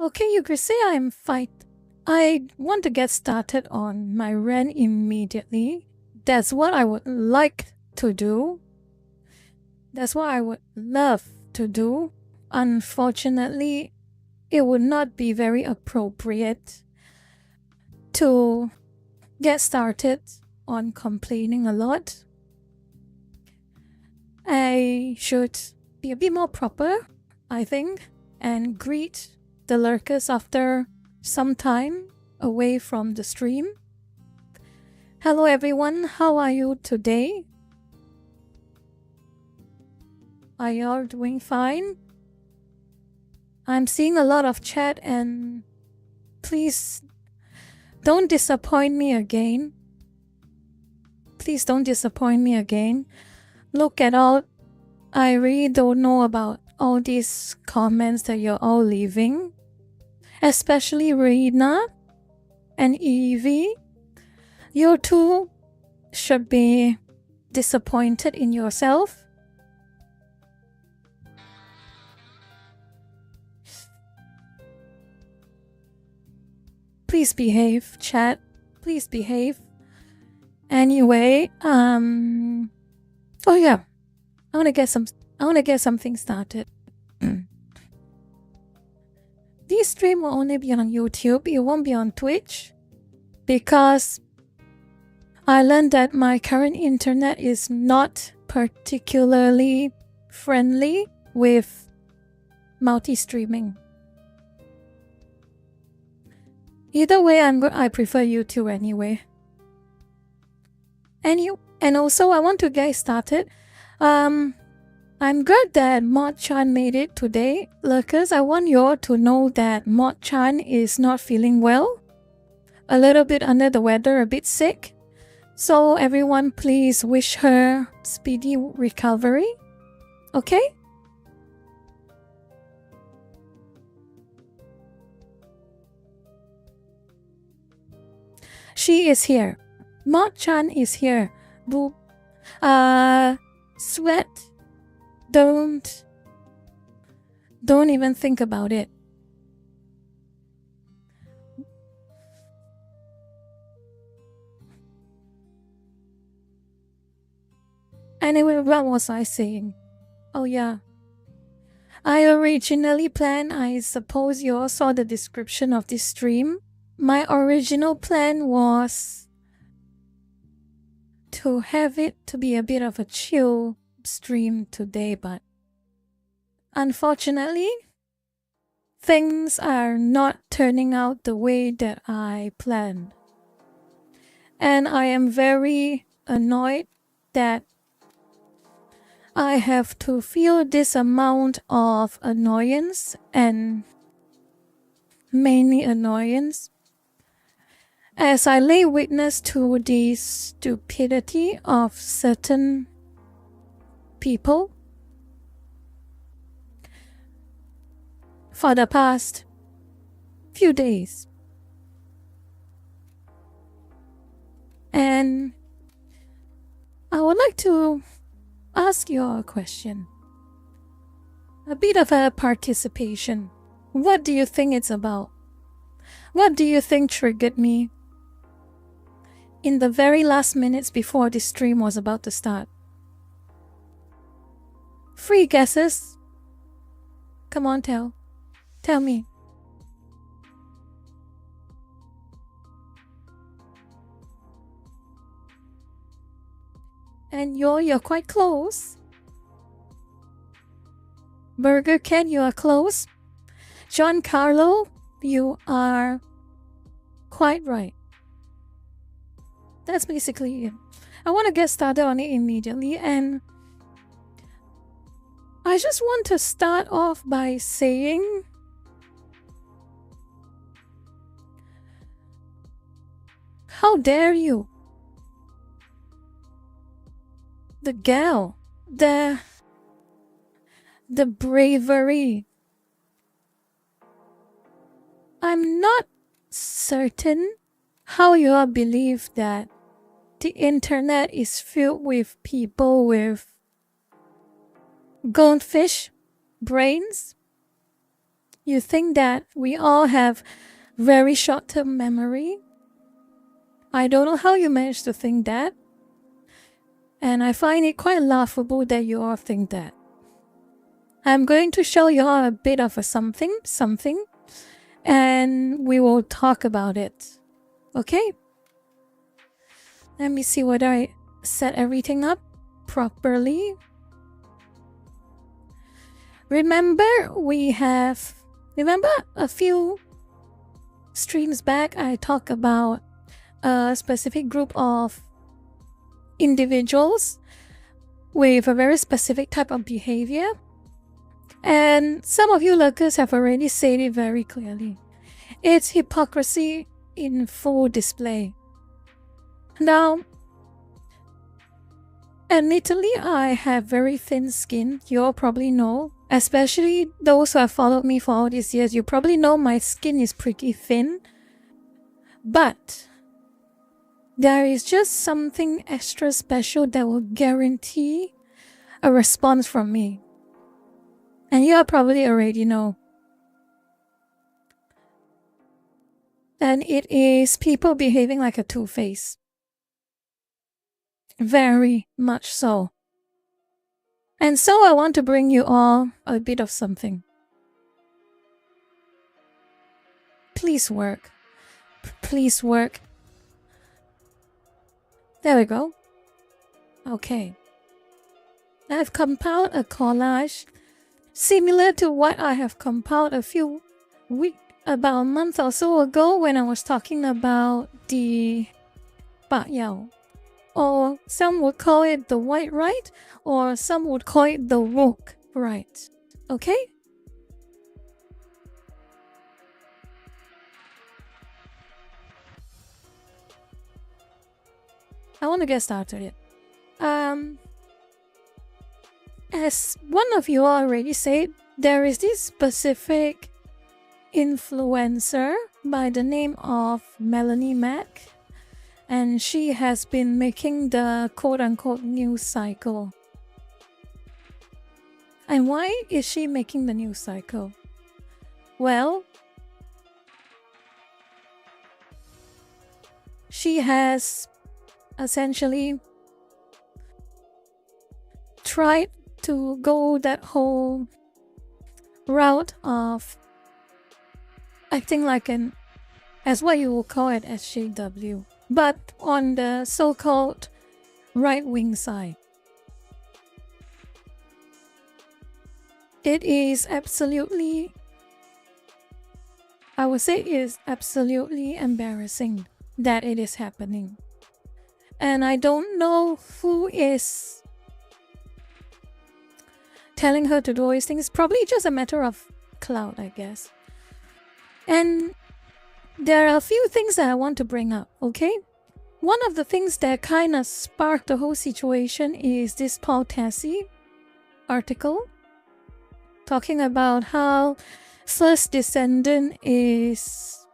Okay, you could say I'm fight. I want to get started on my rant immediately. That's what I would like to do. That's what I would love to do. Unfortunately, it would not be very appropriate to get started on complaining a lot. I should be a bit more proper, I think, and greet the lurkers after some time away from the stream. Hello everyone, how are you today? Are you all doing fine? I'm seeing a lot of chat and please don't disappoint me again. Please don't disappoint me again. Look at all, I really don't know about all these comments that you're all leaving. Especially Rina and Evie. You two should be disappointed in yourself. Please behave, chat. Please behave. Anyway, oh yeah. I wanna get something started. This stream will only be on YouTube. It won't be on Twitch. Because I learned that my current internet is not particularly friendly with multi-streaming. Either way, I prefer YouTube anyway. And also, I want to get started. I'm glad that Mod-chan made it today. Lurkers, I want you all to know that Mod-chan is not feeling well. A little bit under the weather, a bit sick. So everyone please wish her speedy recovery. Okay? She is here. Mod-chan is here. Boo. Sweat. Don't even think about it. Anyway, what was I saying? Oh yeah. I originally planned, I suppose you all saw the description of this stream. My original plan was to have it to be a bit of a chill stream today, but unfortunately, things are not turning out the way that I planned. And I am very annoyed that I have to feel this amount of annoyance, and mainly annoyance, as I lay witness to the stupidity of certain people for the past few days. And I would like to ask you a question. A bit of a participation. What do you think it's about? What do you think triggered me in the very last minutes before this stream was about to start? Free guesses? Come on, tell me. And you're quite close. Burger Ken, you are close. Giancarlo, you are quite right. That's basically it. I want to get started on it immediately, and I just want to start off by saying how dare you? The gal, the bravery. I'm not certain how you all believe that the internet is filled with people with goldfish brains You think that we all have very short-term memory. I don't know how you manage to think that. And I find it quite laughable that you all think that. I'm going to show you all a bit of a something, and we will talk about it. Okay? Let me see whether I set everything up properly. Remember a few streams back I talked about a specific group of individuals with a very specific type of behavior? And some of you lurkers have already said it very clearly. It's hypocrisy in full display. Now, admittedly, I have very thin skin. You all probably know. Especially those who have followed me for all these years, you probably know my skin is pretty thin. But there is just something extra special that will guarantee a response from me. And you all probably already know. And it is people behaving like a two-face. Very much so. And so I want to bring you all a bit of something. Please work. Please work. There we go. Okay. I've compiled a collage similar to what I have compiled about a month or so ago when I was talking about the Ba Yao. Or some would call it the white right, or some would call it the woke right. Okay? I want to get started. As one of you already said, there is this specific influencer by the name of Melanie Mac, and she has been making the quote-unquote news cycle. And why is she making the news cycle? Well, she has essentially tried to go that whole route of acting like as what you will call it, SJW, but on the so-called right-wing side. It is absolutely, I would say it is absolutely embarrassing that it is happening. And I don't know who is telling her to do these things. It's probably just a matter of clout, I guess. And there are a few things that I want to bring up, okay? One of the things that kind of sparked the whole situation is this Paul Tassi article talking about how First Descendant is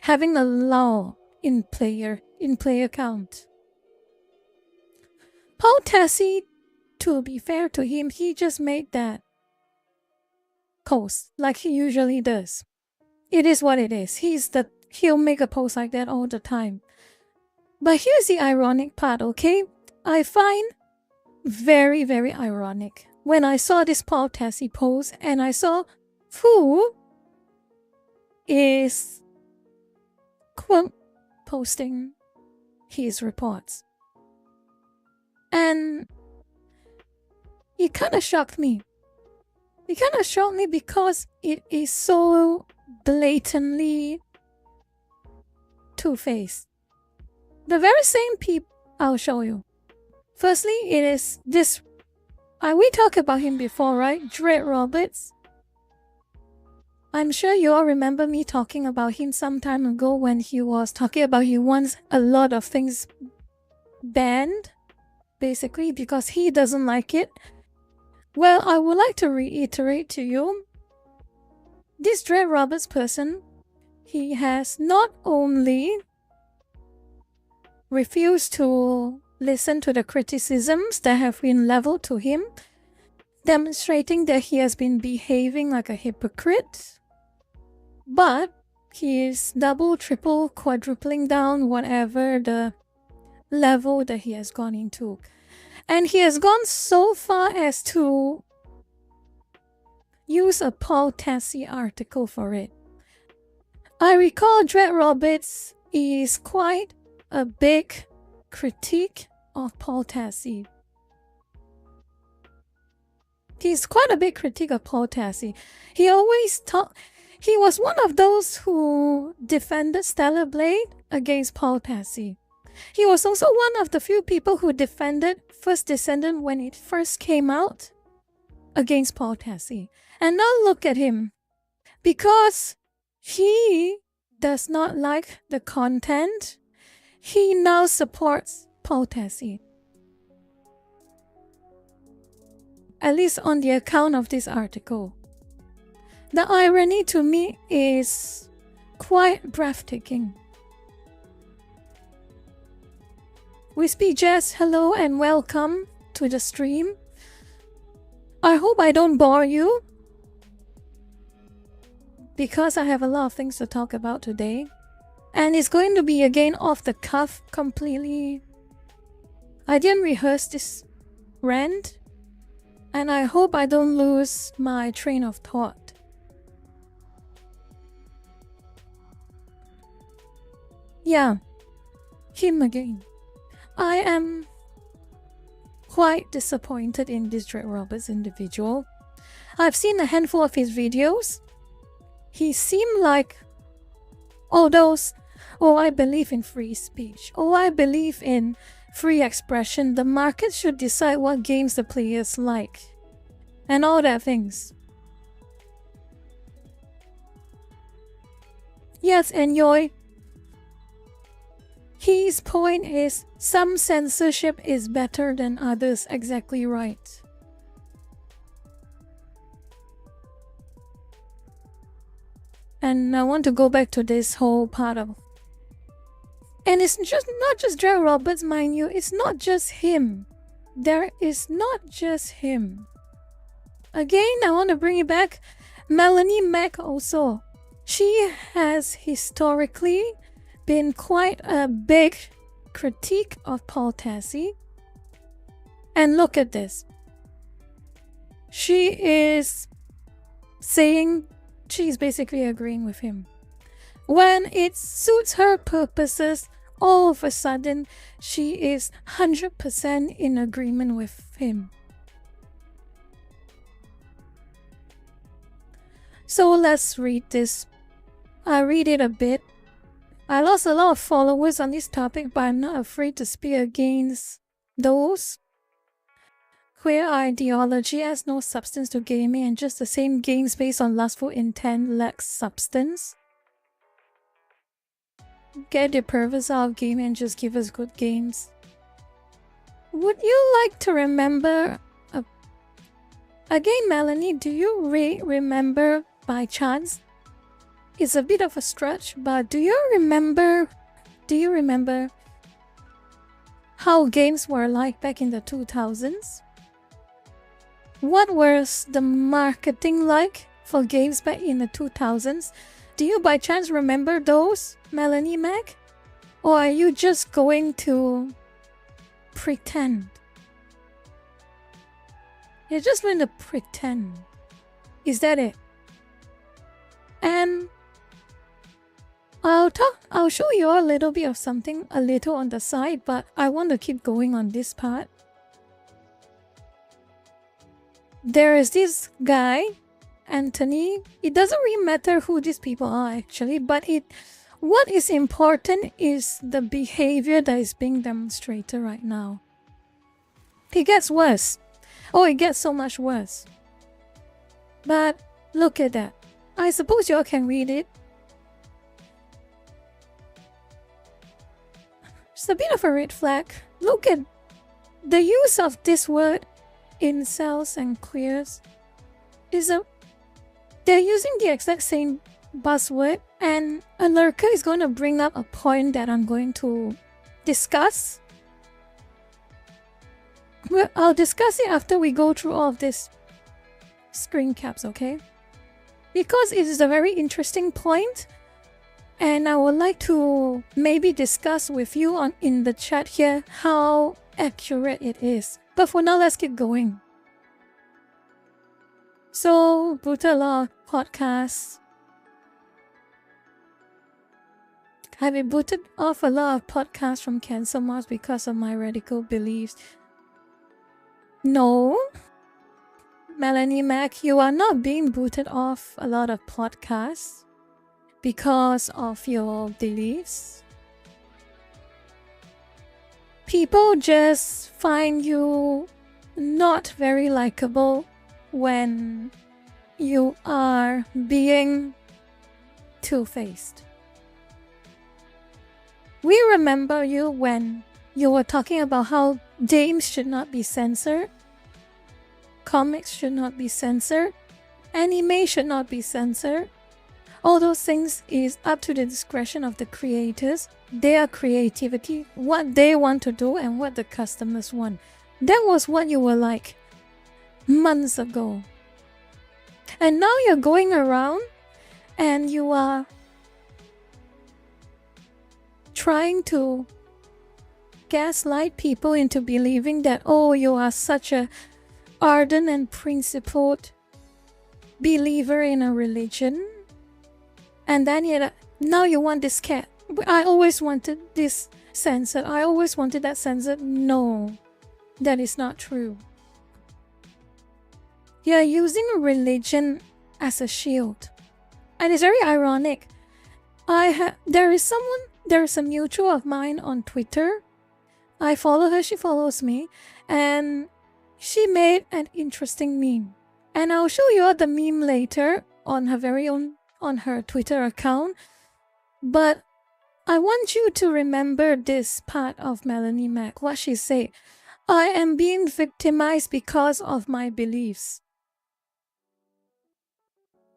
having a lull in player count. Paul Tassi, to be fair to him, he just made that post like he usually does. It is what it is. He'll make a post like that all the time. But here's the ironic part, okay? I find very, very ironic when I saw this Paul Tassi post and I saw who is quote posting his reports. And it kind of shocked me. It kind of shocked me because it is so blatantly two-faced. The very same people, I'll show you. Firstly, it is this, we talked about him before, right? Dread Roberts. I'm sure you all remember me talking about him some time ago when he was talking about he wants a lot of things banned, basically, because he doesn't like it. Well, I would like to reiterate to you, this Dread Roberts person, he has not only refused to listen to the criticisms that have been leveled to him, demonstrating that he has been behaving like a hypocrite, but he is double, triple, quadrupling down whatever the level that he has gone into. And he has gone so far as to use a Paul Tassi article for it. I recall Dread Roberts is quite a big critique of Paul Tassi. He's quite a big critique of Paul Tassi. He was one of those who defended Stellar Blade against Paul Tassi. He was also one of the few people who defended First Descendant when it first came out against Paul Tassi. And now look at him. Because he does not like the content, he now supports Paul Tassi. At least on the account of this article. The irony to me is quite breathtaking. Wispy Jess, hello and welcome to the stream. I hope I don't bore you, because I have a lot of things to talk about today. And it's going to be again off the cuff completely. I didn't rehearse this rant, and I hope I don't lose my train of thought. Yeah, him again. I am quite disappointed in this Dread Roberts individual. I've seen a handful of his videos. He seemed like all those, oh, I believe in free speech. Oh, I believe in free expression. The market should decide what games the players like. And all that things. Yes, and Yoi. His point is, some censorship is better than others. Exactly right. And I want to go back to this whole part of... And it's just not just Dread Roberts, mind you. It's not just him. There is not just him. Again, I want to bring it back. Melanie Mack also. She has historically been quite a big critique of Paul Tassi. And look at this. She is saying she's basically agreeing with him. When it suits her purposes, all of a sudden, she is 100% in agreement with him. So let's read this. I read it a bit. I lost a lot of followers on this topic, but I'm not afraid to speak against those. Queer ideology has no substance to gaming, and just the same games based on lustful intent lacks substance. Get the purpose out of gaming and just give us good games. Would you like to remember... Again, Melanie, do you remember by chance? It's a bit of a stretch, but do you remember how games were like back in the 2000s? What was the marketing like for games back in the 2000s? Do you by chance remember those, Melanie Mac? Or are you just going to pretend? You're just going to pretend. Is that it? And I'll show you a little bit of something a little on the side, but I want to keep going on this part. There is this guy, Anthony. It doesn't really matter who these people are actually, but what is important is the behavior that is being demonstrated right now. It gets worse. Oh, it gets so much worse. But look at that. I suppose you all can read it. It's a bit of a red flag. Look at the use of this word, incels and queers. They're using the exact same buzzword, and a lurker is going to bring up a point that I'm going to discuss. Well, I'll discuss it after we go through all of this. screen caps, okay? Because it is a very interesting point, and I would like to maybe discuss with you in the chat here how accurate it is. But for now, let's keep going. So, brutal law podcasts. I've been booted off a lot of podcasts from Cancel Mods because of my radical beliefs. No, Melanie Mac, you are not being booted off a lot of podcasts because of your beliefs. People just find you not very likable when you are being two-faced. We remember you when you were talking about how games should not be censored, comics should not be censored, anime should not be censored. All those things is up to the discretion of the creators, their creativity, what they want to do and what the customers want. That was what you were like months ago. And now you're going around and you are trying to gaslight people into believing that, oh, you are such a ardent and principled believer in a religion, and then now you want this cat. I always wanted this censored. I always wanted that censored. No, that is not true. You're using religion as a shield, and it's very ironic. There is a mutual of mine on Twitter. I follow her, she follows me, and she made an interesting meme. And I'll show you all the meme later on her Twitter account. But I want you to remember this part of Melanie Mac, what she said. I am being victimized because of my beliefs.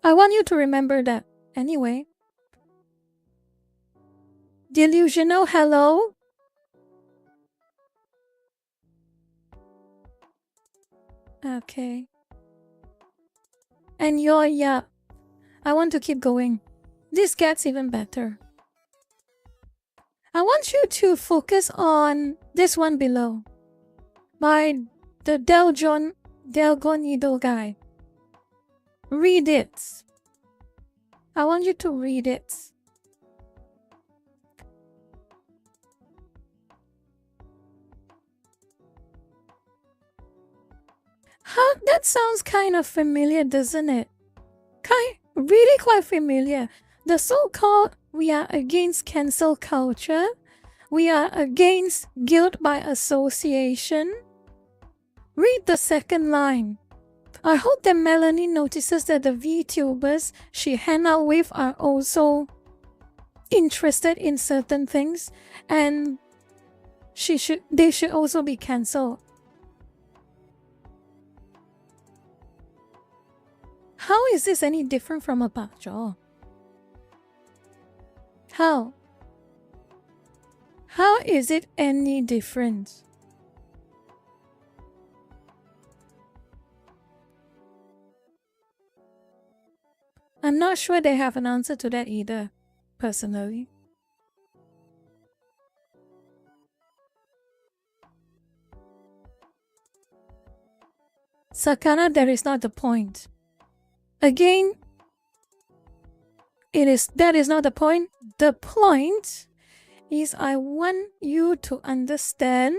I want you to remember that. Anyway. Delusional, hello? Okay. And yeah. I want to keep going. This gets even better. I want you to focus on this one below. By the Delgonido guy. Read it. I want you to read it. That sounds kind of familiar, doesn't it? Really quite familiar. The so-called we are against cancel culture. We are against guilt by association. Read the second line. I hope that Melanie notices that the VTubers she hang out with are also interested in certain things, and they should also be cancelled. How is this any different from a bakjaw? How? How is it any different? I'm not sure they have an answer to that either, personally. Sakana, that is not the point. Again, that is not the point. The point is I want you to understand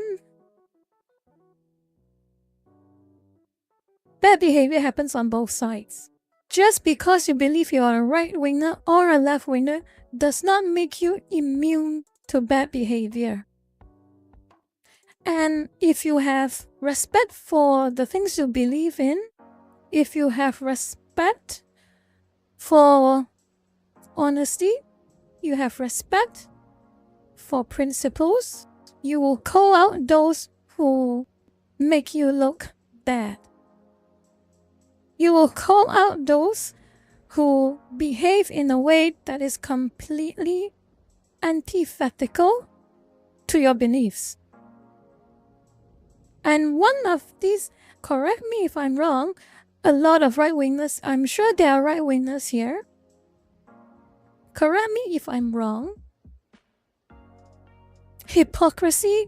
bad behavior happens on both sides. Just because you believe you are a right-winger or a left-winger does not make you immune to bad behavior. And if you have respect for the things you believe in, if you have respect for honesty, you have respect for principles, you will call out those who make you look bad. You will call out those who behave in a way that is completely antithetical to your beliefs. And one of these, correct me if I'm wrong, a lot of right-wingers. I'm sure there are right-wingers here. Correct me if I'm wrong. Hypocrisy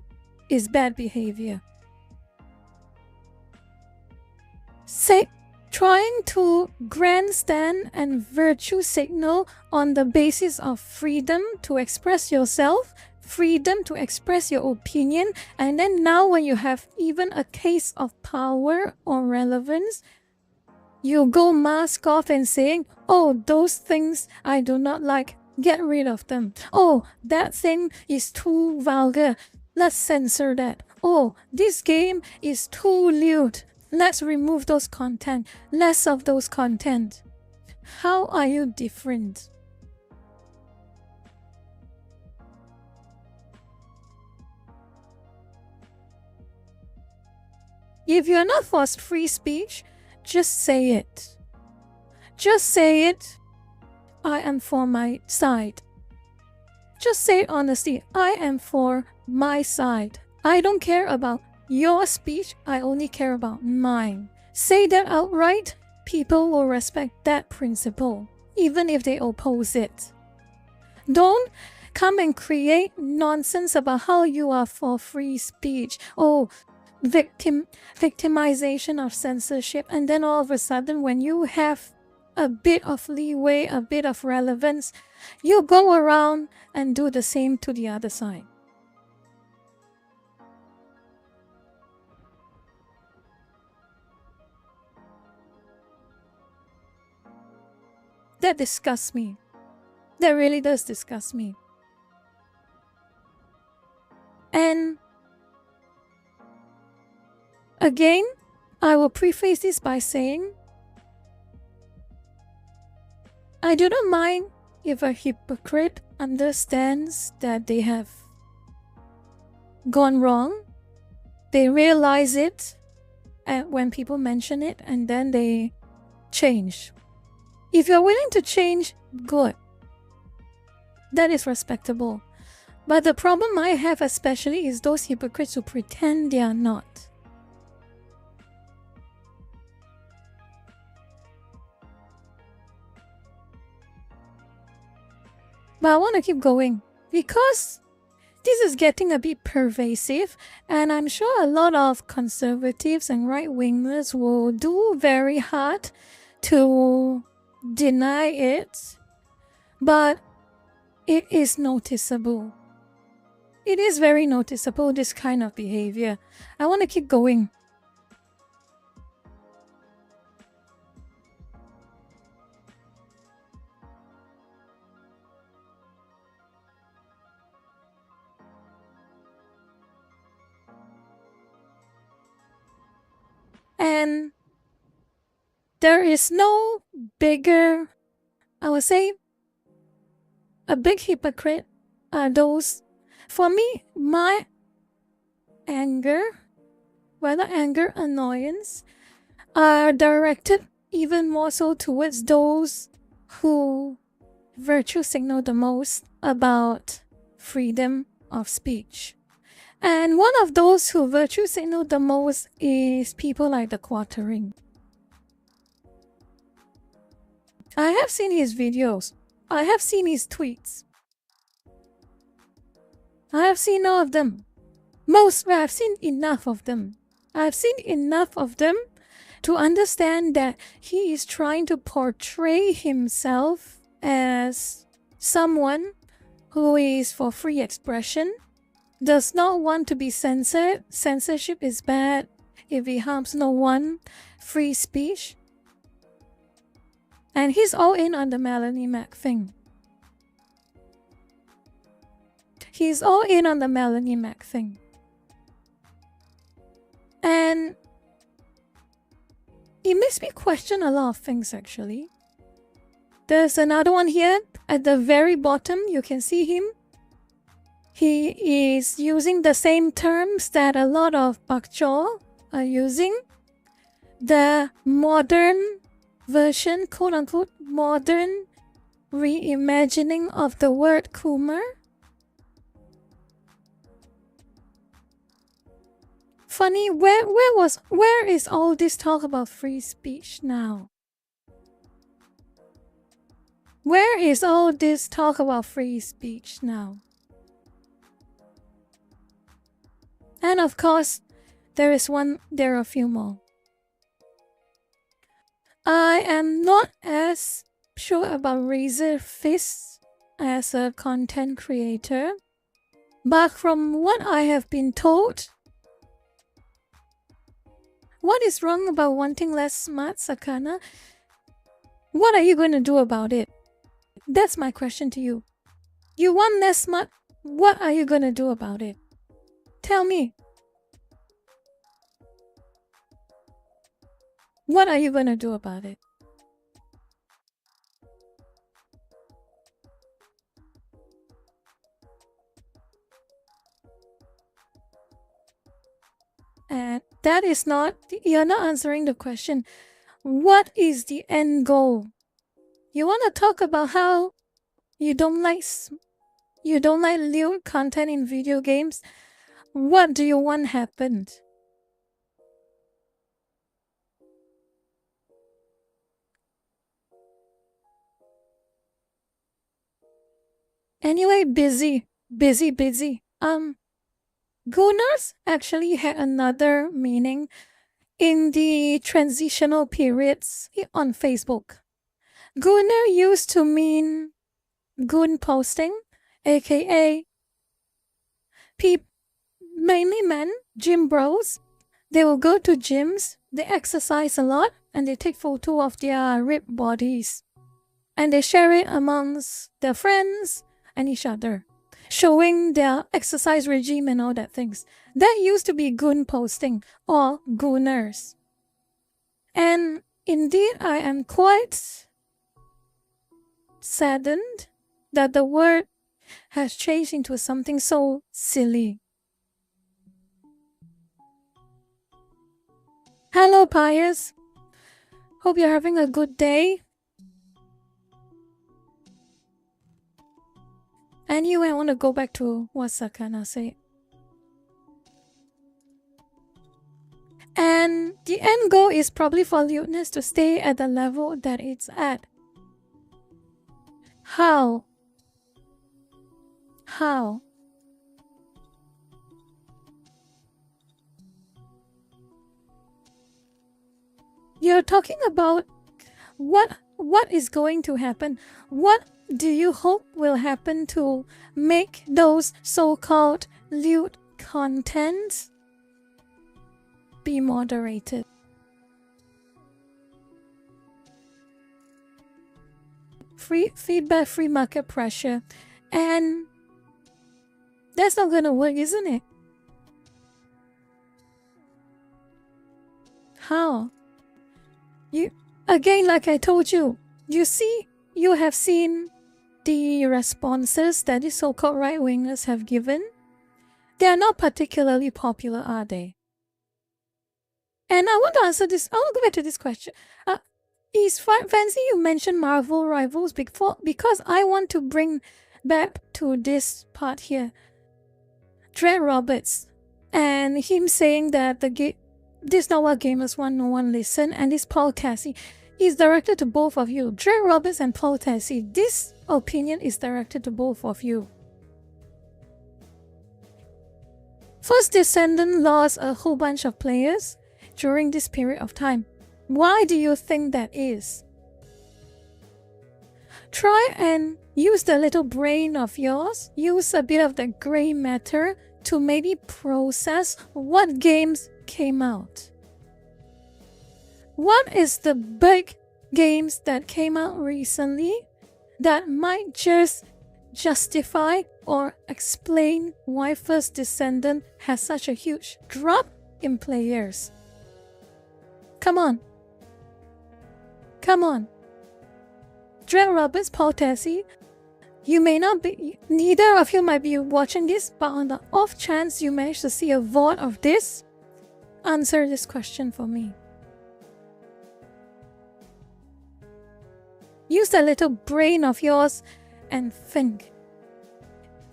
is bad behavior. Trying to grandstand and virtue signal on the basis of freedom to express yourself, freedom to express your opinion, and then now when you have even a case of power or relevance, you go mask off and saying, oh, those things I do not like, get rid of them. Oh, that thing is too vulgar, let's censor that. Oh, this game is too lewd, let's remove those content, less of those content. How are you different? If you're not for free speech, just say it. Just say it. I am for my side. Just say it honestly. I am for my side. I don't care about your speech. I only care about mine. Say that outright. People will respect that principle, even if they oppose it. Don't come and create nonsense about how you are for free speech. Oh, victimization of censorship, and then all of a sudden when you have a bit of leeway, a bit of relevance, you go around and do the same to the other side. That disgusts me. That really does disgust me. And again, I will preface this by saying, I do not mind if a hypocrite understands that they have gone wrong. They realize it when people mention it, and then they change. If you're willing to change, good. That is respectable. But the problem I have especially is those hypocrites who pretend they are not. But I want to keep going because this is getting a bit pervasive, and I'm sure a lot of conservatives and right-wingers will do very hard to deny it, but it is noticeable. It is very noticeable, this kind of behavior. I want to keep going. And there is no bigger, I would say, a big hypocrite are those, for me, my anger, whether anger, annoyance, are directed even more so towards those who virtue signal the most about freedom of speech. And one of those who virtue signal the most is people like the Quartering. I have seen his videos. I have seen his tweets. I have seen all of them. I've seen enough of them. I've seen enough of them to understand that he is trying to portray himself as someone who is for free expression, does not want to be censored. Censorship is bad if it harms no one. Free speech. And he's all in on the Melanie Mac thing. He's all in on the Melanie Mac thing. And it makes me question a lot of things, actually. There's another one here at the very bottom. You can see him. He is using the same terms that a lot of bakchor are using. The modern version, quote-unquote, modern reimagining of the word Kumar. Funny, where is all this talk about free speech now? Where is all this talk about free speech now? And of course, there are a few more. I am not as sure about Razor Fist as a content creator, but from what I have been told, what is wrong about wanting less smart, Sakana? What are you going to do about it? That's my question to you. You want less smart? What are you going to do about it? Tell me. What are you going to do about it? And that is not, you're not answering the question. What is the end goal? You want to talk about how you don't like lewd content in video games? What do you want happened? Anyway, busy. Gooners actually had another meaning in the transitional periods on Facebook. Gooner used to mean goon posting, aka mainly men, gym bros. They will go to gyms, they exercise a lot, and they take photo of their ripped bodies. And they share it amongst their friends and each other, showing their exercise regime and all that things. That used to be goon posting or gooners. And indeed, I am quite saddened that the word has changed into something so silly. Hello, Pius. Hope you're having a good day. Anyway, I want to go back to what Sakana said. And the end goal is probably for lewdness to stay at the level that it's at. How? You're talking about what is going to happen? What do you hope will happen to make those so-called lewd contents be moderated? Free feedback, free market pressure, and that's not gonna work, isn't it? How? You again, like I told you, you have seen the responses that the so-called right-wingers have given. They are not particularly popular, are they? And I want to answer this. I want to go back to this question. Is fancy you mentioned Marvel Rivals before, because I want to bring back to this part here. Dred Roberts and him saying that this is not what gamers want, no one listen, and this Paul Tassi is directed to both of you. Dred Roberts and Paul Tassi, this opinion is directed to both of you. First Descendant lost a whole bunch of players during this period of time. Why do you think that is? Try and use the little brain of yours, use a bit of the grey matter to maybe process what games came out. What is the big games that came out recently that might just justify or explain why First Descendant has such a huge drop in players? Come on. Dred Roberts, Paul Tassi, you may not be, neither of you might be watching this, but on the off chance you manage to see a VOD of this, answer this question for me. Use that little brain of yours and think.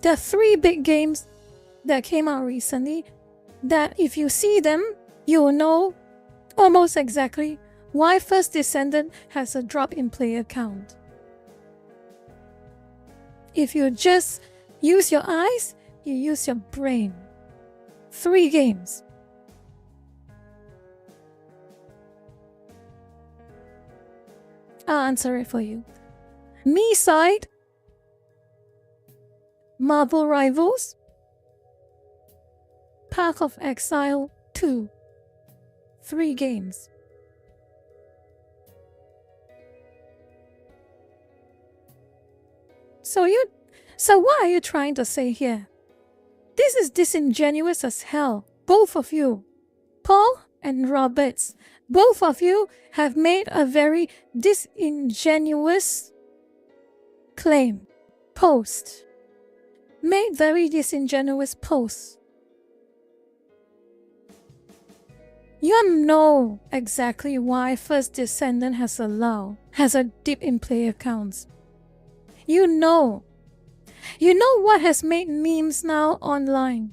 The three big games that came out recently, that if you see them, you will know almost exactly why First Descendant has a drop in player count. If you just use your eyes, you use your brain. 3 games. I'll answer it for you. Me side, Marvel Rivals, Path of Exile 2. 3 games. So what are you trying to say here? This is disingenuous as hell. Both of you, Paul and Roberts, both of you have made a very disingenuous claim. Post. Made very disingenuous posts. You know exactly why First Descendant has a dip in player counts. You know what has made memes now online.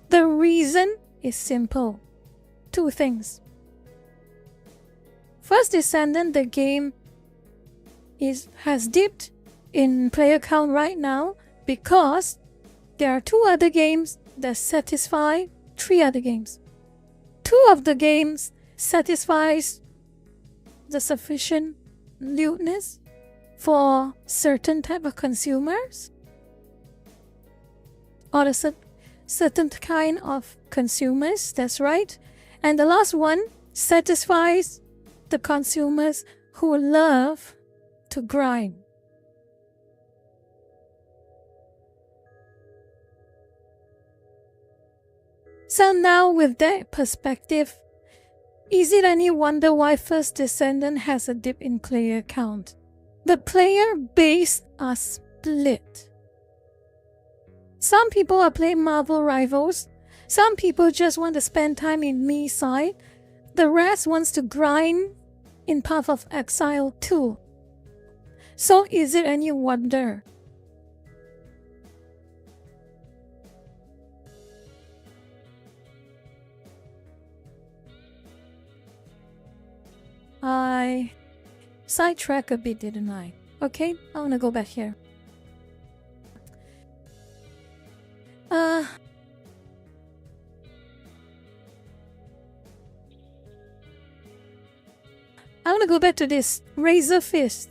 The reason is simple. 2 things. First Descendant, the game has dipped in player count right now because there are 2 other games that satisfy 3 other games. 2 of the games satisfies the sufficient lewdness for certain type of consumers or the certain kind of consumers, that's right. And the last one satisfies the consumers who love to grind. So now with that perspective, is it any wonder why First Descendant has a dip in player count? The player base are split. Some people are playing Marvel Rivals. Some people just want to spend time in me side. The rest wants to grind in Path of Exile 2. So is it any wonder? I sidetracked a bit, didn't I? Okay, I want to go back here. I want to go back to this Razor Fist.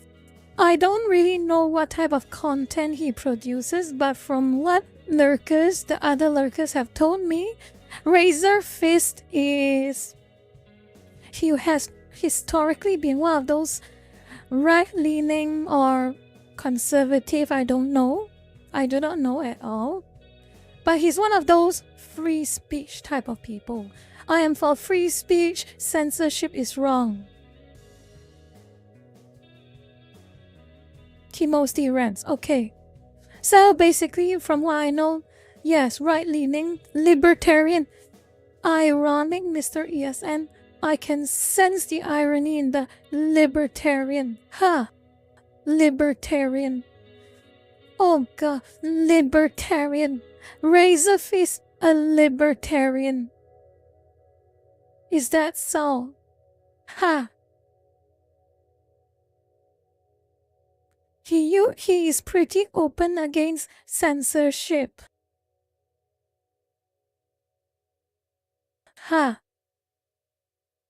I don't really know what type of content he produces, but from what the other lurkers have told me, Razor Fist is... he has historically been one of those right-leaning or conservative, I don't know. I do not know at all. But he's one of those free speech type of people. I am for free speech, censorship is wrong. He mostly rants. Okay. So basically, from what I know, yes, right-leaning, libertarian. Ironic, Mr. ESN. I can sense the irony in the libertarian. Libertarian. Oh god, libertarian. Razor Fist, a libertarian. Is that so? He is pretty open against censorship.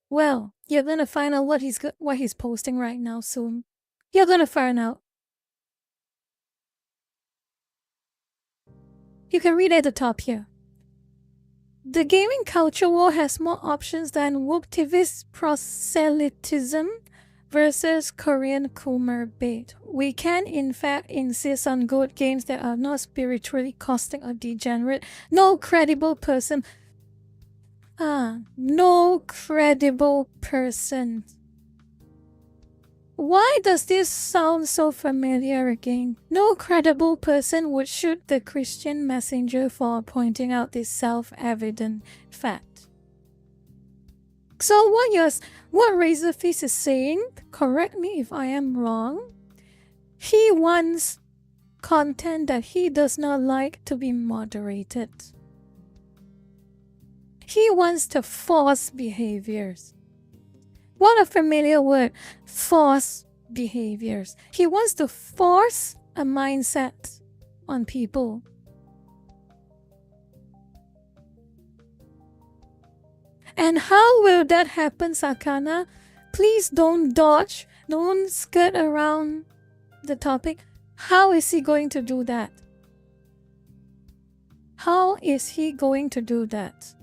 Well, you're gonna find out what he's posting right now soon. You're gonna find out. You can read at the top here. The gaming culture war has more options than Whooptivist proselytism versus Korean Kumar bait. We can in fact insist on good games that are not spiritually caustic or degenerate. No credible person. No credible person. Why does this sound so familiar again? No credible person would shoot the Christian messenger for pointing out this self-evident fact. So what Razorfist is saying, correct me if I am wrong, he wants content that he does not like to be moderated. He wants to force behaviors. What a familiar word, force behaviors. He wants to force a mindset on people. And how will that happen, Sakana? Please don't dodge, don't skirt around the topic. How is he going to do that? How is he going to do that?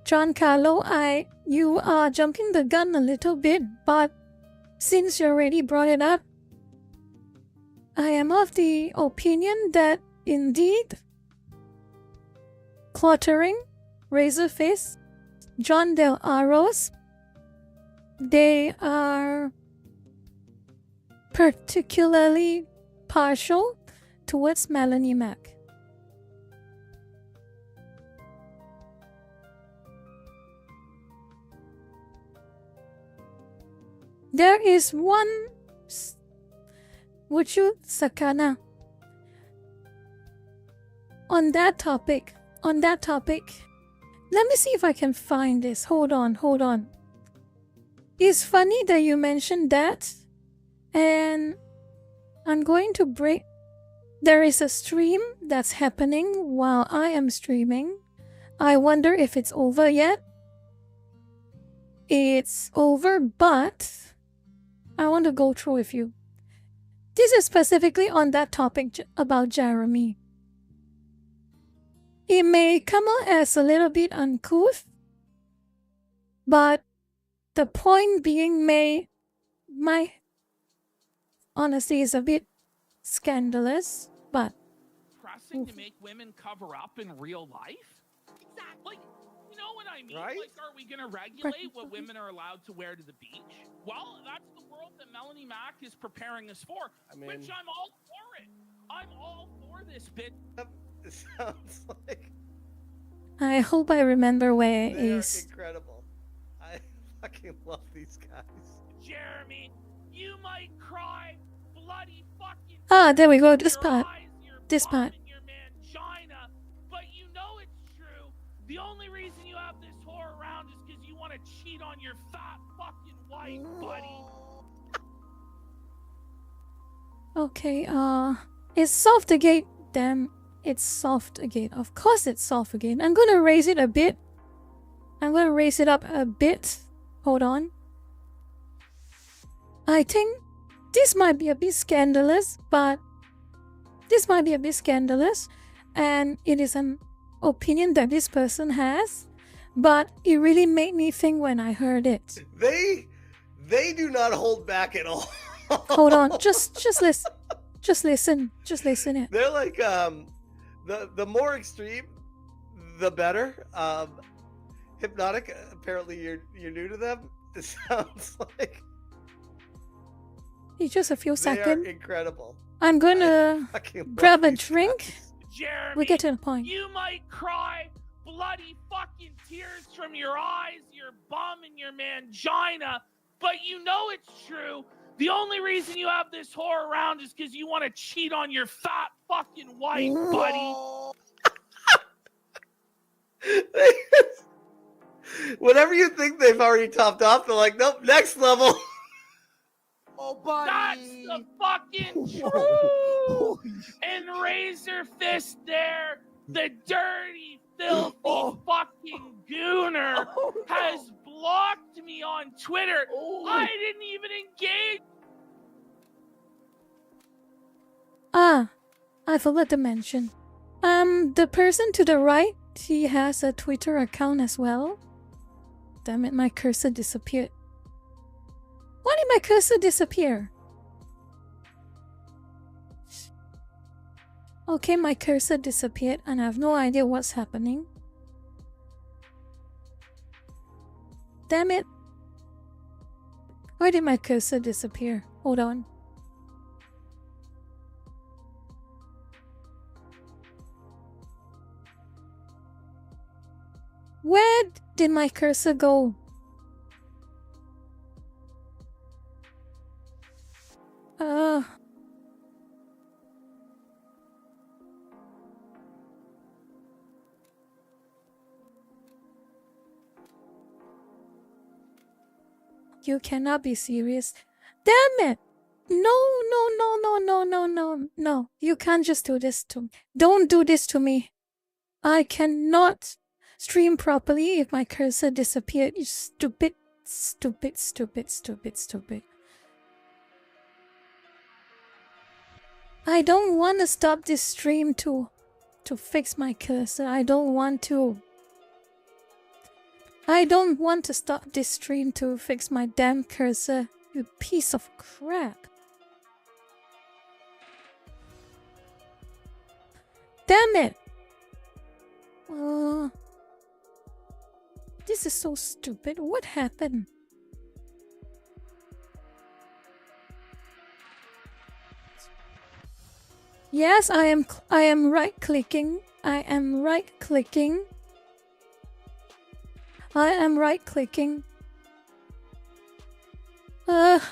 Giancarlo, you are jumping the gun a little bit, but since you already brought it up, I am of the opinion that indeed Cluttering, Razorface, John Del Aros, they are particularly partial towards Melanie Mac. There is one, would you, Sakana, on that topic, let me see if I can find this. Hold on. It's funny that you mentioned that, and I'm going to break. There is a stream that's happening while I am streaming. I wonder if it's over yet. It's over, but I want to go through with you. This is specifically on that topic about Jeremy. It may come out as a little bit uncouth, but the point being honestly is a bit scandalous, but pressing to make women cover up in real life? Exactly. You know what I mean? Right? Like, are we going to regulate what women are allowed to wear to the beach? Well, that's the world that Melanie Mac is preparing us for, which I'm all for it. I'm all for this bit. It sounds like I hope I remember where it they are is. incredible. I fucking love these guys. Jeremy, you might cry bloody fucking... Ah, there we go. This your part. eyes, your This bum, part. and your mangina, but you know it's true. The only reason you have this whore around is because you want to cheat on your fat fucking wife, buddy. Okay, it's soft again. Damn, it's soft again. Of course it's soft again. I'm gonna raise it a bit. I'm gonna raise it up a bit. Hold on. I think this might be a bit scandalous, and it is an opinion that this person has, but it really made me think when I heard it. They do not hold back at all. Hold on, just listen. Just listen it. They're like the more extreme, the better. Hypnotic. Apparently, you're new to them. It sounds like It's just a few they are seconds. incredible. I'm gonna grab a drink. Jeremy, We get to the point. you might cry bloody fucking tears from your eyes, your bum, and your mangina, but you know it's true. The only reason you have this whore around is because you want to cheat on your fat fucking wife, buddy. Whatever you think they've already topped off, they're like, nope, next level. Oh, buddy. That's the fucking truth. And Razor Fist there, the dirty, filthy fucking gooner, has blocked me on Twitter. I didn't even engage. Ah, I forgot to mention. The person to the right, he has a Twitter account as well. Damn it, my cursor disappeared. Why did my cursor disappear? Okay, my cursor disappeared and I have no idea what's happening. Damn it. Why did my cursor disappear? Hold on. Where did my cursor go? You cannot be serious. Damn it! No. You can't just do this to me. Don't do this to me. I cannot stream properly if my cursor disappeared. You stupid. I don't want to stop this stream to fix my cursor. I don't want to. I don't want to stop this stream to fix my damn cursor. You piece of crap. Damn it! This is so stupid. What happened? Yes, I am right clicking. I am right clicking.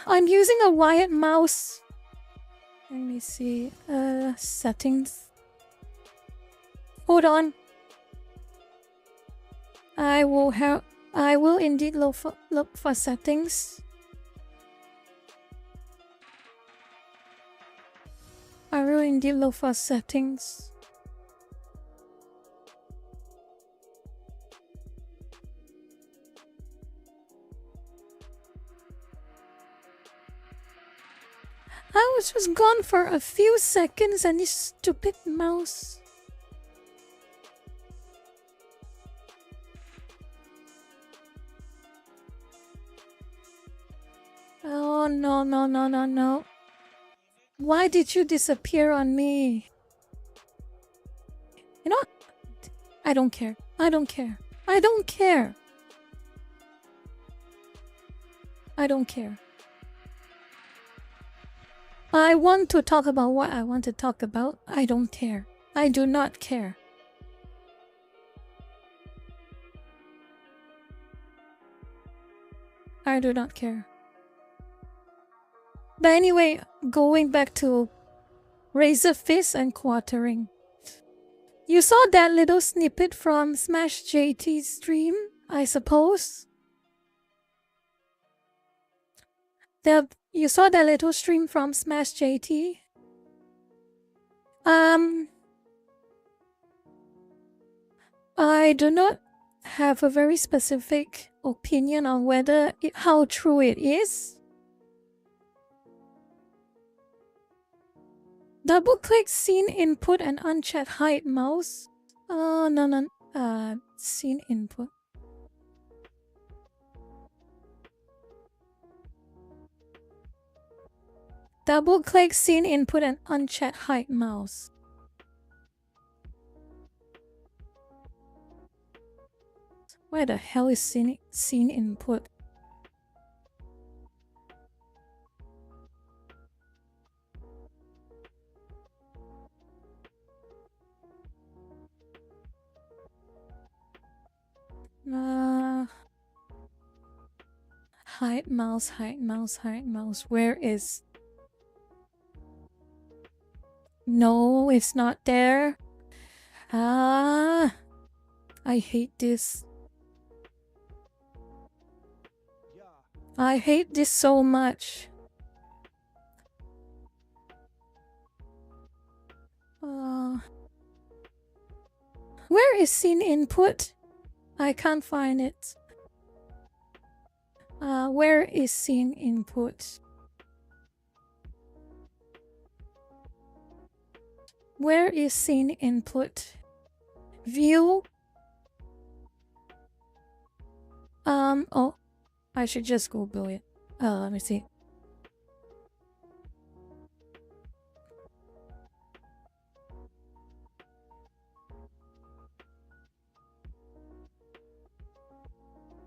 I'm using a wired mouse. Let me see. Settings. Hold on. I will indeed look for settings. I will indeed look for settings. I was just gone for a few seconds and this stupid mouse. Oh no. Why did you disappear on me? You know what? I don't care. I don't care. I want to talk about what I want to talk about. I don't care. I do not care. I do not care. But anyway, going back to Razor Fist and Quartering. You saw that little snippet from Smash JT's stream, I suppose? You saw that little stream from Smash JT? I do not have a very specific opinion on how true it is. Double click scene input and uncheck hide mouse. No. Scene input. Double click scene input and uncheck hide mouse. Where the hell is scene input? Hide mouse. Where is? No, it's not there. I hate this. I hate this so much. Where is scene input? I can't find it. Where is scene input? Where is scene input? View? Oh, I should just Google it. Let me see.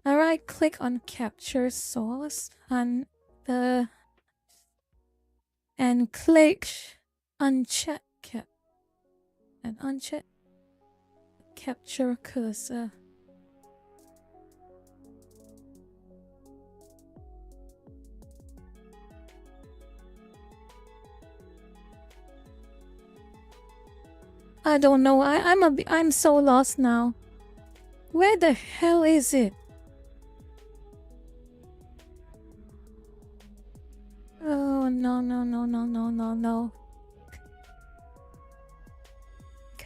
Alright, click on capture source and the and click uncheck cap and uncheck capture cursor. I don't know. I'm so lost now. Where the hell is it? Oh no.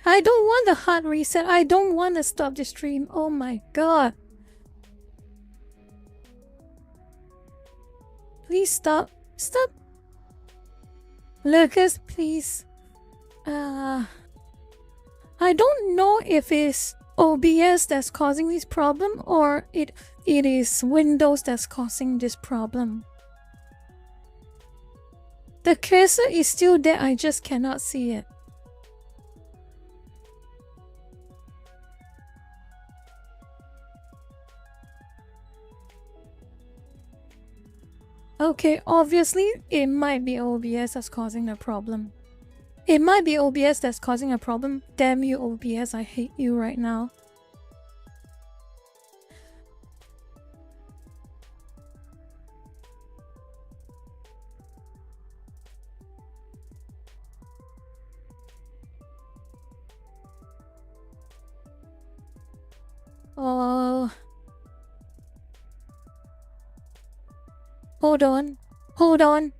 I don't want the hard reset. I don't want to stop the stream. Oh my god. Please stop. Stop. Lurkers, please. I don't know if it's OBS that's causing this problem or it is Windows that's causing this problem. The cursor is still there, I just cannot see it. Okay, obviously it might be OBS that's causing the problem. It might be OBS that's causing a problem. Damn you, OBS, I hate you right now. Oh. Hold on. Hold on.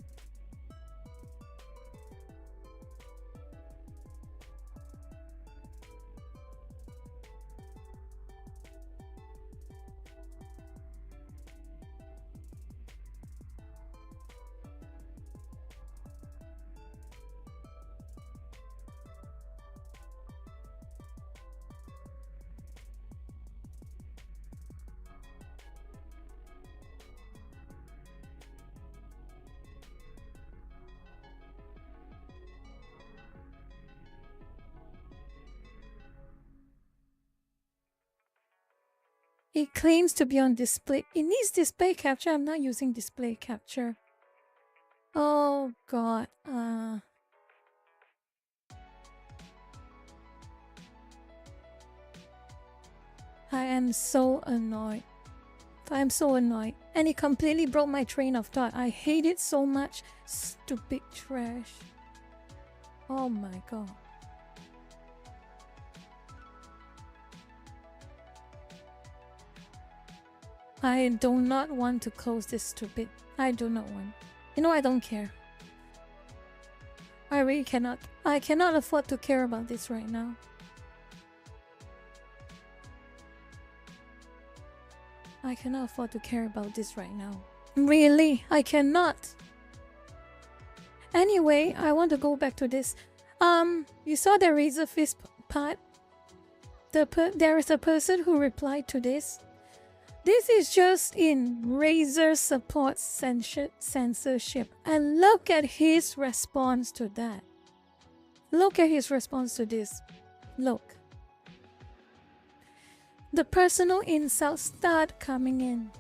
It claims to be on display. It needs display capture. I'm not using display capture. Oh god. I am so annoyed. I'm so annoyed. And it completely broke my train of thought. I hate it so much. Stupid trash. Oh my god. I do not want to close this stupid. I do not want. You know, I don't care. I really cannot. I cannot afford to care about this right now. I cannot afford to care about this right now. Really, I cannot. Anyway, I want to go back to this. You saw the Razor Fist part? There is a person who replied to this. This is just in Razer supports censorship. And look at his response to that. Look at his response to this. Look. The personal insults start coming in.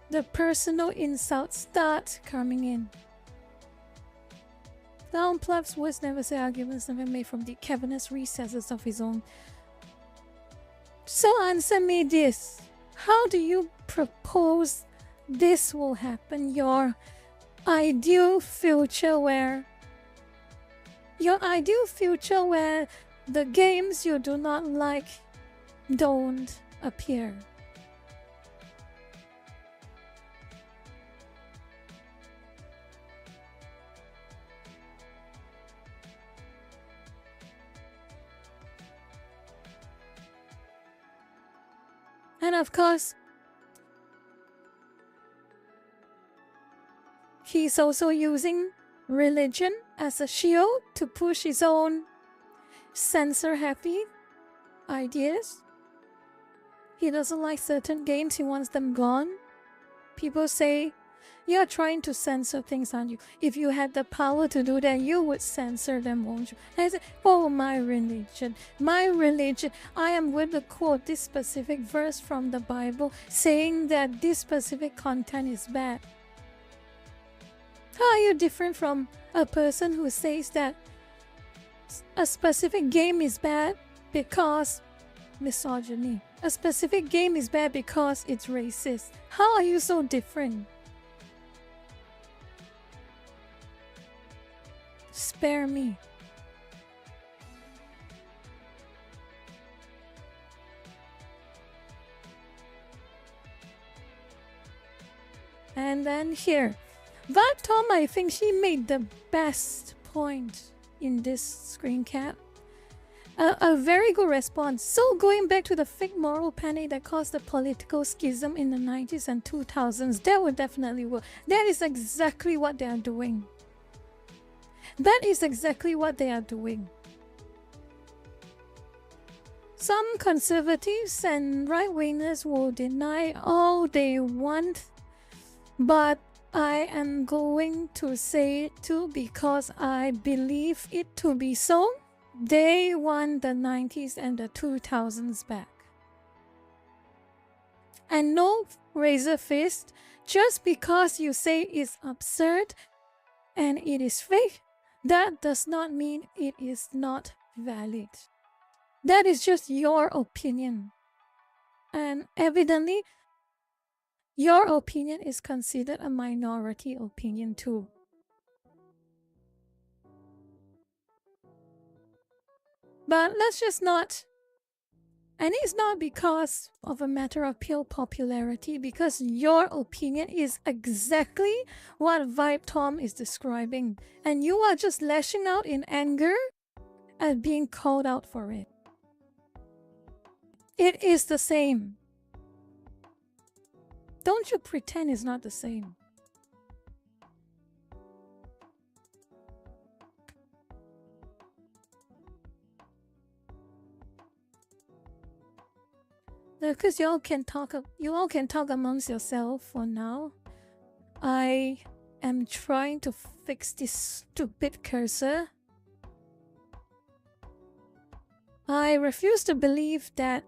The personal insults start coming in. Downplug's words never say arguments never made from the cavernous recesses of his own. So answer me this. How do you propose this will happen? Your ideal future where the games you do not like don't appear. And of course, he's also using religion as a shield to push his own censor-happy ideas. He doesn't like certain games, he wants them gone. People say You're trying to censor things, aren't you? If you had the power to do that, you would censor them, won't you? And I said, oh, my religion, I am going to quote this specific verse from the Bible saying that this specific content is bad. How are you different from a person who says that a specific game is bad because misogyny? A specific game is bad because it's racist. How are you so different? Spare me. And then here, Vibe Tom, I think she made the best point in this screen cap. A very good response. So going back to the fake moral panic that caused the political schism in the 90s and 2000s, that would definitely work. That is exactly what they are doing. That is exactly what they are doing. Some conservatives and right-wingers will deny all they want, but I am going to say it too because I believe it to be so. They want the 90s and the 2000s back. And no razor fist, just because you say it's absurd and it is fake, that does not mean it is not valid. That is just your opinion. And evidently, your opinion is considered a minority opinion too. But let's just not. And it's not because of a matter of pure popularity, because your opinion is exactly what Vibe Tom is describing. And you are just lashing out in anger at being called out for it. It is the same. Don't you pretend it's not the same. Because you all can talk amongst yourself for now. I am trying to fix this stupid cursor. I refuse to believe that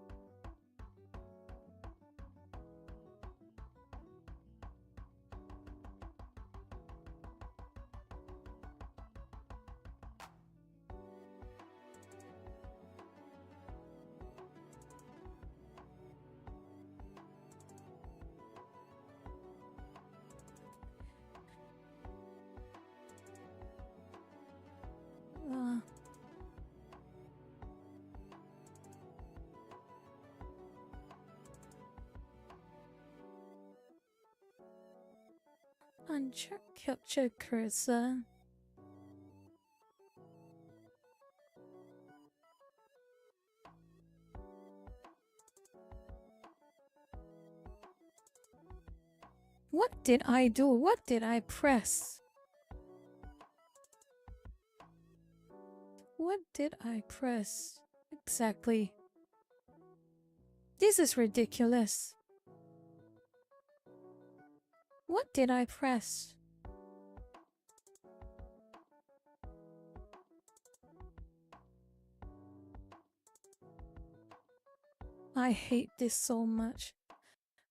uncheck capture cursor. What did I do? What did I press? What did I press? Exactly. This is ridiculous. What did I press? I hate this so much.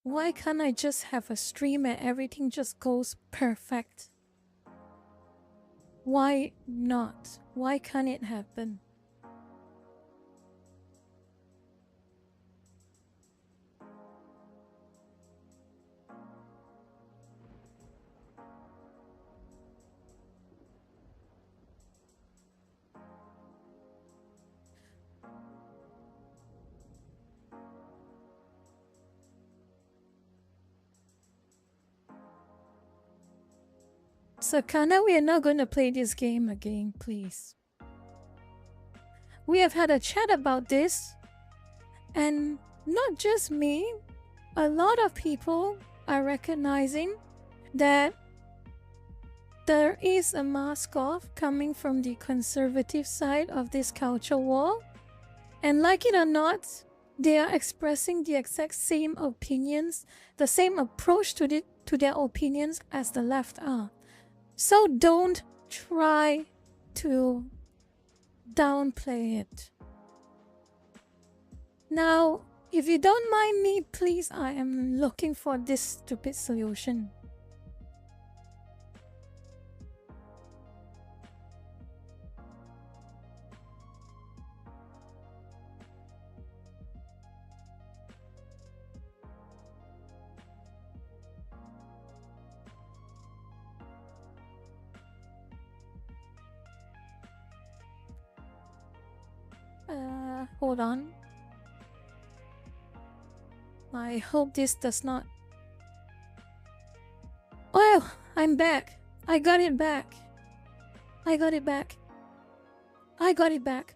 Why can't I just have a stream and everything just goes perfect? Why not? Why can't it happen? Sakana, we are not going to play this game again, please. We have had a chat about this, and not just me, a lot of people are recognizing that there is a mask off coming from the conservative side of this culture war. And like it or not, they are expressing the exact same opinions, the same approach to their opinions as the left are. So don't try to downplay it. Now, if you don't mind me, please, I am looking for this stupid solution. Hold on. I hope this does not... Well, I'm back. I got it back. I got it back. I got it back.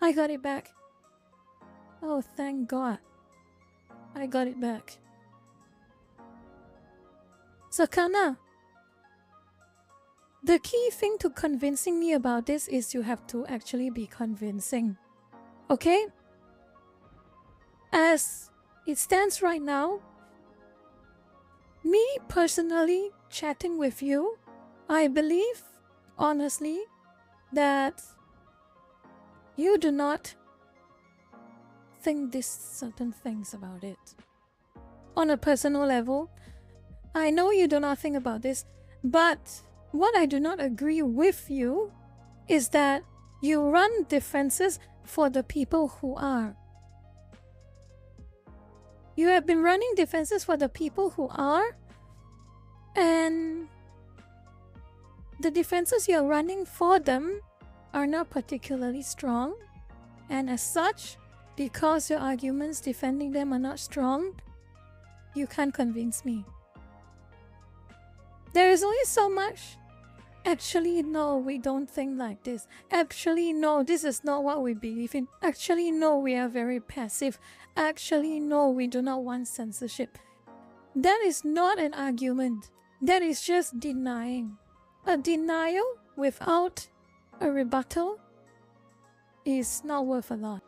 I got it back. Oh, thank God. I got it back. Sakana, the key thing to convincing me about this is you have to actually be convincing. Okay? As it stands right now, me personally chatting with you, I believe, honestly, that you do not think these certain things about it. On a personal level, I know you do not think about this, but what I do not agree with you is that you run defenses for the people who are. You have been running defenses for the people who are, and the defenses you're running for them are not particularly strong, and as such, because your arguments defending them are not strong, you can't convince me. There is only so much. Actually, no, we don't think like this. Actually, no, this is not what we believe in. Actually, no, we are very passive. Actually, no, we do not want censorship. That is not an argument. That is just denying. A denial without a rebuttal is not worth a lot.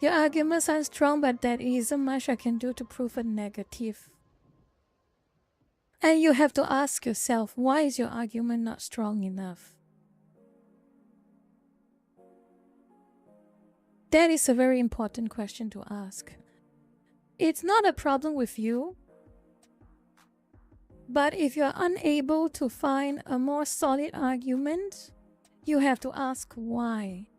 Your arguments are strong, but there isn't much I can do to prove a negative. And you have to ask yourself, why is your argument not strong enough? That is a very important question to ask. It's not a problem with you, but if you're unable to find a more solid argument, you have to ask why.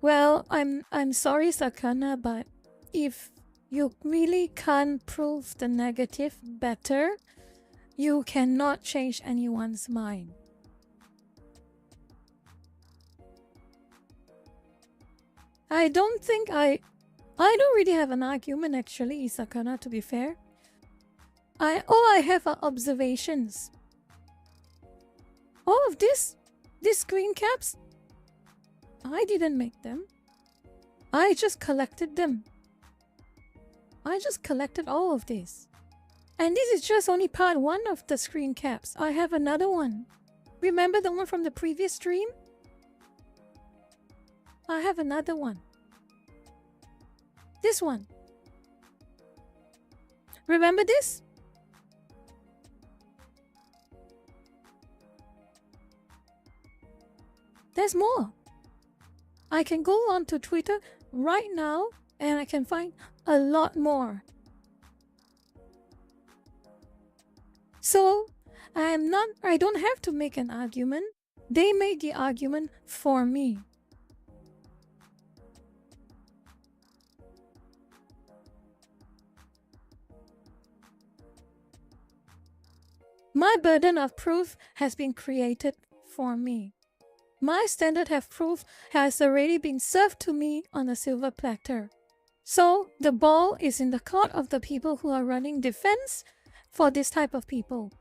Well, I'm sorry, Sakana, but if you really can't prove the negative better, you cannot change anyone's mind. I don't really have an argument actually, Sakana, to be fair. All I have are observations. All of these screen caps, I didn't make them. I just collected them. I just collected all of these. And this is just only part 1 of the screen caps. I have another one. Remember the one from the previous stream? I have another one. This one. Remember this? There's more. I can go on to Twitter right now and I can find a lot more. So, I don't have to make an argument. They made the argument for me. My burden of proof has been created for me. My standard of proof has already been served to me on a silver platter. So the ball is in the court of the people who are running defense for this type of people.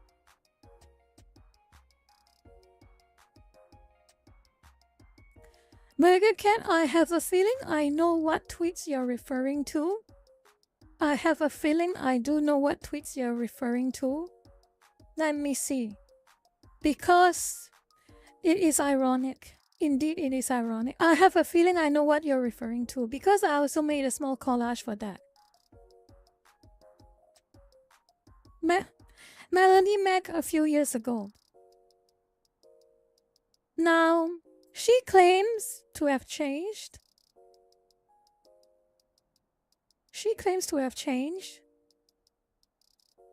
Burger Cat, I have a feeling I know what tweets you're referring to. I have a feeling I do know what tweets you're referring to. Let me see. Because it is ironic. Indeed, it is ironic. I have a feeling I know what you're referring to because I also made a small collage for that. Melanie Mac a few years ago. Now, she claims to have changed. She claims to have changed,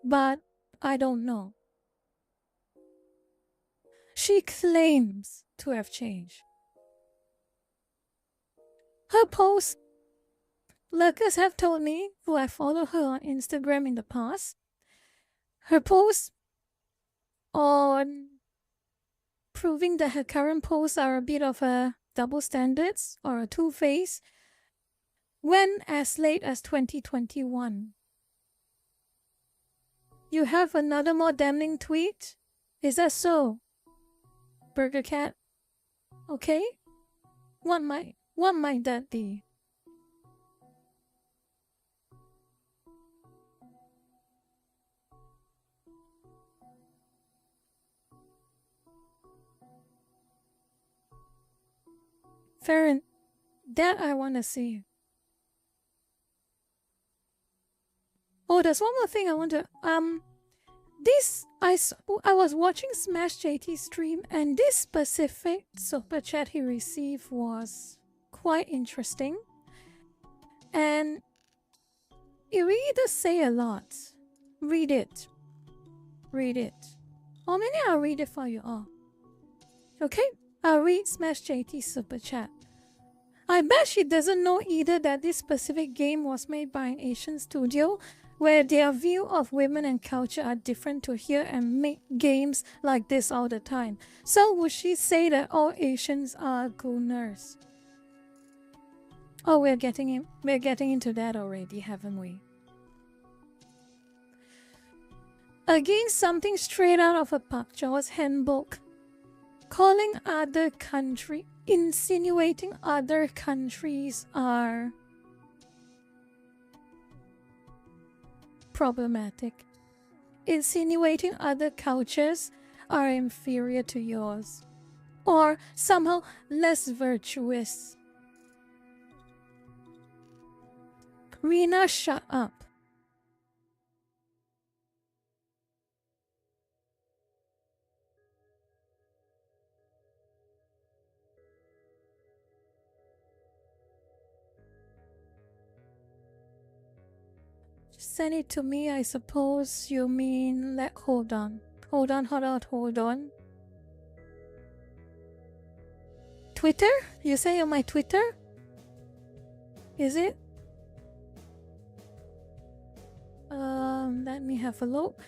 but I don't know. She claims to have changed. Her posts, lurkers have told me, who have followed her on Instagram in the past, her posts on proving that her current posts are a bit of a double standards or a two-face went as late as 2021. You have another more damning tweet? Is that so? Burger Cat? Okay? What might that be? Farron, that I want to see. Oh, there's one more thing I want to... I was watching Smash JT's stream, and this specific super chat he received was quite interesting. And it really does say a lot. Read it. Read it. Or maybe I'll read it for you all. Okay? I'll read Smash JT's super chat. I bet she doesn't know either that this specific game was made by an Asian studio where their view of women and culture are different to here and make games like this all the time. So would she say that all Asians are gooners? Oh, we're getting into that already, haven't we? Again, something straight out of a Pak Chaw's handbook. Calling other country, insinuating other countries are problematic. Insinuating other cultures are inferior to yours, or somehow less virtuous. Rina, shut up. Send it to me, I suppose you mean hold on. Hold on. Twitter? You say on my Twitter? Is it? Let me have a look.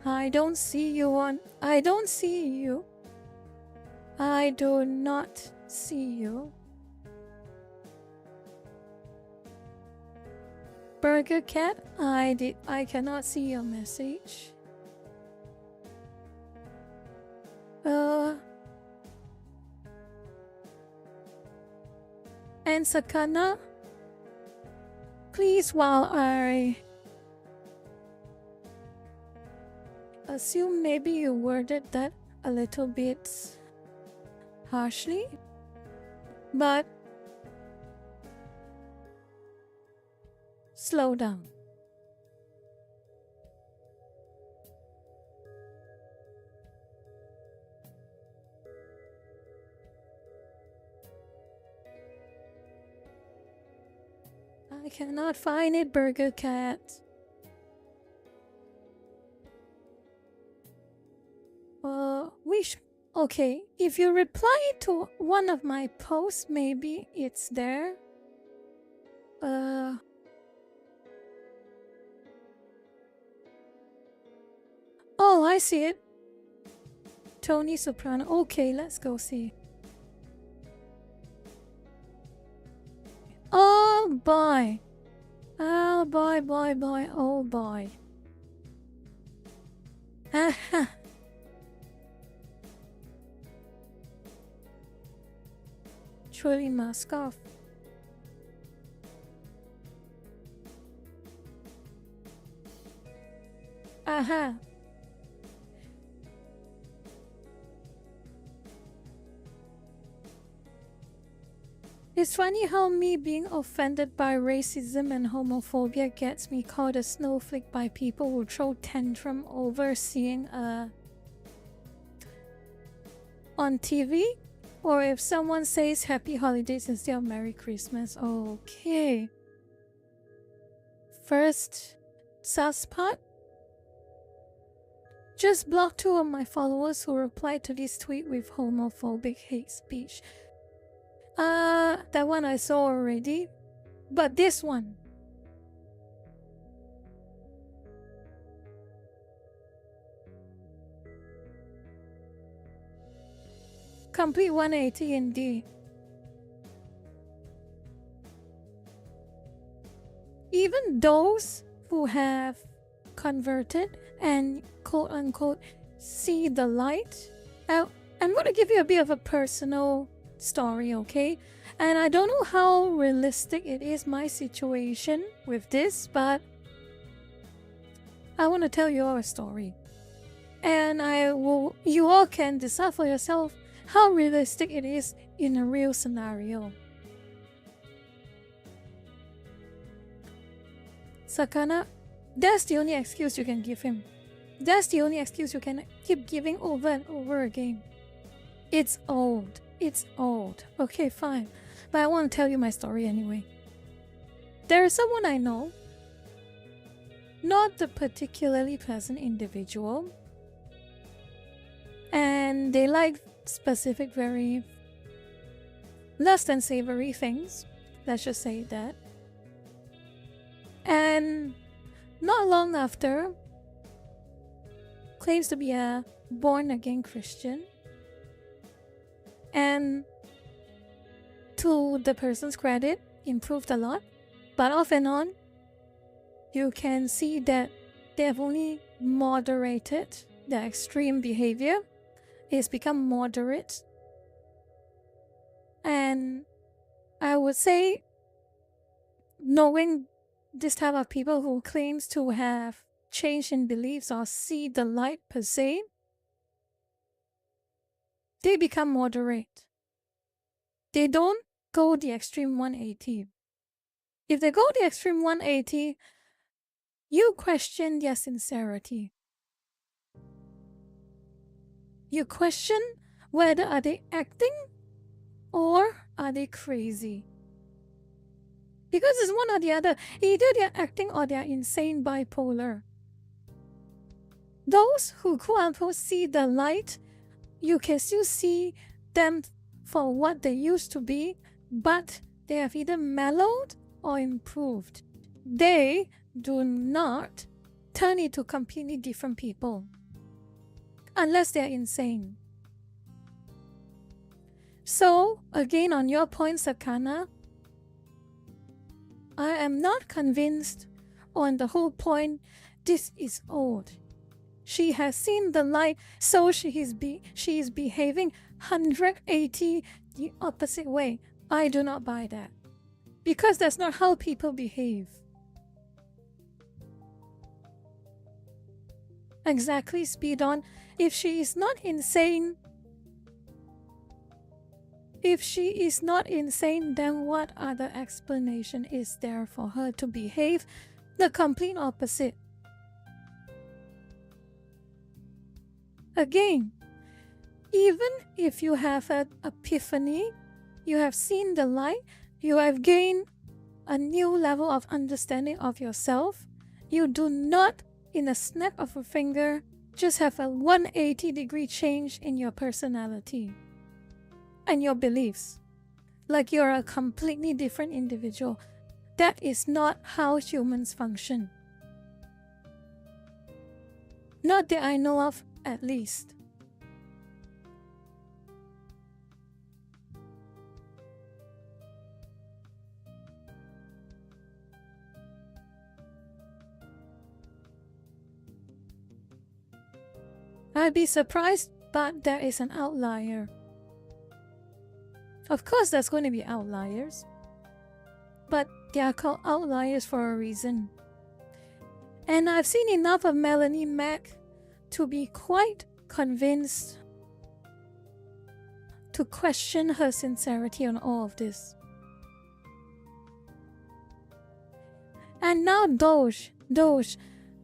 I don't see you. I do not see you. Burger Cat, I cannot see your message. And Sakana, please, while I assume maybe you worded that a little bit harshly, but slow down. I cannot find it, Burger Cat. Okay, if you reply to one of my posts, maybe it's there. Oh, I see it. Tony Soprano. Okay, let's go see. Oh boy. Oh boy, oh boy. Aha. Truly mask off. Aha. It's funny how me being offended by racism and homophobia gets me called a snowflake by people who throw tantrum over seeing on TV, or if someone says happy holidays instead of Merry Christmas. Okay. First sus part. Just blocked 2 of my followers who replied to this tweet with homophobic hate speech. That one I saw already. But this one. Complete 180 indeed. Even those who have converted and quote unquote see the light. I'm going to give you a bit of a personal story, okay? And I don't know how realistic it is, my situation with this, but I want to tell you our story. And you all can decide for yourself how realistic it is in a real scenario. Sakana, that's the only excuse you can give him. That's the only excuse you can keep giving over and over again. It's old. It's old. Okay, fine. But I want to tell you my story anyway. There is someone I know, not the particularly pleasant individual, and they like specific, very less than savory things. Let's just say that. And not long after, claims to be a born-again Christian. And to the person's credit, improved a lot. But off and on, you can see that they have only moderated their extreme behavior. It's become moderate. And I would say, knowing this type of people who claims to have change in beliefs or see the light per se, they become moderate. They don't go the extreme 180. If they go the extreme 180, you question their sincerity. You question whether are they acting or are they crazy. Because it's one or the other. Either they're acting or they're insane bipolar. Those who quote unquote see the light, you can still see them for what they used to be, but they have either mellowed or improved. They do not turn into completely different people. Unless they're insane. So, again on your point, Sakana, I am not convinced on the whole point. This is old. She has seen the light, so she is behaving 180 the opposite way. I do not buy that. Because that's not how people behave. Exactly, speed on. If she is not insane, then what other explanation is there for her to behave the complete opposite? Again, even if you have an epiphany, you have seen the light, you have gained a new level of understanding of yourself. You do not, in a snap of a finger, just have a 180-degree change in your personality and your beliefs. Like you're a completely different individual. That is not how humans function. Not that I know of, at least. I'd be surprised, but there is an outlier. Of course, there's going to be outliers, but they are called outliers for a reason. And I've seen enough of Melanie Mac to be quite convinced to question her sincerity on all of this. And now Doge,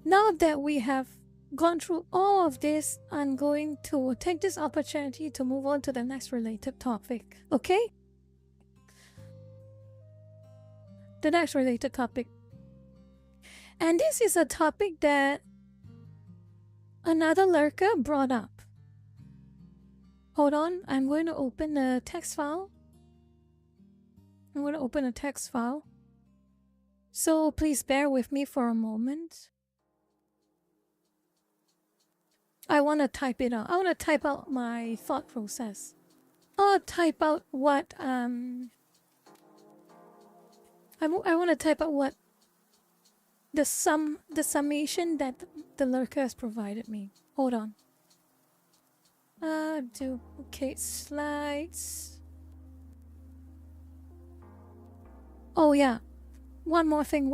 now that we have gone through all of this, I'm going to take this opportunity to move on to the next related topic, okay? The next related topic. And this is a topic that another lurker brought up. Hold on, I'm going to open a text file. So please bear with me for a moment. I want to type it out. I want to type out my thought process. I'll type out what I want to type out what the summation that the lurker has provided me. Hold on. Duplicate slides. Oh yeah. One more thing.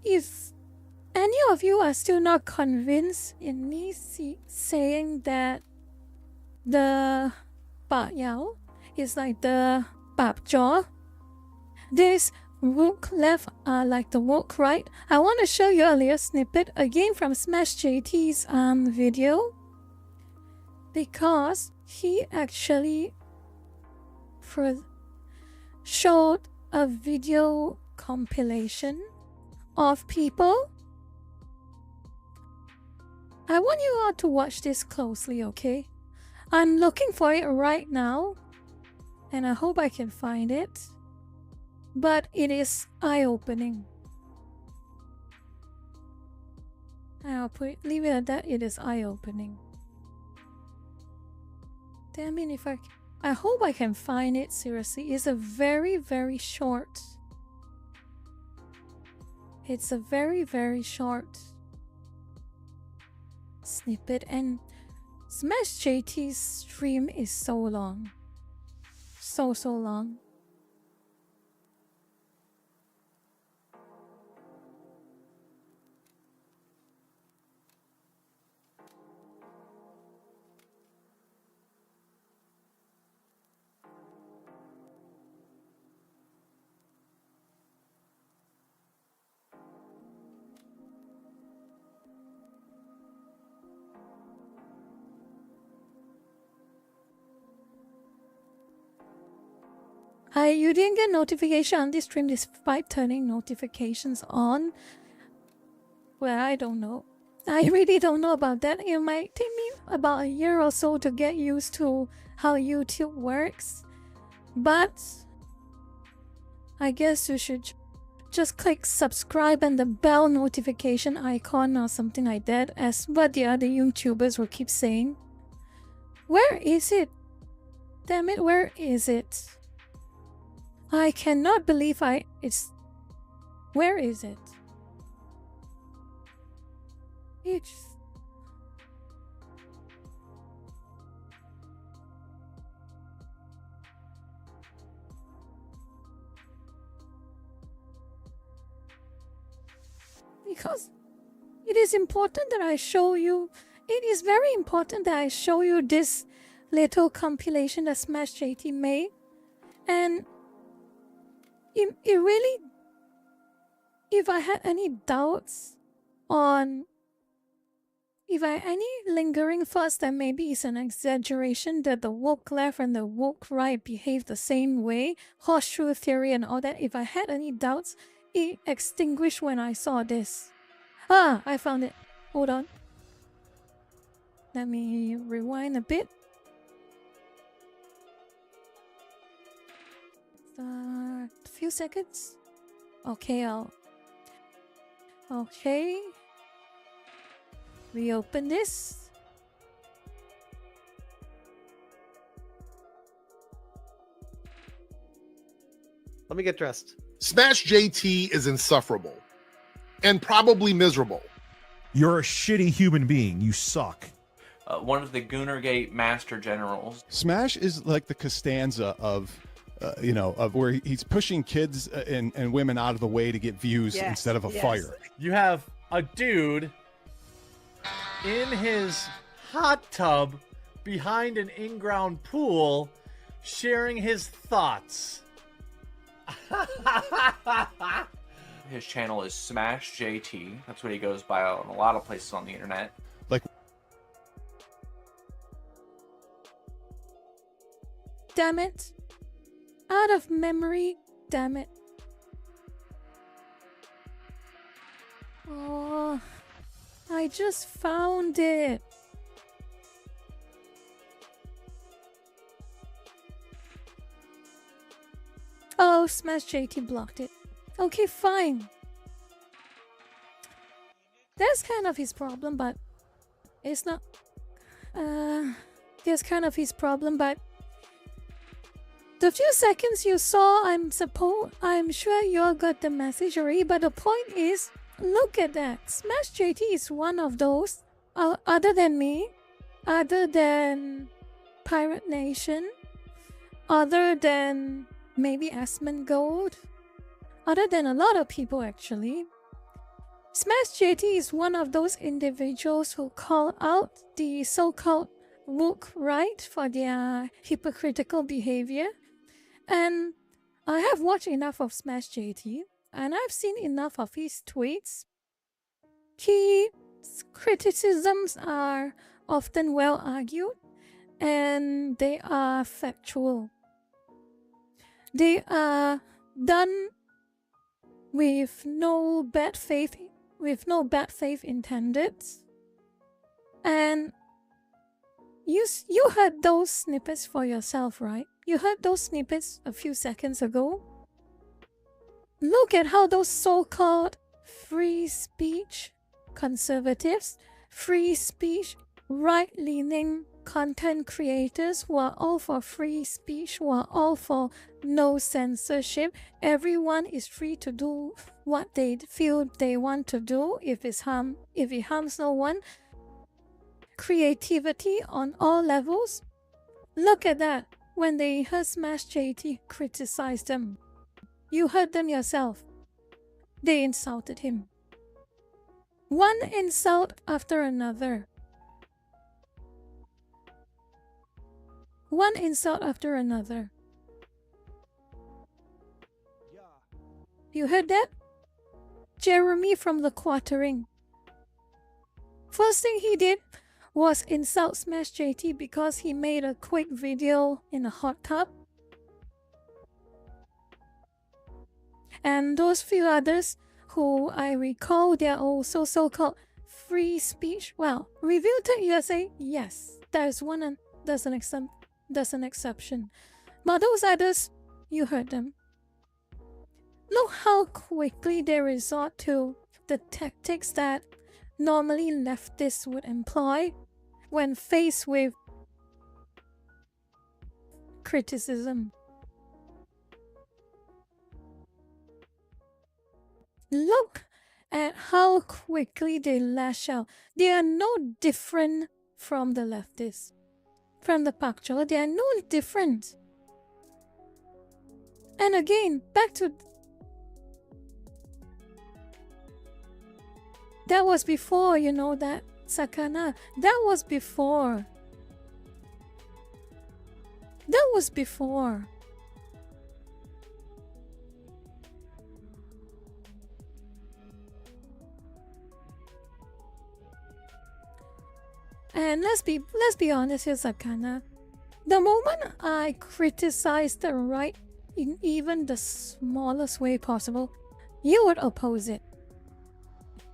If any of you are still not convinced in me saying that the Ba Yao is like the Bab Jaw, this woke left are like the woke right, I want to show you a little snippet again from Smash JT's video, because he actually showed a video compilation of people. I want you all to watch this closely, okay? I'm looking for it right now, and I hope I can find it. But it is eye-opening. I'll leave it at that. It is eye-opening. Damn it, I hope I can find it, seriously. It's a very, very short. It's a very, very short snippet, and Smash JT's stream is so long. So long. You didn't get notification on this stream despite turning notifications on? Well, I don't know. I really don't know about that. It might take me about a year or so to get used to how YouTube works. But I guess you should just click subscribe and the bell notification icon or something like that, as what the other YouTubers will keep saying. Where is it? Damn it, where is it? I cannot believe where is it? Because it is important that I show you. It is very important that I show you this little compilation that Smash JT made, and it really, if I had any doubts on If I any lingering thoughts that maybe it's an exaggeration that the woke left and the woke right behave the same way, horseshoe theory and all that, if I had any doubts, it extinguished when I saw this. Ah, I found it. Hold on. Let me rewind a bit. A few seconds. Okay, Okay. Reopen this. Let me get dressed. Smash JT is insufferable and probably miserable. You're a shitty human being. You suck. One of the Goonergate Master Generals. Smash is like the Costanza of, of where he's pushing kids and women out of the way to get views instead of a fire. You have a dude in his hot tub behind an in-ground pool sharing his thoughts. His channel is Smash JT. That's what he goes by on a lot of places on the internet. Like, damn it. Out of memory, damn it. Oh, I just found it. Oh, Smash JT blocked it. Okay, fine. That's kind of his problem, but it's not. That's kind of his problem, but the few seconds you saw, I'm sure you all got the message already. But the point is, look at that. Smash JT is one of those. Other than me, other than Pirate Nation, other than maybe Asmongold, other than a lot of people actually, Smash JT is one of those individuals who call out the so-called woke right for their hypocritical behavior. And I have watched enough of Smash JT, and I've seen enough of his tweets. His criticisms are often well argued, and they are factual. They are done with no bad faith intended. And you heard those snippets for yourself, right? You heard those snippets a few seconds ago. Look at how those so-called free speech conservatives, free speech right-leaning content creators who are all for free speech, who are all for no censorship. Everyone is free to do what they feel they want to do if it harms no one. Creativity on all levels. Look at that. When they heard Smash JT criticize them, you heard them yourself. They insulted him. One insult after another. One insult after another. You heard that? Jeremy from the Quartering. First thing he did was insult Smash JT because he made a quick video in a hot tub. And those few others who I recall, they are also so-called free speech. Well, Review Tech USA, yes, there's one and there's an exception. But those others, you heard them. Look how quickly they resort to the tactics that normally leftists would employ when faced with criticism. Look at how quickly they lash out. They are no different from the leftists. From the Pak Chol, they are no different. And again, back to... That was before, that Sakana. That was before. That was before. And let's be honest here, Sakana. The moment I criticize the right in even the smallest way possible, you would oppose it.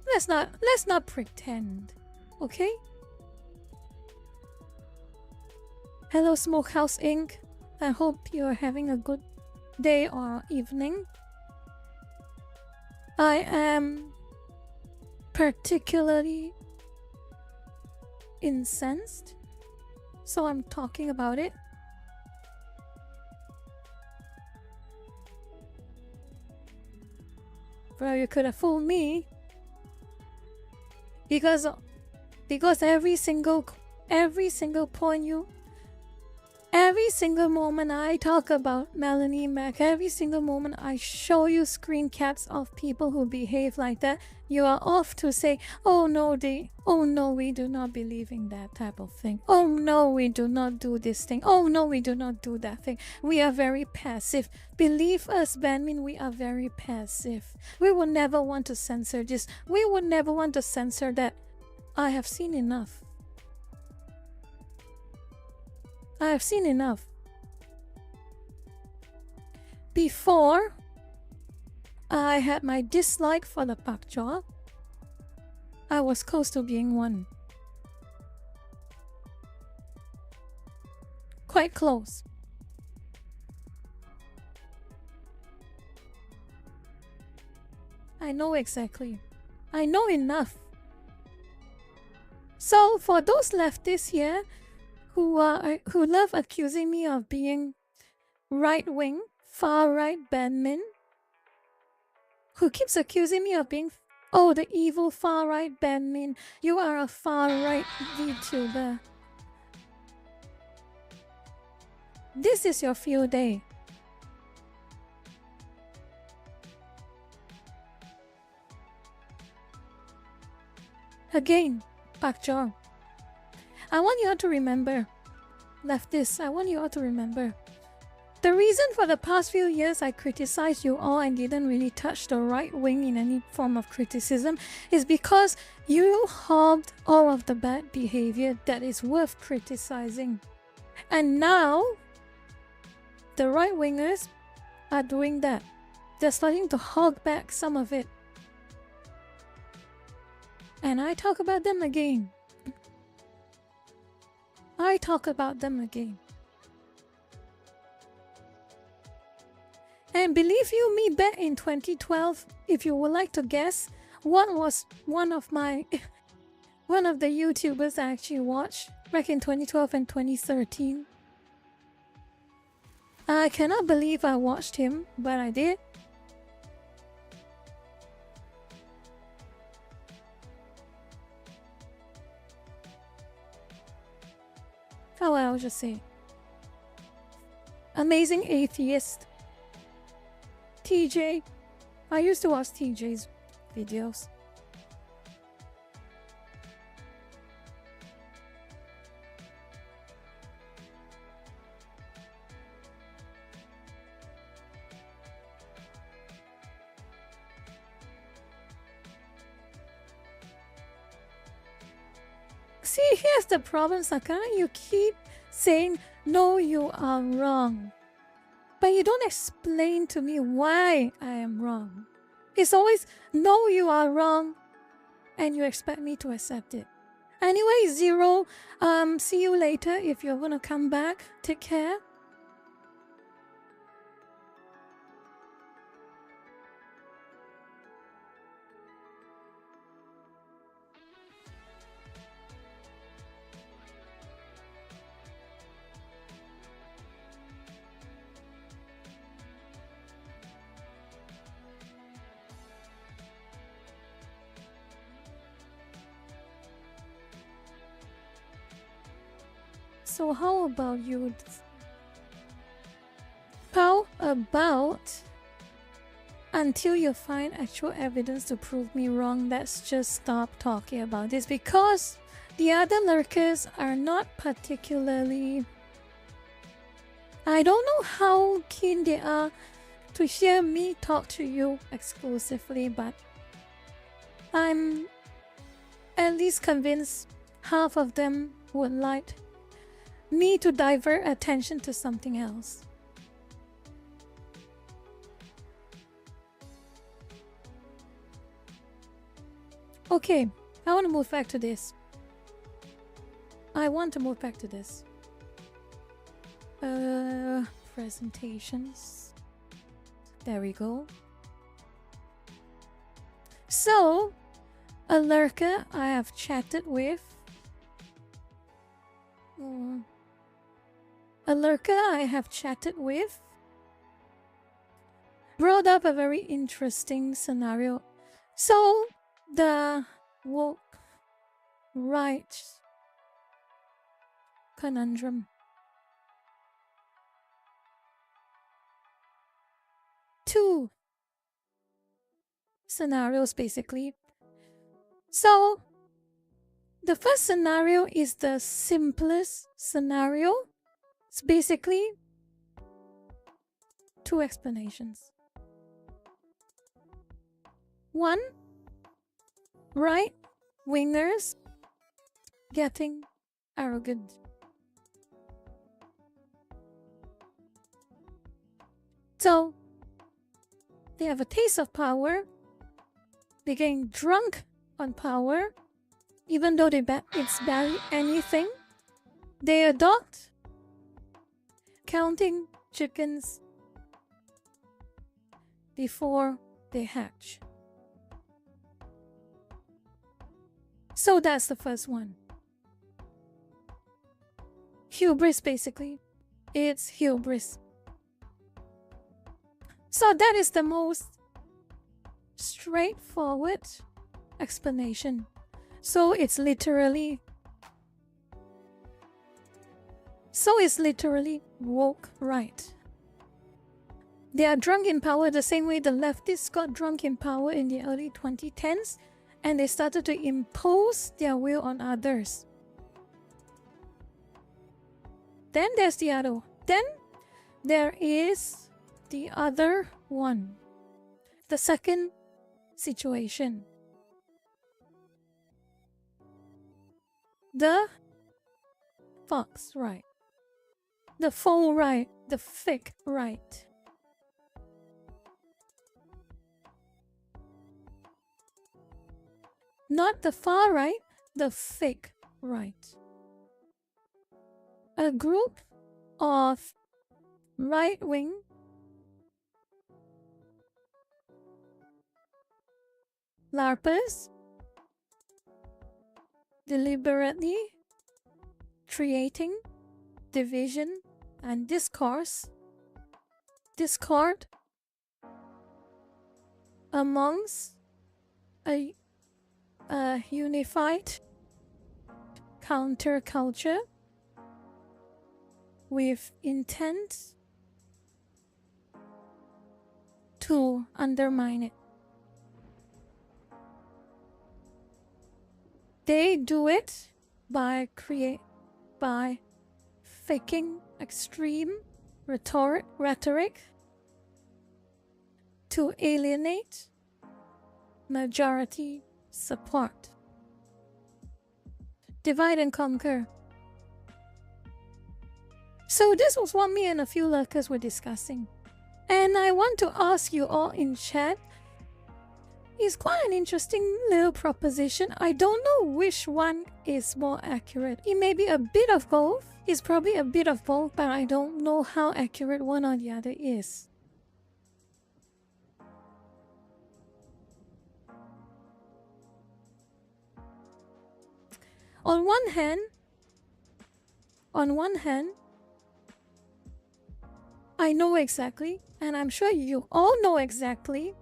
Let's not pretend, okay? Hello, Smokehouse Inc. I hope you're having a good day or evening. I am particularly incensed, so I'm talking about it. Bro, you could have fooled me. Because every single point every single moment I talk about Melanie Mac, every single moment I show you screen caps of people who behave like that, you are off to say, oh no, we do not believe in that type of thing. Oh no, we do not do this thing. Oh no, we do not do that thing. We are very passive. Believe us, Banmin, we are very passive. We will never want to censor this. We would never want to censor that. I have seen enough. I have seen enough. Before I had my dislike for the pak jaw, I was close to being one. Quite close. I know exactly. I know enough. So for those leftists here who love accusing me of being right-wing, far-right Banmin, who keeps accusing me of being, oh, the evil far-right Banmin, you are a far-right VTuber. This is your field day. Again, Pak Jong, I want you all to remember, leftists, I want you all to remember, the reason for the past few years I criticized you all and didn't really touch the right wing in any form of criticism is because you hogged all of the bad behavior that is worth criticizing. And now, the right wingers are doing that. They're starting to hog back some of it. And I talk about them again. I talk about them again. And believe you me, back in 2012, if you would like to guess, what was one of the YouTubers I actually watched back in 2012 and 2013? I cannot believe I watched him, but I did. Oh, well, I'll just say. Amazing Atheist. TJ. I used to watch TJ's videos. See, here's the problem, Sakana. You keep saying, no, you are wrong. But you don't explain to me why I am wrong. It's always, no, you are wrong. And you expect me to accept it. Anyway, Zero, see you later if you're gonna come back. Take care. So how about you? How about until you find actual evidence to prove me wrong, let's just stop talking about this, because the other lurkers are not particularly... I don't know how keen they are to hear me talk to you exclusively, but I'm at least convinced half of them would like me to divert attention to something else. Okay, I want to move back to this. Presentations. There we go. So, a lurker I have chatted with. Brought up a very interesting scenario. So, the woke right conundrum. Two scenarios basically. So, the first scenario is the simplest scenario. It's basically two explanations. One, right wingers getting arrogant. So, they have a taste of power. They're getting drunk on power. Even though it's barely anything. They adopt counting chickens before they hatch. So that's the first one. Hubris, basically. It's hubris. So that is the most straightforward explanation. So it's literally woke right. They are drunk in power the same way the leftists got drunk in power in the early 2010s, and they started to impose their will on others. Then there is the other one. The second situation. The fox right. The faux right. The fake right. Not the far right, the fake right. A group of right-wing LARPers deliberately creating division and discord amongst a unified counterculture with intent to undermine it. They do it by faking extreme rhetoric to alienate majority support. Divide and conquer. So this was what me and a few lurkers were discussing. And I want to ask you all in chat, it's quite an interesting little proposition. I don't know which one is more accurate. It may be a bit of both. It's probably a bit of both, but I don't know how accurate one or the other is. On one hand, I know exactly, and I'm sure you all know exactly,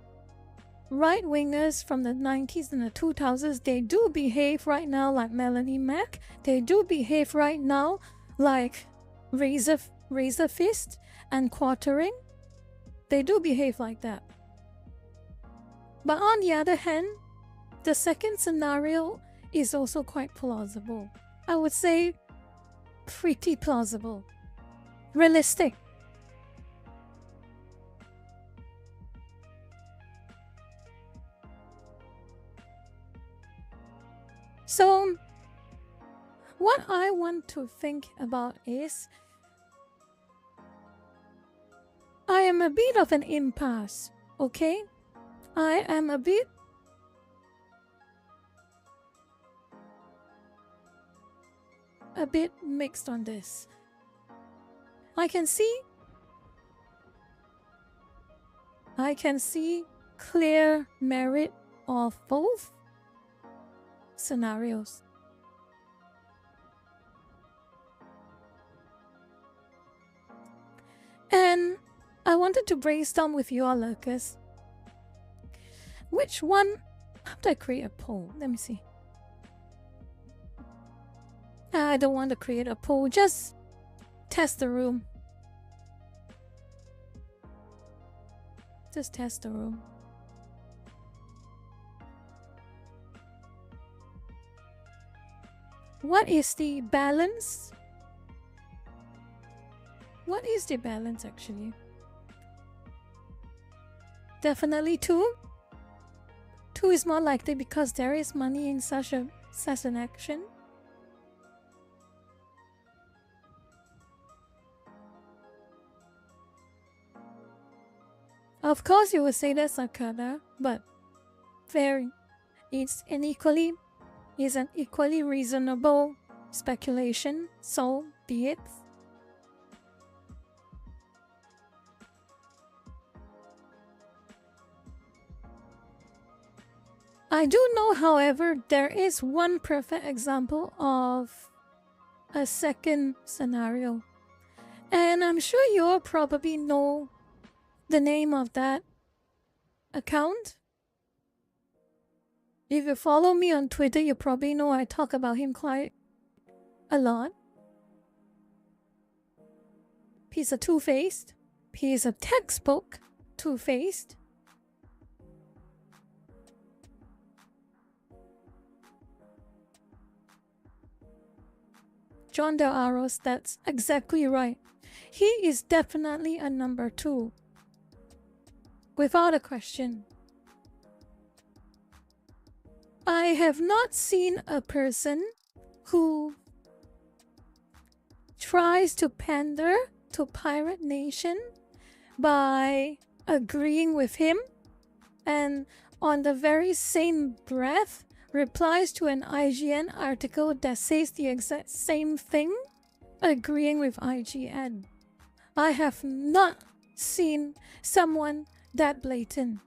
right-wingers from the 90s and the 2000s, they do behave right now like Melanie Mac. They do behave right now like Razor Fist and Quartering. They do behave like that. But on the other hand, the second scenario is also quite plausible. I would say pretty plausible. Realistic. So, what what I want to think about is I am a bit of an impasse, okay? I am a bit mixed on this. I can see clear merit of both scenarios. And I wanted to brainstorm with you all, lurkers. Which one? How do I create a poll? Let me see. I don't want to create a poll, just test the room. Just test the room. What is the balance? What is the balance actually? Definitely 2. 2 is more likely because there is money in such an action. Of course you would say that's Sakata, but it's an equally reasonable speculation, so be it. I do know, however, there is one perfect example of a second scenario. And I'm sure you all probably know the name of that account. If you follow me on Twitter, you probably know I talk about him quite a lot. He's a two-faced. He's a textbook two-faced. John Del Aros, that's exactly right. He is definitely a number 2. Without a question. I have not seen a person who tries to pander to Pirate Nation by agreeing with him and on the very same breath replies to an IGN article that says the exact same thing, agreeing with IGN. I have not seen someone that blatant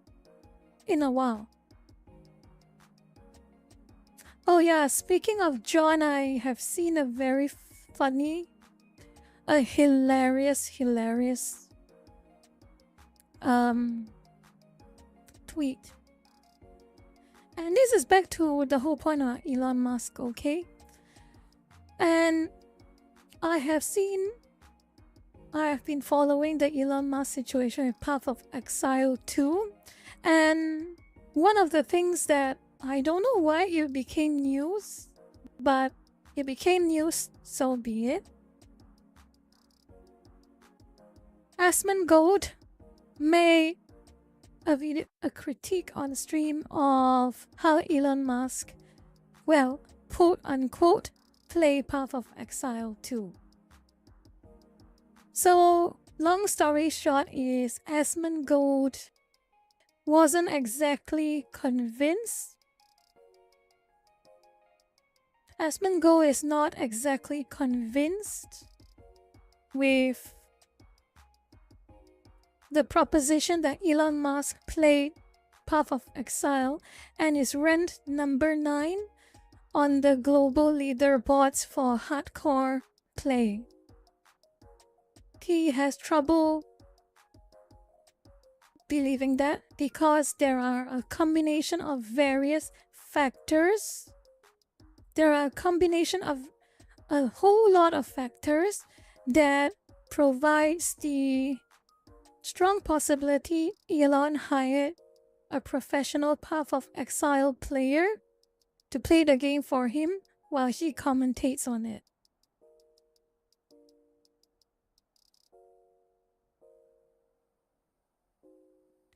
in a while. Oh yeah, speaking of John, I have seen a very funny, a hilarious tweet. And this is back to the whole point of Elon Musk, okay? And I have been following the Elon Musk situation with Path of Exile 2. And one of the things that I don't know why it became news, but it became news, so be it. Asmongold made a critique on stream of how Elon Musk, well, quote unquote, play Path of Exile 2. So, long story short is Asmongold wasn't exactly convinced. Asmongold is not exactly convinced with the proposition that Elon Musk played Path of Exile and is ranked number 9 on the global leaderboards for hardcore play. He has trouble believing that because there are a combination of various factors. There are a combination of a whole lot of factors that provides the strong possibility Elon hired a professional Path of Exile player to play the game for him while he commentates on it.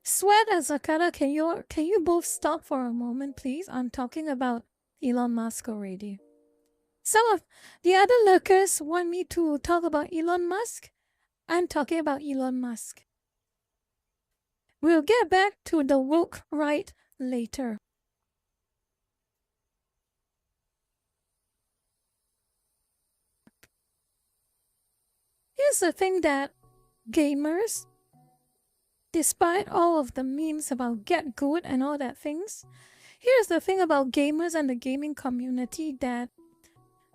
Sweat and Zakara, can you both stop for a moment, please? I'm talking about Elon Musk already. Some of the other lurkers want me to talk about Elon Musk. I'm talking about Elon Musk. We'll get back to the woke right later. Here's the thing that gamers, despite all of the memes about get good and all that things, here's the thing about gamers and the gaming community that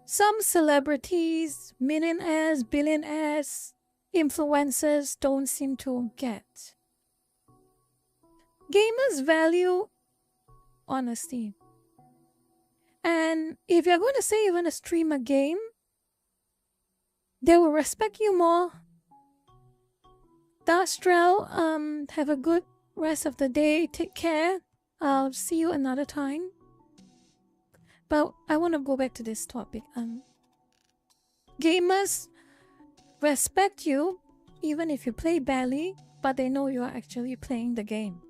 some celebrities, millionaires, billionaires, influencers don't seem to get. Gamers value honesty. And if you're going to say you're going to stream a game, they will respect you more. Dastrel, have a good rest of the day. Take care. I'll see you another time. But I want to go back to this topic. Gamers respect you even if you play badly, but they know you are actually playing the game.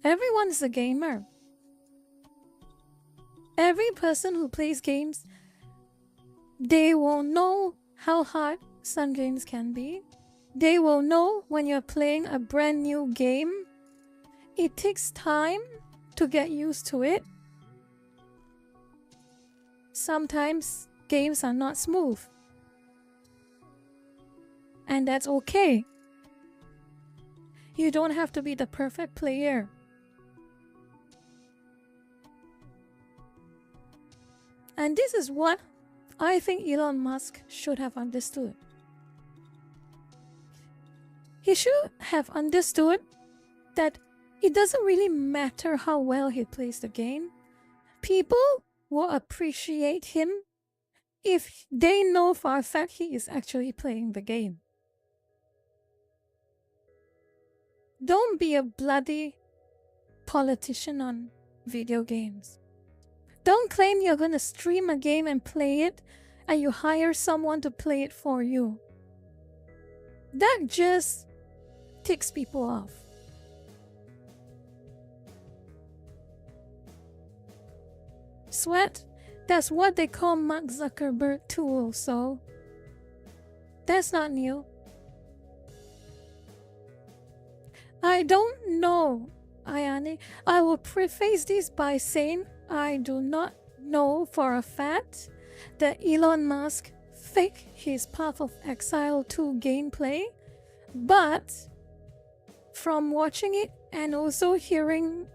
Everyone's a gamer. Every person who plays games, they will know how hard some games can be. They will know when you're playing a brand new game, it takes time to get used to it. Sometimes games are not smooth. And that's okay. You don't have to be the perfect player. And this is what I think Elon Musk should have understood. He should have understood that it doesn't really matter how well he plays the game. People will appreciate him if they know for a fact he is actually playing the game. Don't be a bloody politician on video games. Don't claim you're going to stream a game and play it and you hire someone to play it for you. That just ticks people off. Sweat, that's what they call Mark Zuckerberg too also. That's not new. I don't know, Ayane. I will preface this by saying I do not know for a fact that Elon Musk faked his Path of Exile 2 gameplay, but from watching it and also hearing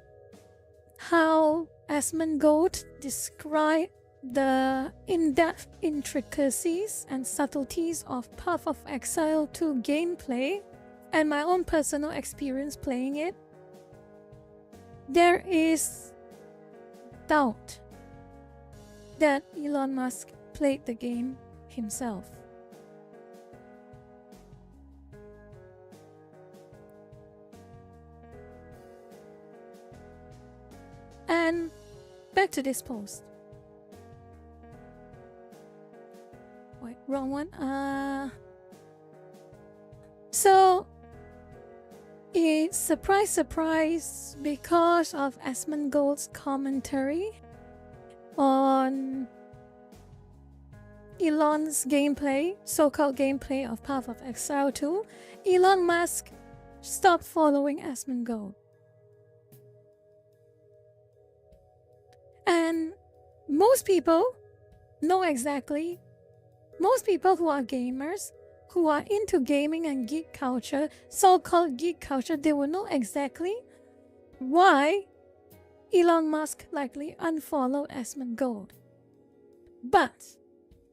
how Asmongold described the in-depth intricacies and subtleties of Path of Exile 2 gameplay, and my own personal experience playing it, there is doubt that Elon Musk played the game himself. And back to this post. Wait, wrong one. So it's surprise, surprise, because of Asmongold's commentary on Elon's gameplay, so-called gameplay of Path of Exile 2, Elon Musk stopped following Asmongold. And most people know exactly, most people who are gamers, who are into gaming and geek culture, so-called geek culture, they will know exactly why Elon Musk likely unfollowed Asmongold. But,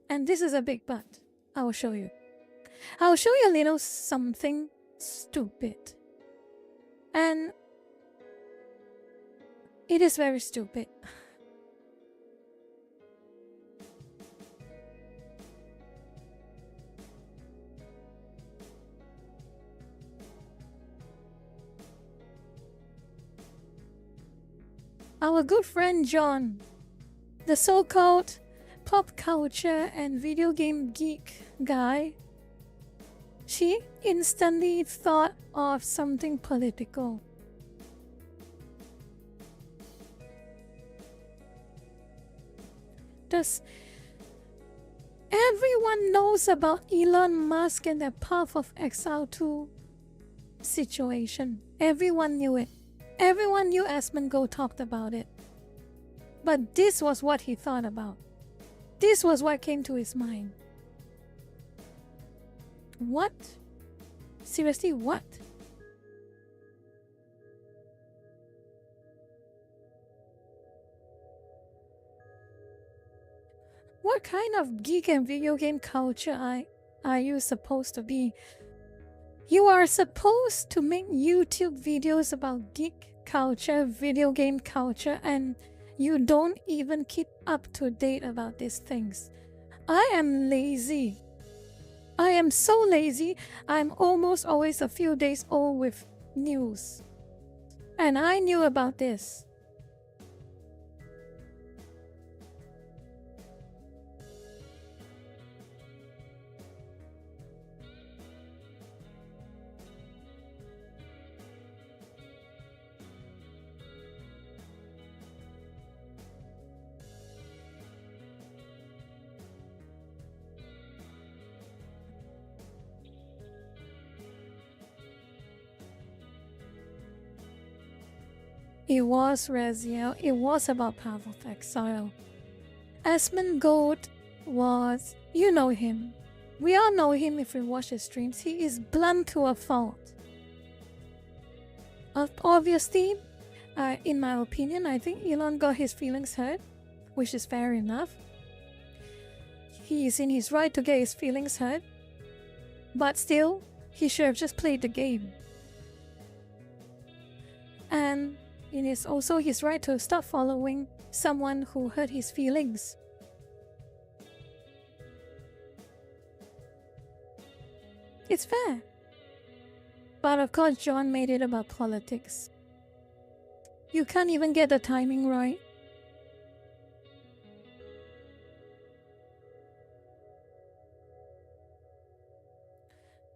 and this is a big but, I will show you. I'll show you a little something stupid. And it is very stupid. Our good friend John, the so-called pop culture and video game geek guy, she instantly thought of something political. characters. Everyone knows about Elon Musk and the Path of Exile 2 situation. Everyone knew it. Everyone knew Asmongold talked about it. But this was what he thought about. This was what came to his mind. What? Seriously, what? What kind of geek and video game culture are you supposed to be? You are supposed to make YouTube videos about geek culture, video game culture, and you don't even keep up to date about these things. I am lazy. I am so lazy, I'm almost always a few days old with news. And I knew about this. It was Raziel. It was about Path of Exile. Asmongold was... You know him. We all know him if we watch his streams. He is blunt to a fault. Obviously, in my opinion, I think Elon got his feelings hurt, which is fair enough. He is in his right to get his feelings hurt. But still, he should have just played the game. And it is also his right to stop following someone who hurt his feelings. It's fair. But of course, John made it about politics. You can't even get the timing right.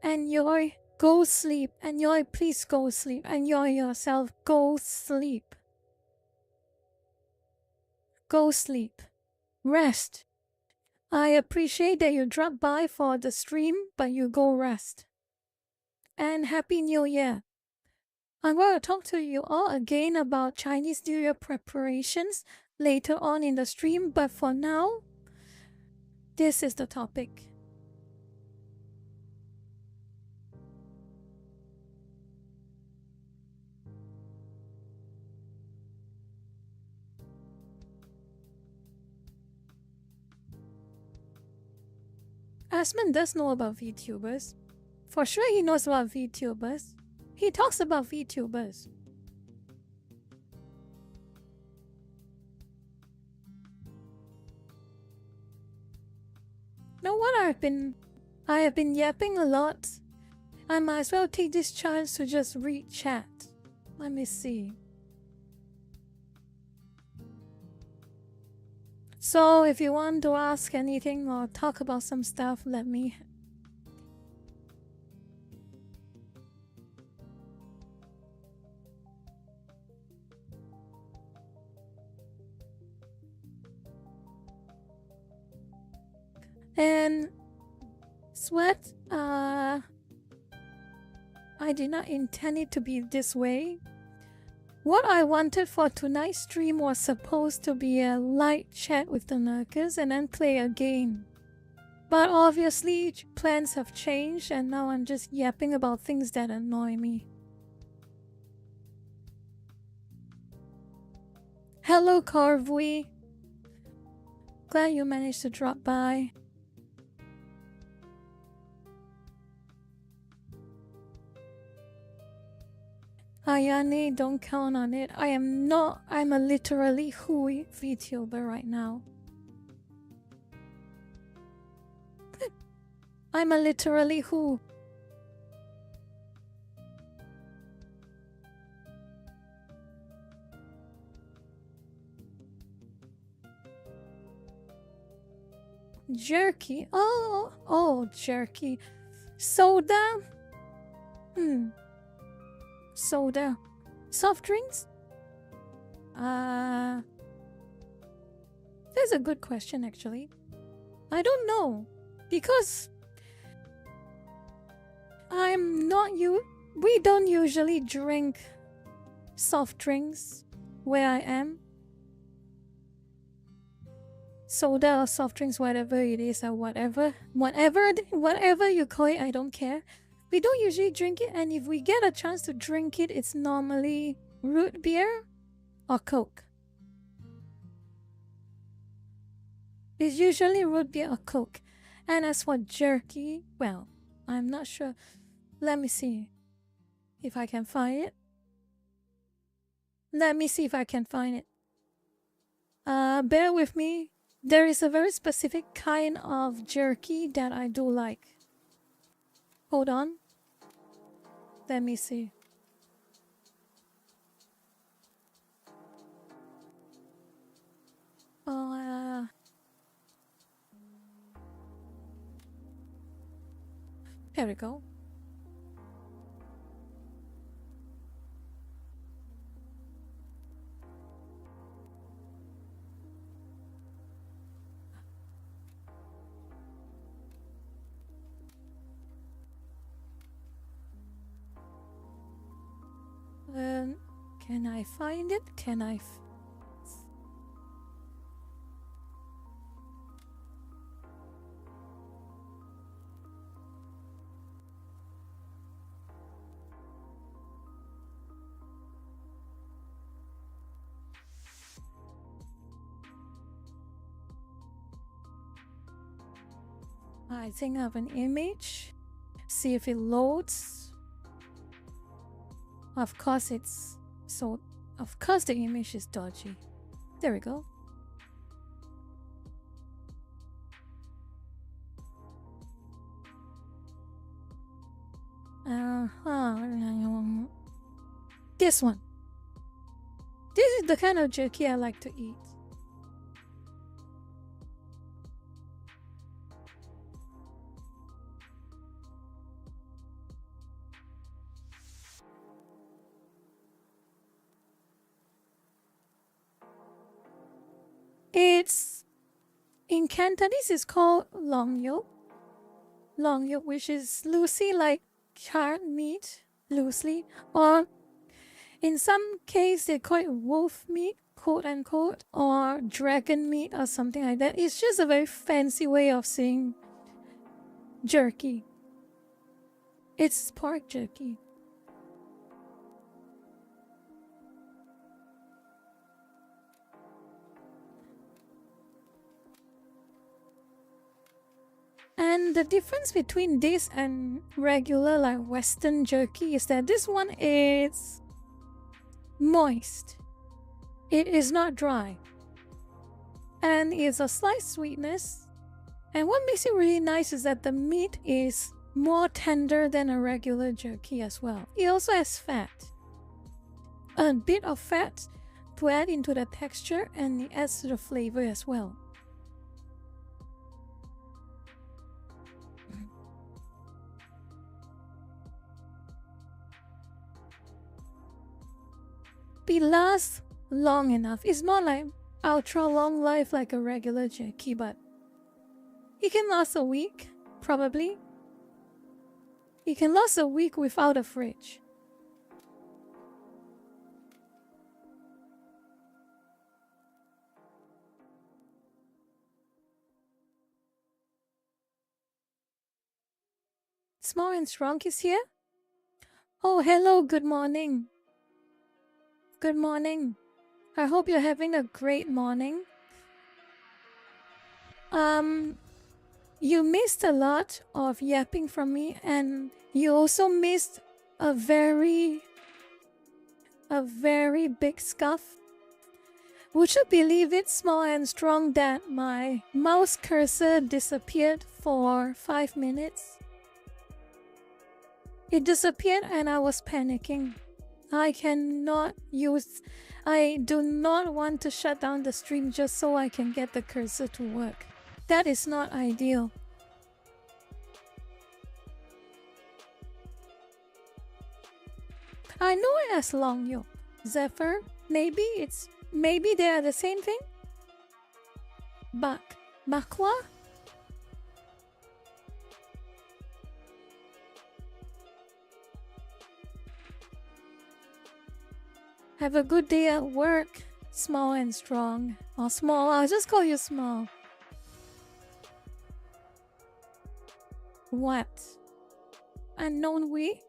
And you're... Go sleep, and you're please go sleep, and you're yourself go sleep. Go sleep. Rest. I appreciate that you dropped by for the stream, but you go rest. And Happy New Year. I'm going to talk to you all again about Chinese New Year preparations later on in the stream, but for now, this is the topic. Asmon does know about VTubers. For sure he knows about VTubers. He talks about VTubers. Know what I have been yapping a lot. I might as well take this chance to just read chat. Let me see. So if you want to ask anything or talk about some stuff, let me. And Sweat, I did not intend it to be this way. What I wanted for tonight's stream was supposed to be a light chat with the lurkers and then play a game. But obviously, plans have changed and now I'm just yapping about things that annoy me. Hello, Corvui. Glad you managed to drop by. Ayane, don't count on it. I'm a literally Hui VTuber right now. I'm a literally who. Jerky. Oh, jerky. Soda. Soda. Soft drinks? That's a good question, actually. I don't know. Because we don't usually drink soft drinks where I am. Soda or soft drinks, whatever it is, or whatever you call it, I don't care. We don't usually drink it, and if we get a chance to drink it, it's normally root beer or Coke. It's usually root beer or Coke. And as for jerky, well, I'm not sure. Let me see if I can find it. Bear with me. There is a very specific kind of jerky that I do like. Hold on. Let me see. There we go. Can I find it? I think I have an image. See if it loads. Of course the image is dodgy. There we go. This one. This is the kind of jerky I like to eat. It's in Cantonese it's called long yolk. Long yolk, which is loosely like charred meat, loosely. Or in some case they call it wolf meat, quote unquote, or dragon meat or something like that. It's just a very fancy way of saying jerky. It's pork jerky. And the difference between this and regular like Western jerky is that this one is moist. It is not dry. And it's a slight sweetness. And what makes it really nice is that the meat is more tender than a regular jerky as well. It also has fat. A bit of fat to add into the texture, and it adds to the flavor as well. It lasts long enough. It's not like ultra long life like a regular jerky, but it can last a week, probably. It can last a week without a fridge. Small and Strong is here. Oh, hello, good morning. Good morning. I hope you're having a great morning. You missed a lot of yapping from me, and you also missed a very big scuff. Would you believe it, Small and Strong, that my mouse cursor disappeared for 5 minutes? It disappeared and I was panicking. I do not want to shut down the stream just so I can get the cursor to work. That is not ideal. I know it as long yolk. Zephyr, maybe they are the same thing? Bakwa? Have a good day at work, small and strong. Or small, I'll just call you small. What? Unknown we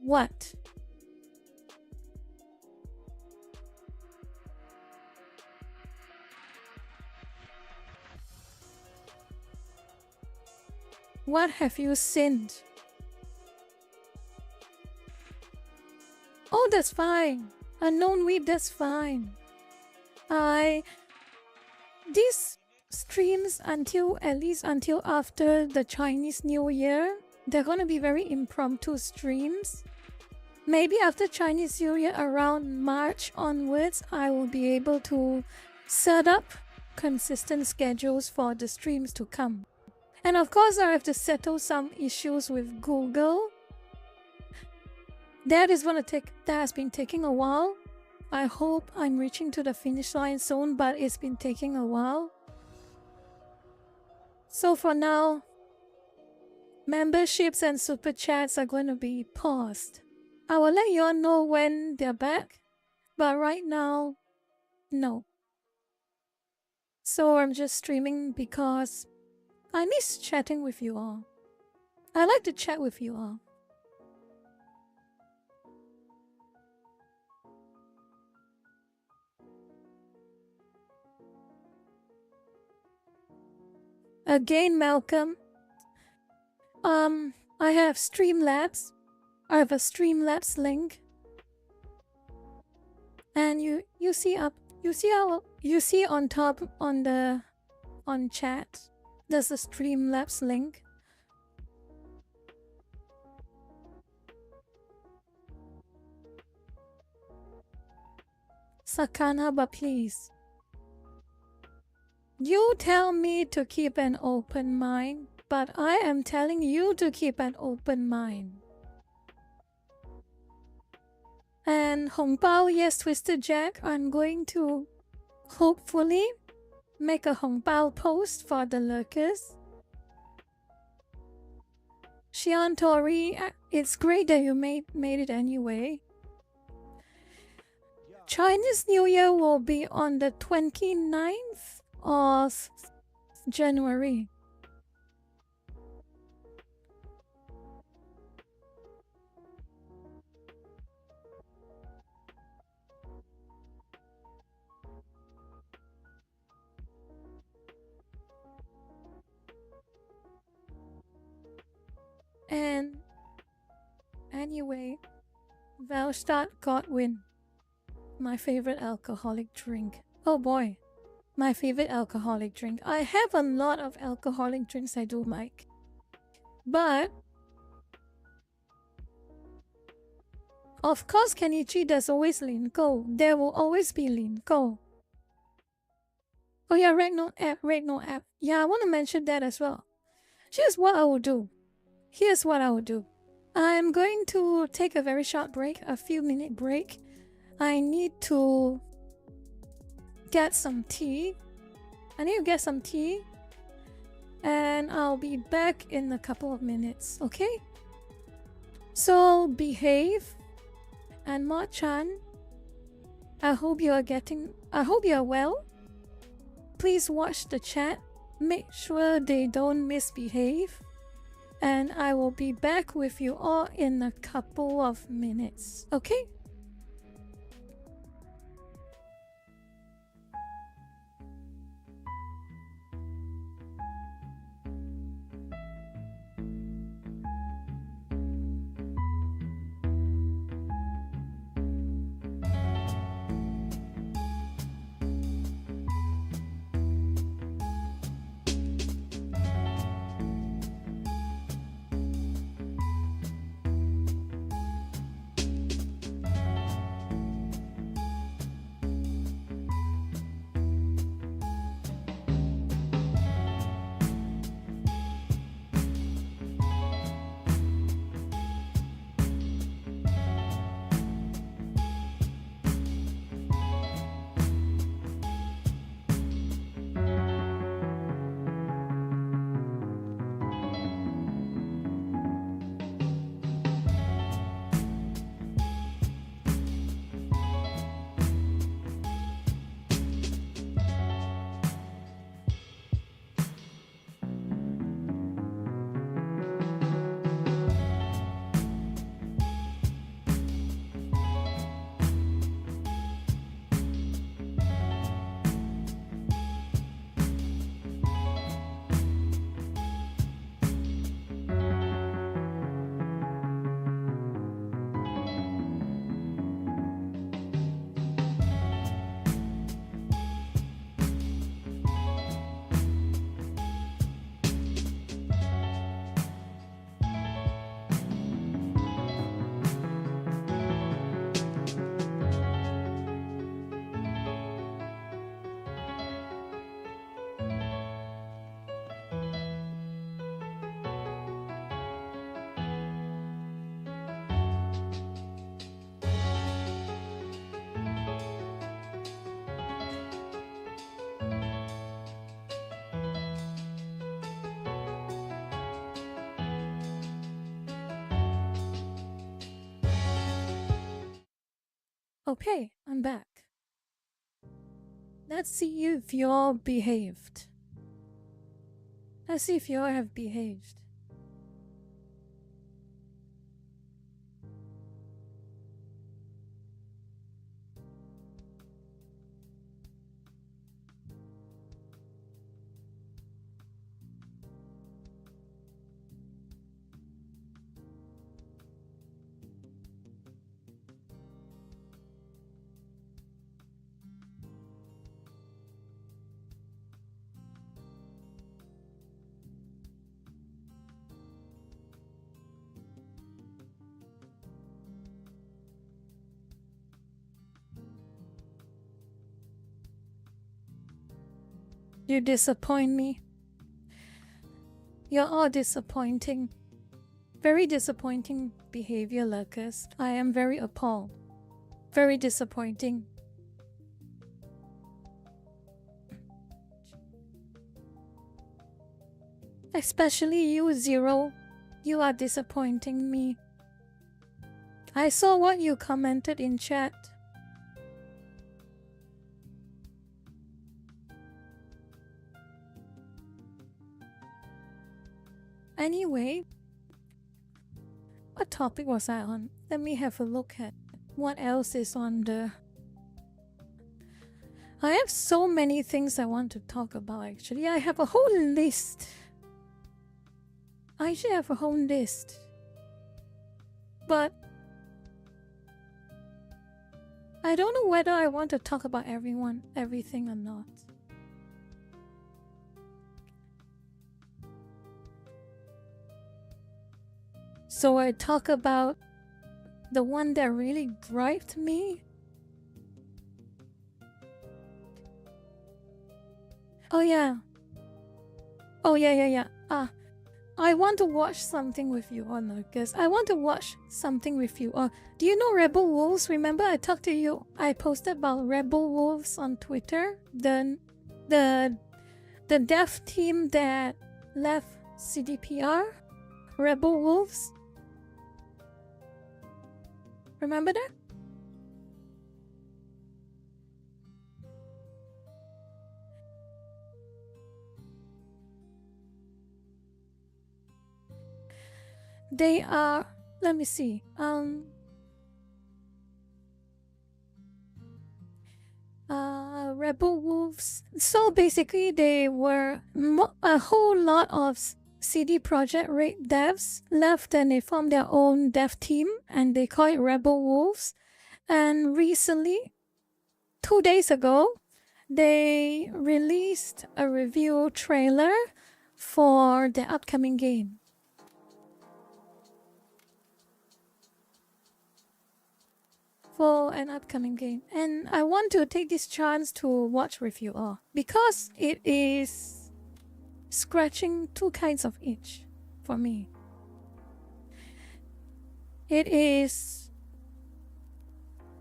what? What have you sinned? Oh, that's fine. Unknown weed, that's fine. These streams until at least until after the Chinese New Year, they're gonna be very impromptu streams. Maybe after Chinese New Year, around March onwards, I will be able to set up consistent schedules for the streams to come. And of course, I have to settle some issues with Google. That has been taking a while. I hope I'm reaching to the finish line soon, but it's been taking a while. So for now, memberships and super chats are going to be paused. I will let you all know when they're back, but right now, no. So I'm just streaming because I miss chatting with you all. I like to chat with you all. Again, Malcolm. I have Streamlabs. I have a Streamlabs link. And you see on top on chat, there's a Streamlabs link. Sakana, but please. You tell me to keep an open mind, but I am telling you to keep an open mind. And Hongbao, yes, Twisted Jack, I'm going to hopefully make a Hongbao post for the lurkers. Xian Tori, it's great that you made it anyway. Chinese New Year will be on the 29th of January. And anyway, Velstadt Godwin, my favorite alcoholic drink. Oh boy, my favorite alcoholic drink. I have a lot of alcoholic drinks I do like. But of course, Kenichi, there's always Linko. There will always be Linko. Oh yeah, Red Note app. Yeah, I want to mention that as well. Here's what I will do. I'm going to take a very short break, a few minute break. I need to get some tea. And I'll be back in a couple of minutes, okay? So behave. And Ma-chan, I hope you are well. Please watch the chat. Make sure they don't misbehave. And I will be back with you all in a couple of minutes, okay? Okay, I'm back. Let's see if you all behaved. Let's see if you all have behaved. You disappoint me. You're all disappointing. Very disappointing behavior, lurkers. I am very appalled. Very disappointing. Especially you, Zero. You are disappointing me. I saw what you commented in chat. Anyway, what topic was I on? Let me have a look at what else is on the... I have so many things I want to talk about actually. I have a whole list. I actually have a whole list. But I don't know whether I want to talk about everything or not. So I talk about the one that really griped me. Oh yeah. I want to watch something with you all, Lucas. I want to watch something with you all. Do you know Rebel Wolves? Remember I talked to you. I posted about Rebel Wolves on Twitter. The dev team that left CDPR. Rebel Wolves. Remember that? They are, let me see. Rebel Wolves. So basically, they were a whole lot of CD Projekt Red devs left, and they formed their own dev team, and they call it Rebel Wolves. And recently, 2 days ago, they released a review trailer for their upcoming game. And I want to take this chance to watch with you all because it is scratching two kinds of itch for me. It is,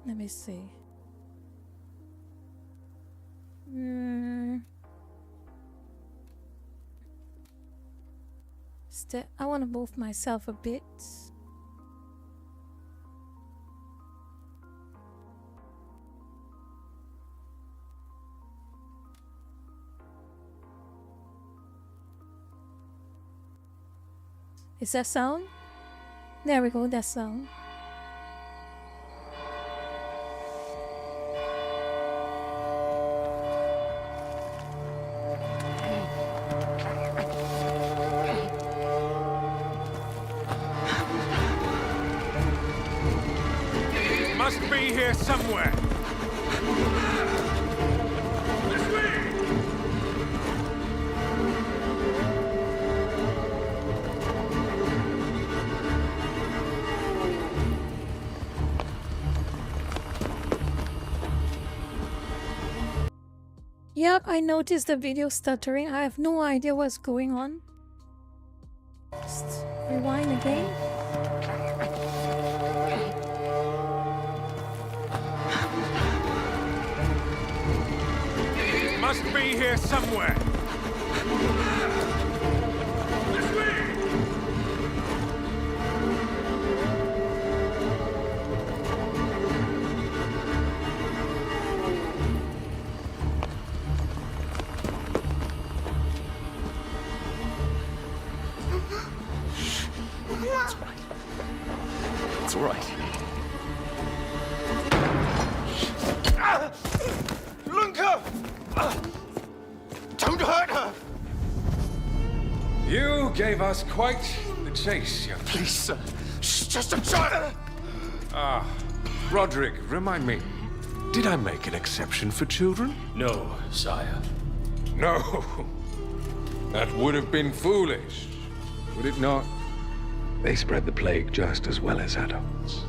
let me see. I want to move myself a bit. Is that sound? There we go, that sound. Must be here somewhere. Yep, I noticed the video stuttering. I have no idea what's going on. Just rewind again. Must be here somewhere. It's all right. Lunka! Don't hurt her! You gave us quite the chase, young. Please, sir. She's just a child! Ah, Roderick, remind me. Did I make an exception for children? No, sire. No. That would have been foolish, would it not? They spread the plague just as well as adults.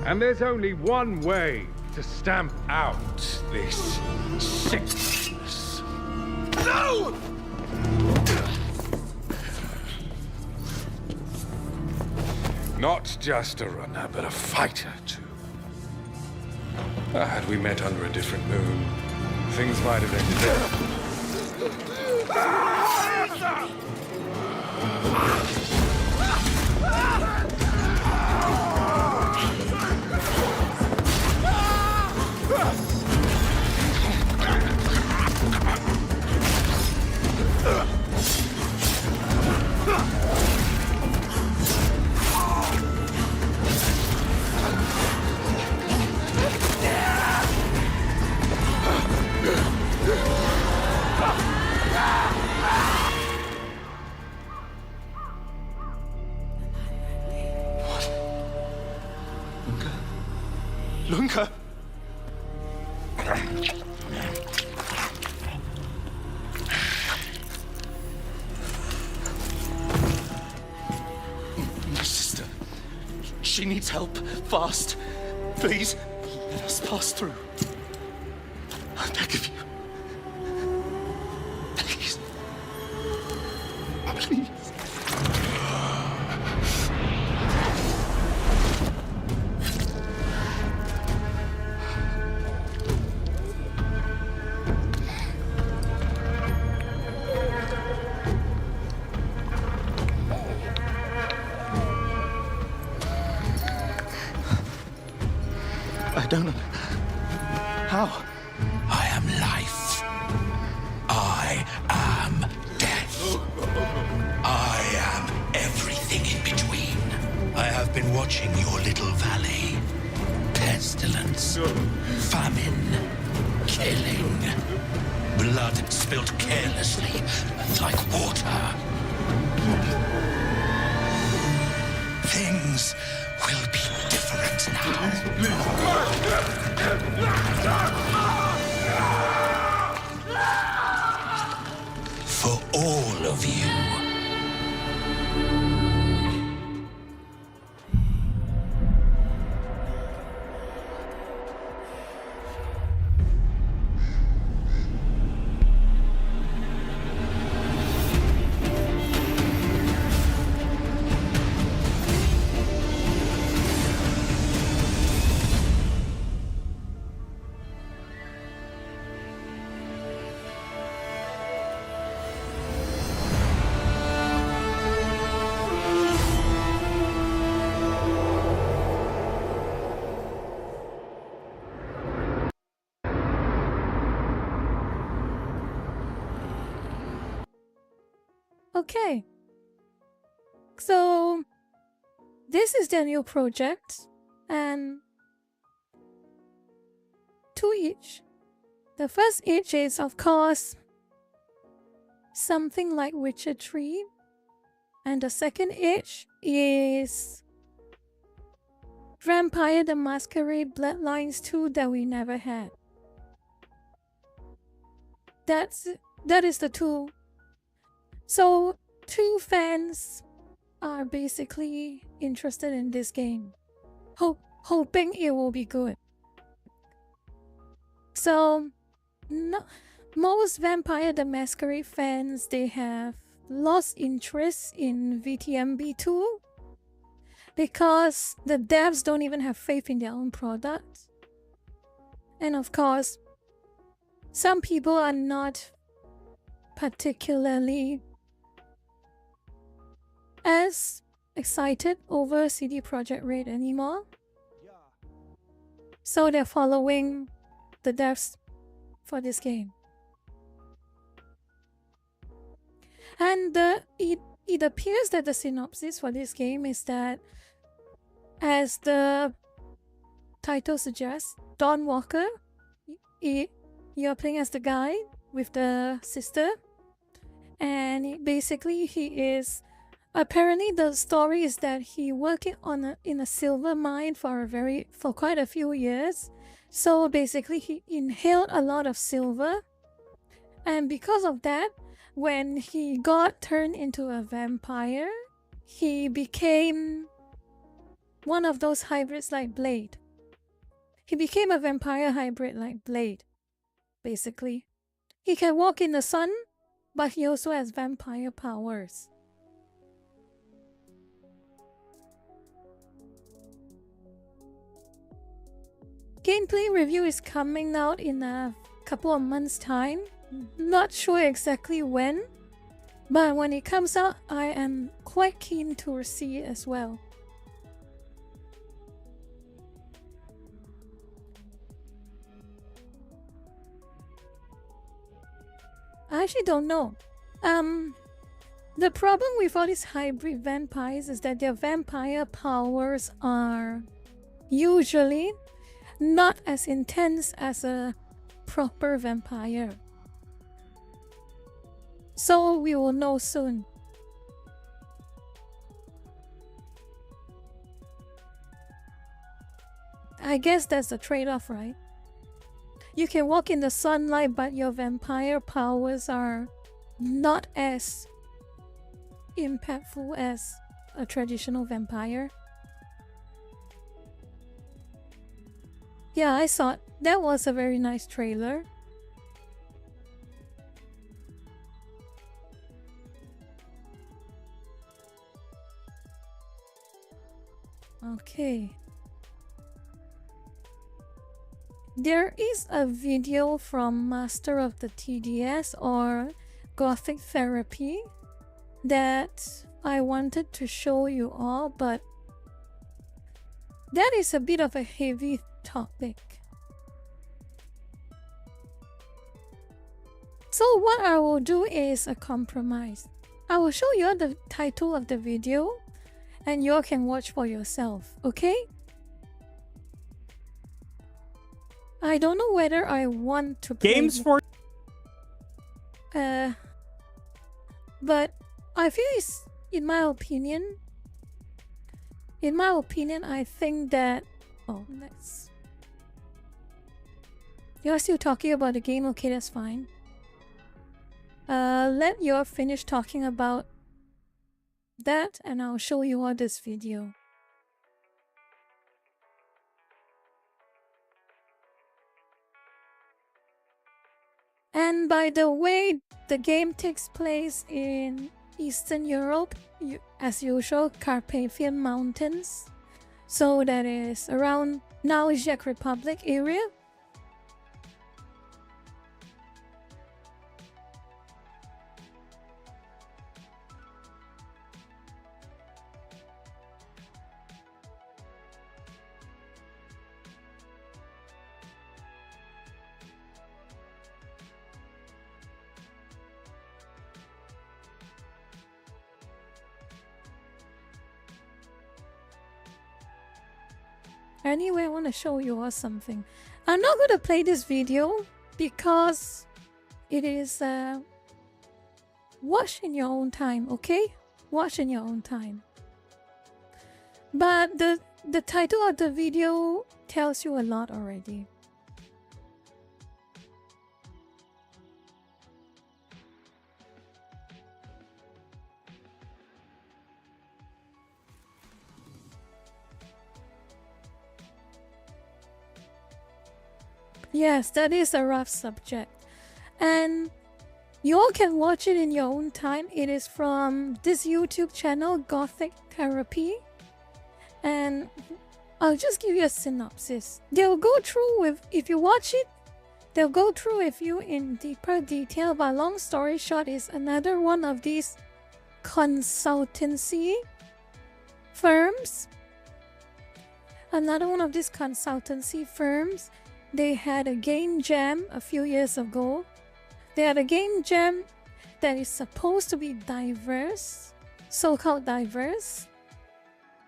And there's only one way to stamp out this sickness. No! Not just a runner, but a fighter, too. Had we met under a different moon, things might have ended Lunka! My sister. She needs help. Fast. Please, let us pass through. I beg of you. Please. Please. I don't know. How? I am life. I am death. I am everything in between. I have been watching your little valley. Pestilence, famine, killing. Blood spilled carelessly, like water. Things will be different now. For all of you. Okay. So, this is their new project, and two each. The first each is, of course, something like Witcher 3, and the second each is Vampire the Masquerade Bloodlines 2 that we never had. That is the two. So, two fans are basically interested in this game, hoping it will be good. So, most Vampire the Masquerade fans, they have lost interest in VTMB2 because the devs don't even have faith in their own product. And of course, some people are not particularly as excited over CD Projekt Red anymore. So they're following the devs for this game. And the it appears that the synopsis for this game is that, as the title suggests, Dawn Walker, you're playing as the guy with the sister, and basically he is, apparently the story is that he working in a silver mine for quite a few years. So basically he inhaled a lot of silver, and because of that, when he got turned into a vampire, he became one of those hybrids like Blade. He became a vampire hybrid like Blade, basically. He can walk in the sun, but he also has vampire powers. Gameplay review is coming out in a couple of months' time. Not sure exactly when, but when it comes out, I am quite keen to see it as well. I actually don't know. The problem with all these hybrid vampires is that their vampire powers are usually not as intense as a proper vampire. So we will know soon. I guess that's the trade-off, right? You can walk in the sunlight, but your vampire powers are not as impactful as a traditional vampire. Yeah, I saw it. That was a very nice trailer. Okay. There is a video from Master of the TDS or Gothic Therapy that I wanted to show you all, but that is a bit of a heavy topic. So what I will do is a compromise. I will show you the title of the video and you can watch for yourself, okay? I don't know whether I want to play games for but I feel it's, in my opinion, I think that you're still talking about the game. Okay, that's fine. Let you finish talking about that and I'll show you all this video. And by the way, the game takes place in Eastern Europe, as usual, Carpathian Mountains. So that is around now Czech Republic area. Anyway, I want to show you all something. I'm not going to play this video because it is watch in your own time, okay? Watch in your own time. But the title of the video tells you a lot already. Yes, that is a rough subject. And you all can watch it in your own time. It is from this YouTube channel, Gothic Therapy. And I'll just give you a synopsis. They'll go through with, if you watch it, they'll go through with you in deeper detail. But long story short, is another one of these consultancy firms. Another one of these consultancy firms. They had a game jam a few years ago. They had a game jam that is supposed to be diverse, so-called diverse.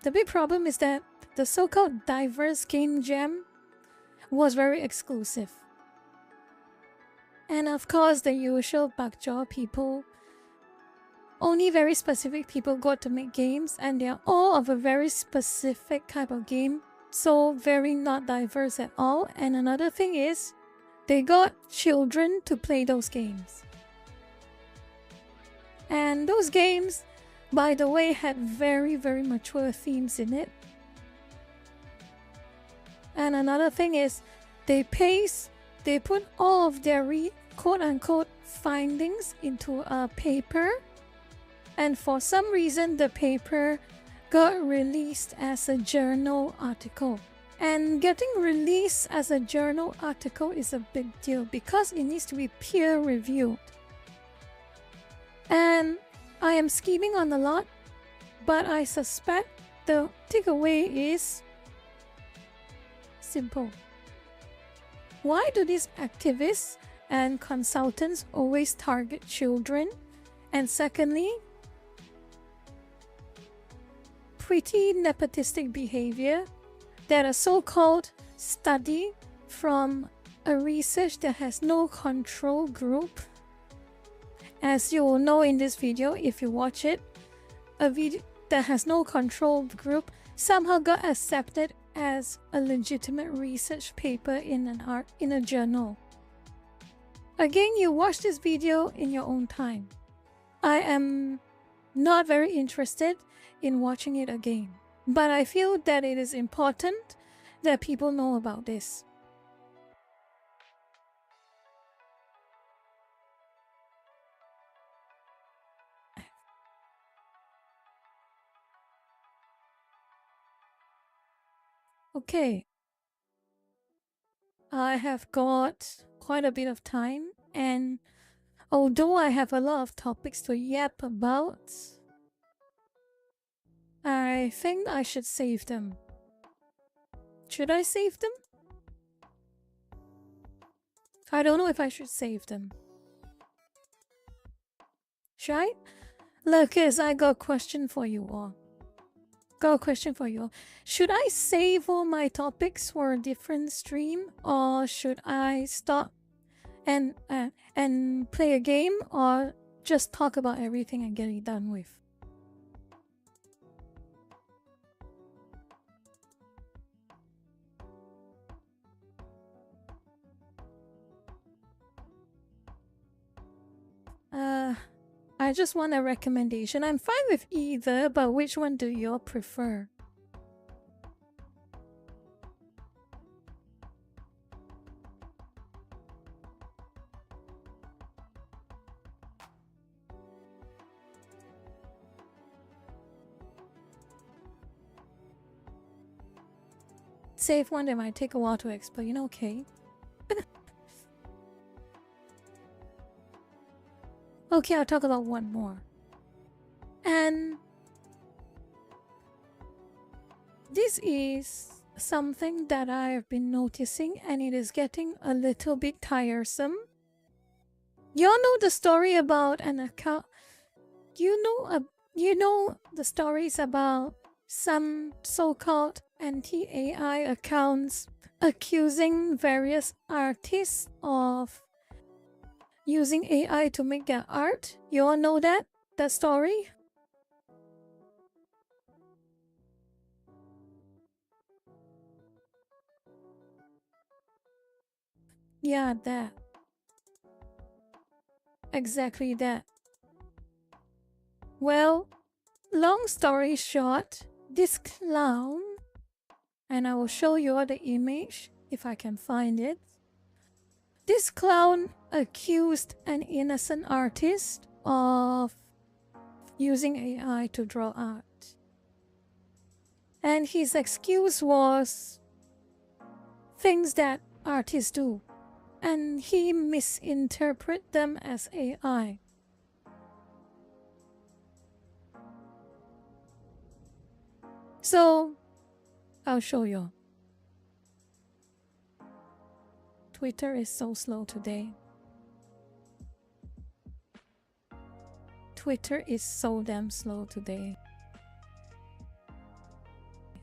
The big problem is that the so-called diverse game jam was very exclusive. And of course, the usual bakjaw people, only very specific people got to make games, and they are all of a very specific type of game, so very not diverse at all. And another thing is, they got children to play those games. And those games, by the way, had very, very mature themes in it. And another thing is, they put all of their quote-unquote findings into a paper, and for some reason the paper got released as a journal article. And getting released as a journal article is a big deal because it needs to be peer-reviewed. And I am scheming on a lot, but I suspect the takeaway is simple. Why do these activists and consultants always target children? And secondly, pretty nepotistic behavior that a so-called study from a research that has no control group. As you will know in this video if you watch it, a video that has no control group somehow got accepted as a legitimate research paper in a journal. Again, you watch this video in your own time. I am not very interested in watching it again, but I feel that it is important that people know about this. Okay, I have got quite a bit of time, and although I have a lot of topics to yap about, I think I should save them. Should I save them? I don't know if I should save them. Should I? Lurkers, I got a question for you all. Should I save all my topics for a different stream, or should I stop and play a game, or just talk about everything and get it done with? I just want a recommendation. I'm fine with either, but which one do you all prefer? Save one that might take a while to explain, okay. Okay, I'll talk about one more. And this is something that I have been noticing, and it is getting a little bit tiresome. Y'all know the story about an account. You know the stories about some so-called anti-AI accounts accusing various artists of using AI to make their art. You all know that story? Yeah, that. Exactly that. Well, long story short, this clown, and I will show you all the image if I can find it. This clown accused an innocent artist of using AI to draw art. And his excuse was things that artists do, and he misinterpreted them as AI. So, I'll show you. Twitter is so slow today. Twitter is so damn slow today.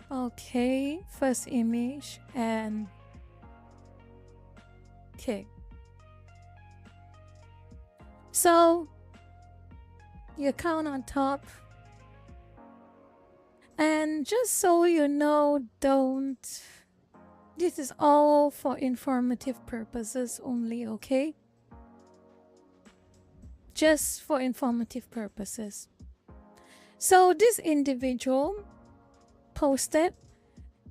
Okay, first image and okay. So your account on top. And just so you know, this is all for informative purposes only, okay? Just for informative purposes. So this individual posted,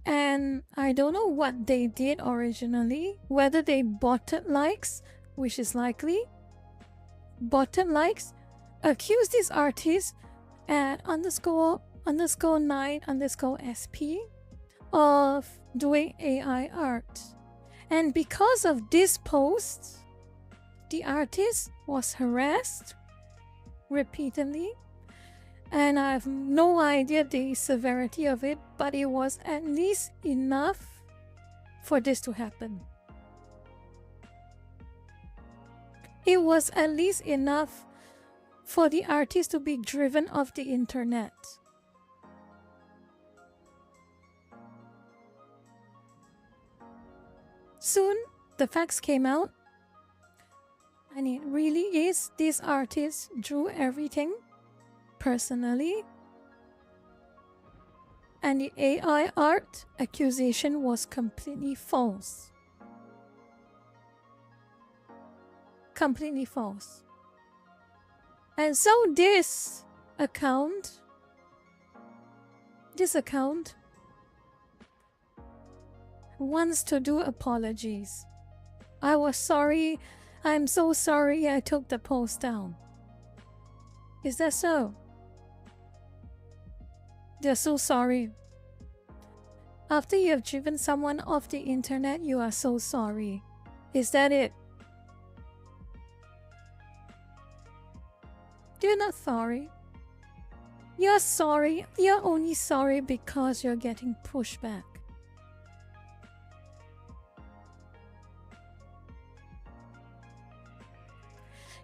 and I don't know what they did originally, whether they botted likes, which is likely, botted likes, accused this artist at _9_SP of doing AI art. And because of this post, the artist was harassed repeatedly, and I have no idea the severity of it, but it was at least enough for this to happen. It was at least enough for the artist to be driven off the internet. Soon, the facts came out, and it really is this artist drew everything personally, and the AI art accusation was completely false. Completely false. And so this account wants to do apologies. I was sorry. I'm so sorry I took the post down. Is that so? They're so sorry. After you have driven someone off the internet, you are so sorry. Is that it? You're not sorry. You're sorry. You're only sorry because you're getting pushed back.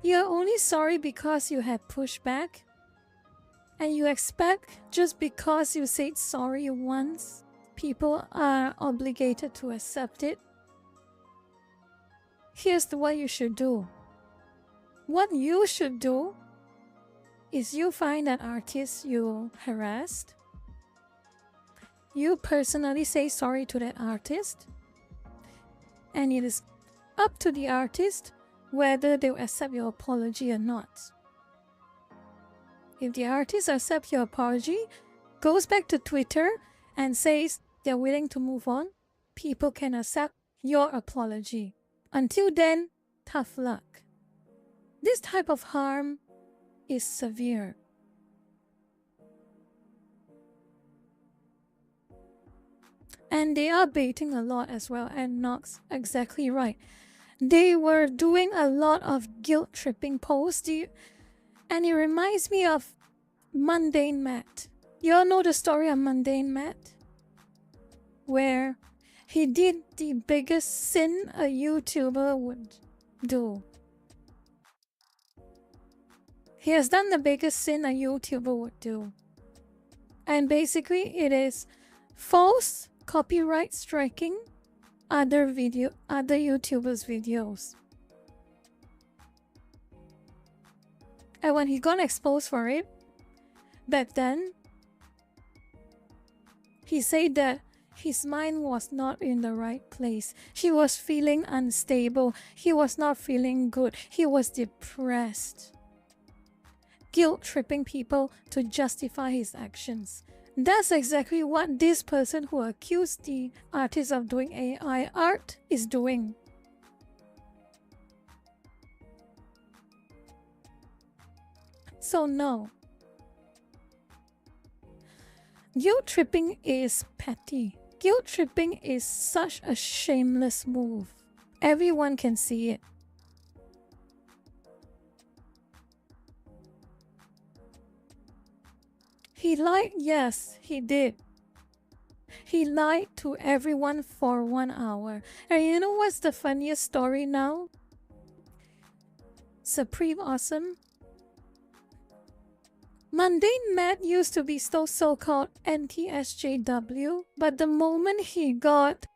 You're only sorry because you had pushback, and you expect just because you said sorry once, people are obligated to accept it. Here's what you should do. What you should do is you find that artist you harassed. You personally say sorry to that artist, and it is up to the artist whether they'll accept your apology or not. If the artist accepts your apology, goes back to Twitter and says they're willing to move on, people can accept your apology. Until then, tough luck. This type of harm is severe. And they are baiting a lot as well, and Nox exactly right. They were doing a lot of guilt-tripping posts, and it reminds me of Mundane Matt. You all know the story of Mundane Matt? Where he did the biggest sin a YouTuber would do. He has done the biggest sin a YouTuber would do. And basically it is false copyright striking other YouTubers' videos. And when he got exposed for it, back then, he said that his mind was not in the right place. He was feeling unstable. He was not feeling good. He was depressed. Guilt-tripping people to justify his actions. That's exactly what this person who accused the artist of doing AI art is doing. So no. Guilt-tripping is petty. Guilt-tripping is such a shameless move. Everyone can see it. He lied, yes, he did. He lied to everyone for 1 hour. And you know what's the funniest story now? Supreme Awesome Mundane Matt used to be so-called anti-SJW, but the moment he got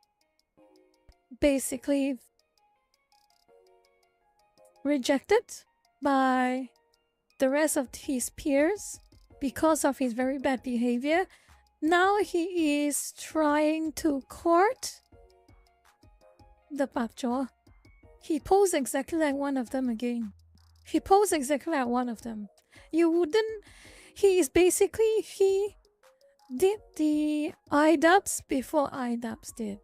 basically rejected by the rest of his peers because of his very bad behavior, now he is trying to court the Pakjaw. He posed exactly like one of them again. He posed exactly like one of them. You wouldn't... He is basically... He did the iDubbbz before iDubbbz did.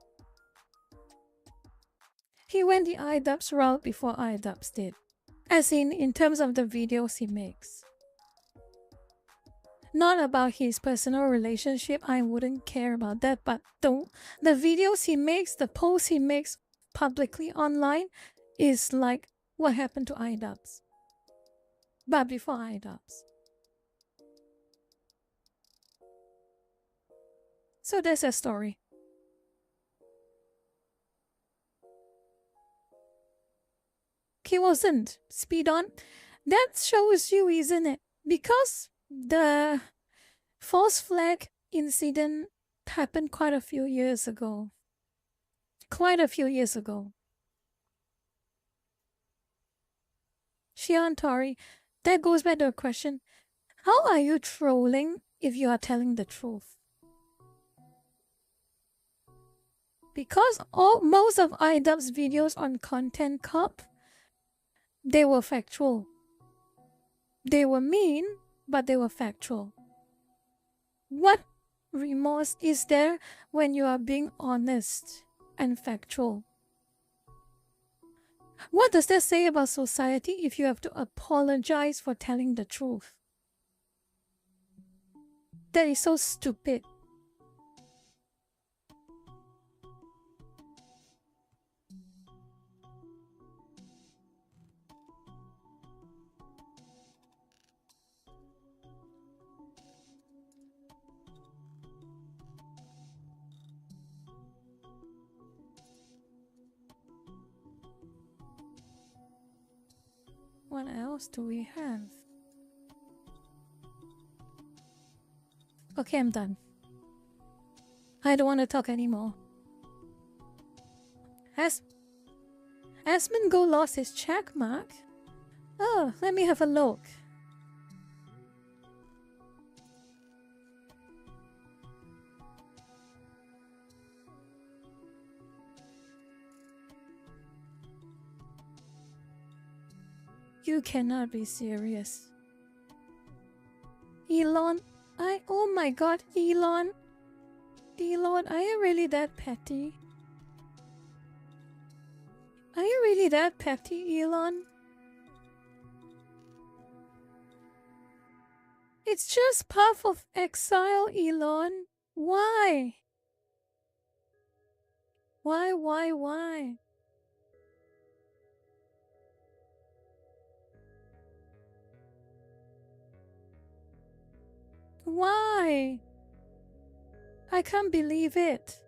He went the iDubbbz route before iDubbbz did. As in terms of the videos he makes. Not about his personal relationship, I wouldn't care about that, but the videos he makes, the posts he makes publicly online is like what happened to iDubbbz. But before iDubbbz. So that's a story. He wasn't. Speed on. That shows you, isn't it? Because the false flag incident happened quite a few years ago. Shion Tori, that goes back to a question. How are you trolling if you are telling the truth? Because most of iDubbbz's videos on Content Cop, they were factual. They were mean, but they were factual. What remorse is there when you are being honest and factual? What does that say about society if you have to apologize for telling the truth? That is so stupid. What else do we have? Okay, I'm done. I don't want to talk anymore. Asmongold lost his check mark? Oh, let me have a look. You cannot be serious. Elon, oh my god, Elon. Elon, are you really that petty? Are you really that petty, Elon? It's just Path of Exile, Elon. Why? Why? Why? I can't believe it.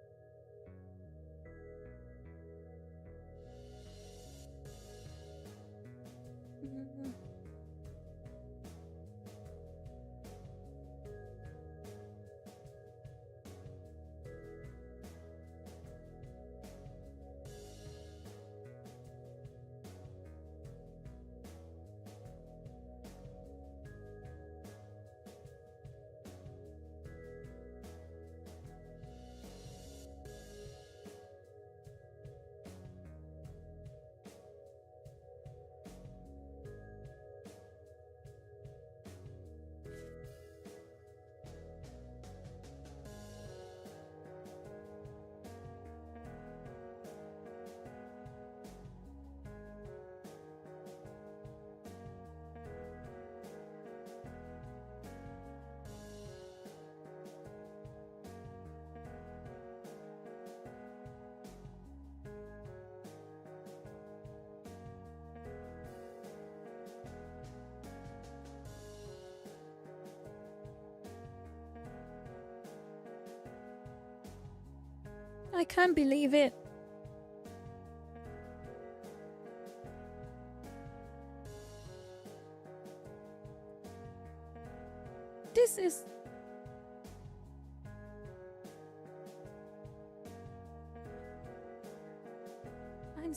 I can't believe it.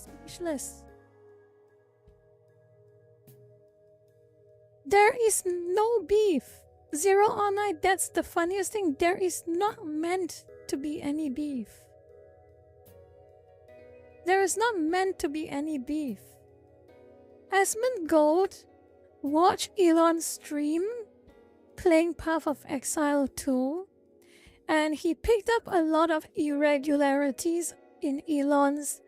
speechless. There is no beef. Zero on night, that's the funniest thing. There is not meant to be any beef. There is not meant to be any beef. Asmongold watched Elon's stream playing Path of Exile 2, and he picked up a lot of irregularities in Elon's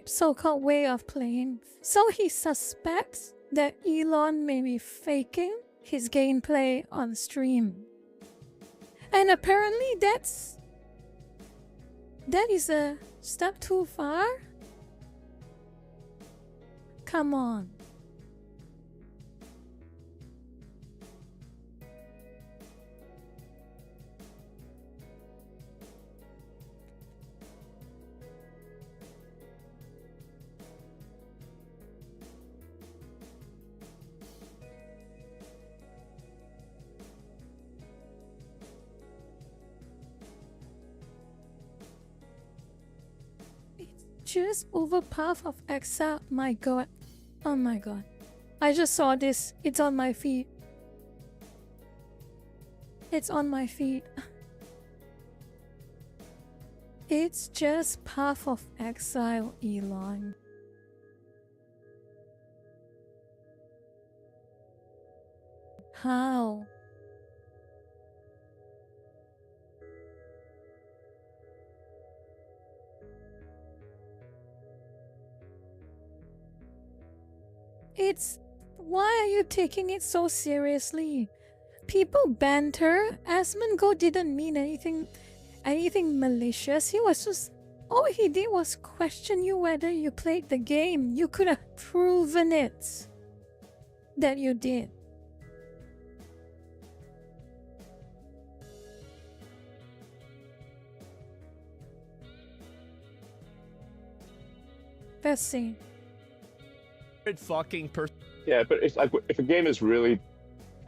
so-called way of playing. So he suspects that Elon may be faking his gameplay on stream. And apparently that is a step too far? Come on. Just over Path of Exile. My god. Oh my god. I just saw this. It's on my feed. It's on my feed. It's just Path of Exile, Elon. How? Why are you taking it so seriously? People banter. Asmongold didn't mean anything malicious. He was just, all he did was question you whether you played the game. You could have proven it that you did. Let's see. Yeah, but it's like if a game is really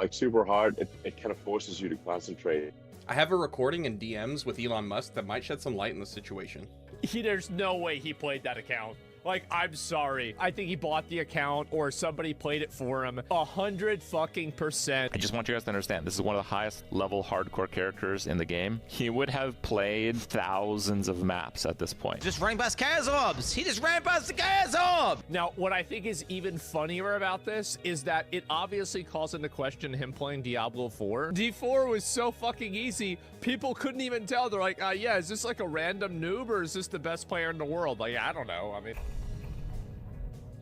like super hard, it kind of forces you to concentrate. I have a recording in DMs with Elon Musk that might shed some light in the situation. There's no way he played that account. Like, I'm sorry. I think he bought the account or somebody played it for him. 100%. I just want you guys to understand, this is one of the highest level hardcore characters in the game. He would have played thousands of maps at this point. Just ran past Kazobs. He just ran past the Kazob. Now, what I think is even funnier about this is that it obviously calls into question him playing Diablo 4. D4 was so fucking easy, people couldn't even tell. They're like, yeah, is this like a random noob or is this the best player in the world? Like, I don't know. I mean...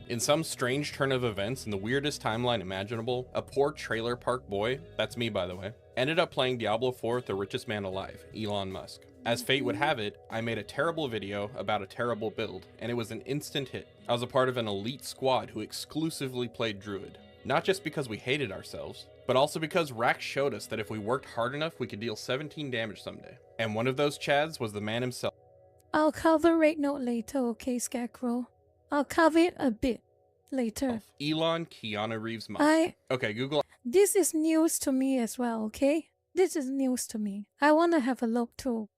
In some strange turn of events in the weirdest timeline imaginable, a poor trailer park boy, that's me by the way, ended up playing Diablo 4 with the richest man alive, Elon Musk. As fate would have it, I made a terrible video about a terrible build, and it was an instant hit. I was a part of an elite squad who exclusively played Druid. Not just because we hated ourselves, but also because Rax showed us that if we worked hard enough, we could deal 17 damage someday. And one of those Chads was the man himself. I'll cover Raid Note later, okay, Scarecrow? I'll cover it a bit later. Elon Keanu Reeves Musk. Okay, Google. This is news to me as well, okay? This is news to me. I want to have a look too.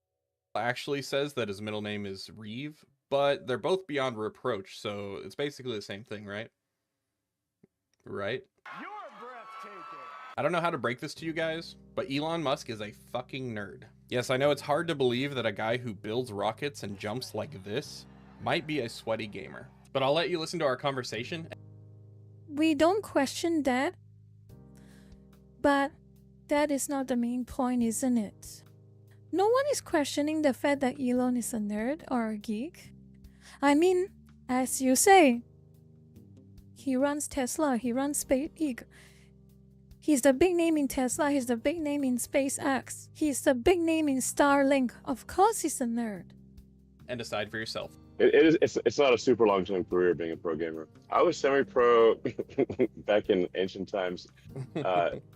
Actually says that his middle name is Reeve, but they're both beyond reproach, so it's basically the same thing, right? Right? You're breathtaking. I don't know how to break this to you guys, but Elon Musk is a fucking nerd. Yes, I know it's hard to believe that a guy who builds rockets and jumps like this might be a sweaty gamer. But I'll let you listen to our conversation. We don't question that, but that is not the main point, isn't it? No one is questioning the fact that Elon is a nerd or a geek. I mean, as you say, he runs Tesla, he runs SpaceX. He's the big name in Tesla, he's the big name in SpaceX. He's the big name in Starlink. Of course he's a nerd. And decide for yourself. It's not a super long-term career being a pro gamer. I was semi-pro back in ancient times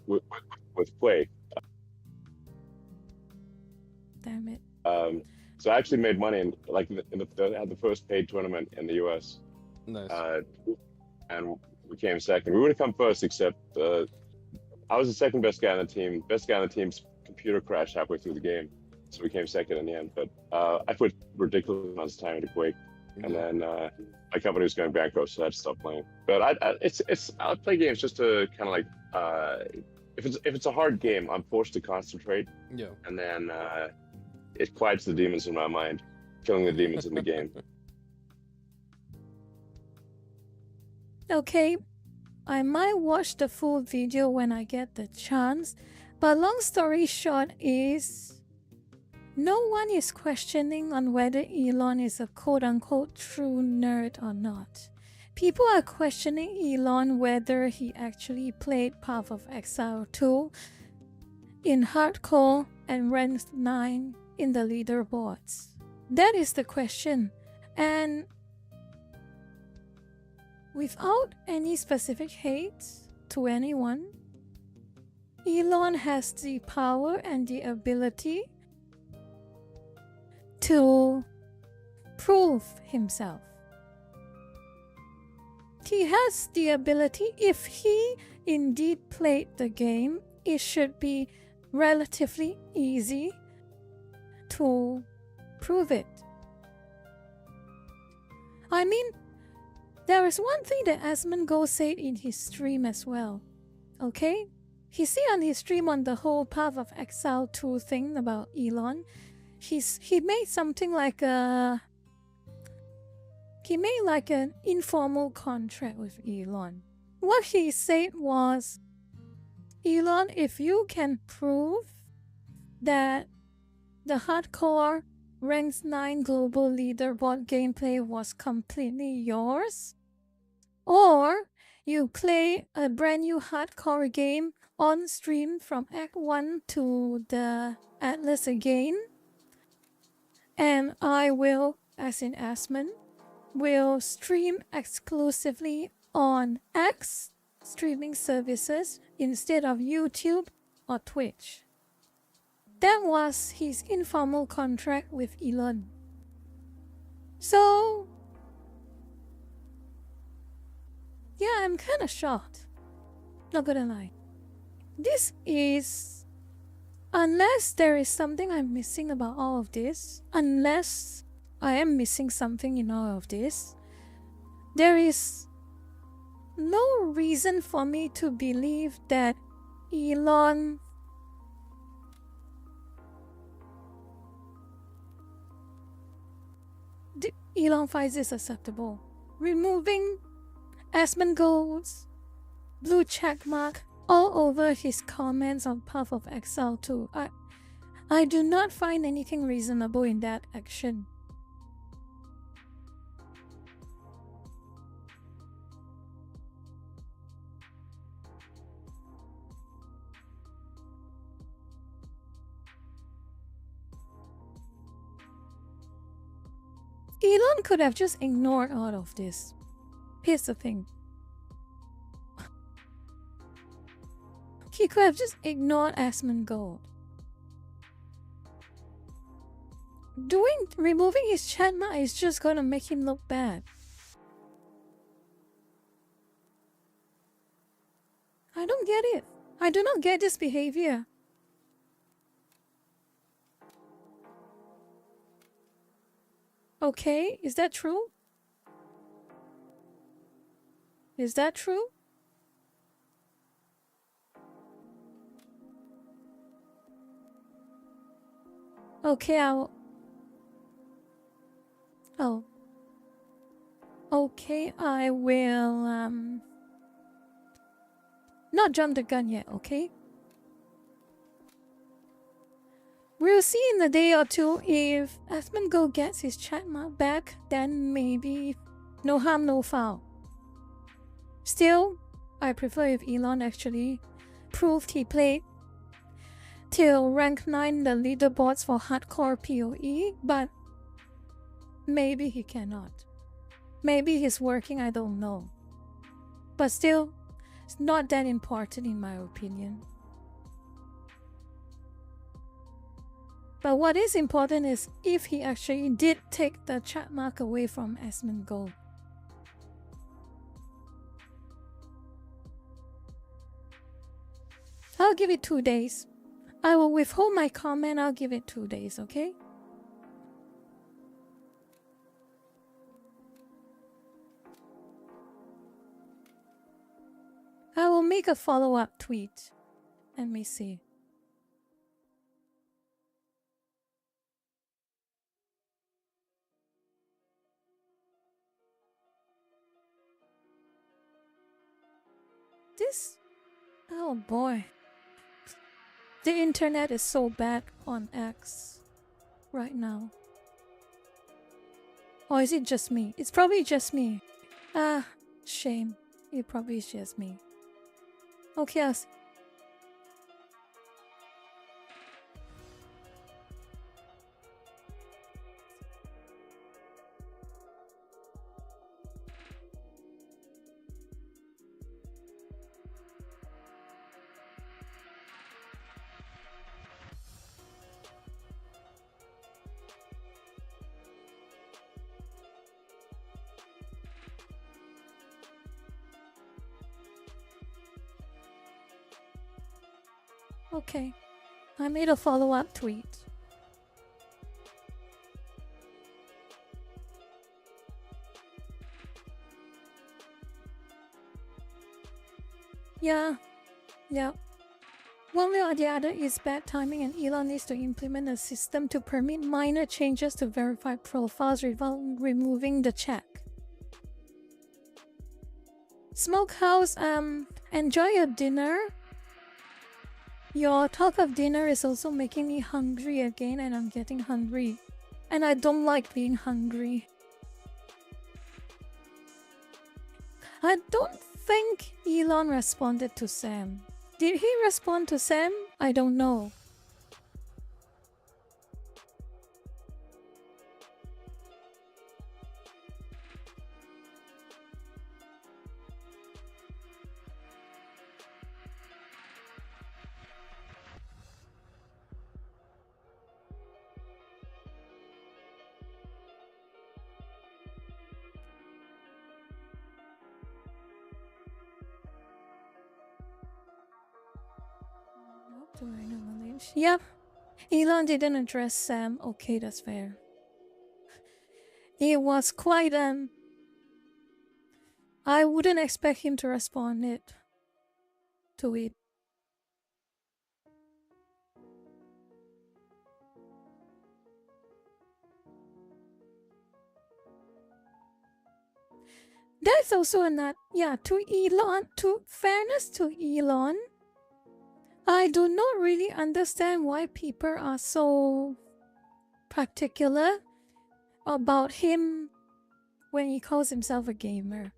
with Play. Damn it. So I actually made money and I had the first paid tournament in the US. Nice. And we came second. We would have come first, except I was the second best guy on the team. Best guy on the team's computer crashed halfway through the game. So we came second in the end, but I put ridiculous amounts of time into Quake. and then my company was going bankrupt, so I had to stop playing. But I play games just to kind of like if it's a hard game, I'm forced to concentrate. Yeah. And then it quiets the demons in my mind, killing the demons in the game. Okay, I might watch the full video when I get the chance, but long story short is no one is questioning on whether Elon is a quote-unquote true nerd or not. People are questioning Elon whether he actually played Path of Exile 2 in hardcore and ranked 9 in the leaderboards. That is the question. And without any specific hate to anyone, Elon has the power and the ability to prove himself. He has the ability, if he indeed played the game, it should be relatively easy to prove it. I mean, there is one thing that Asmongold said in his stream as well. Okay? He said on his stream on the whole Path of Exile 2 thing about Elon, he made something like an informal contract with Elon. What he said was, Elon, if you can prove that the hardcore ranks 9 global leaderboard gameplay was completely yours, or you play a brand new hardcore game on stream from Act 1 to the Atlas again, and I will, as in Asmon, will stream exclusively on X streaming services instead of YouTube or Twitch. That was his informal contract with Elon. So, yeah, I'm kinda shocked. Not gonna lie. This is... Unless there is something I'm missing about all of this, unless I am missing something in all of this, there is no reason for me to believe that Elon finds this acceptable. Removing Asmongold's blue check mark all over his comments on Path of Exile 2. I do not find anything reasonable in that action. Elon could have just ignored all of this. Here's the thing. He could have just ignored Asmongold. Removing his chat mark is just gonna make him look bad. I don't get it. I do not get this behavior. Okay, is that true? Is that true? Okay, Okay, I will, not jump the gun yet, okay? We'll see in a day or two. If Asmongold gets his chat mark back, then maybe no harm, no foul. Still, I prefer if Elon actually proved he played till rank 9 the leaderboards for hardcore PoE, but maybe he cannot. Maybe he's working, I don't know. But still, it's not that important in my opinion. But what is important is if he actually did take the chat mark away from Asmongold. I'll give it 2 days. I will withhold my comment. I'll give it 2 days, okay? make a follow-up tweet. Let me see. This... Oh boy. The internet is so bad on X right now. Or is it just me? It's probably just me. Ah, shame. It probably is just me. Okay, I'll see. Okay, I made a follow-up tweet. Yeah. One way or the other is bad timing, and Elon needs to implement a system to permit minor changes to verified profiles without removing the check. Smokehouse, enjoy your dinner. Your talk of dinner is also making me hungry again, and I'm getting hungry. And I don't like being hungry. I don't think Elon responded to Sam. Did he respond to Sam? I don't know. Yep. Elon didn't address Sam. Okay, that's fair. It was quite I wouldn't expect him to respond to it. That's also another, yeah, to Elon, to fairness to Elon, I do not really understand why people are so particular about him when he calls himself a gamer.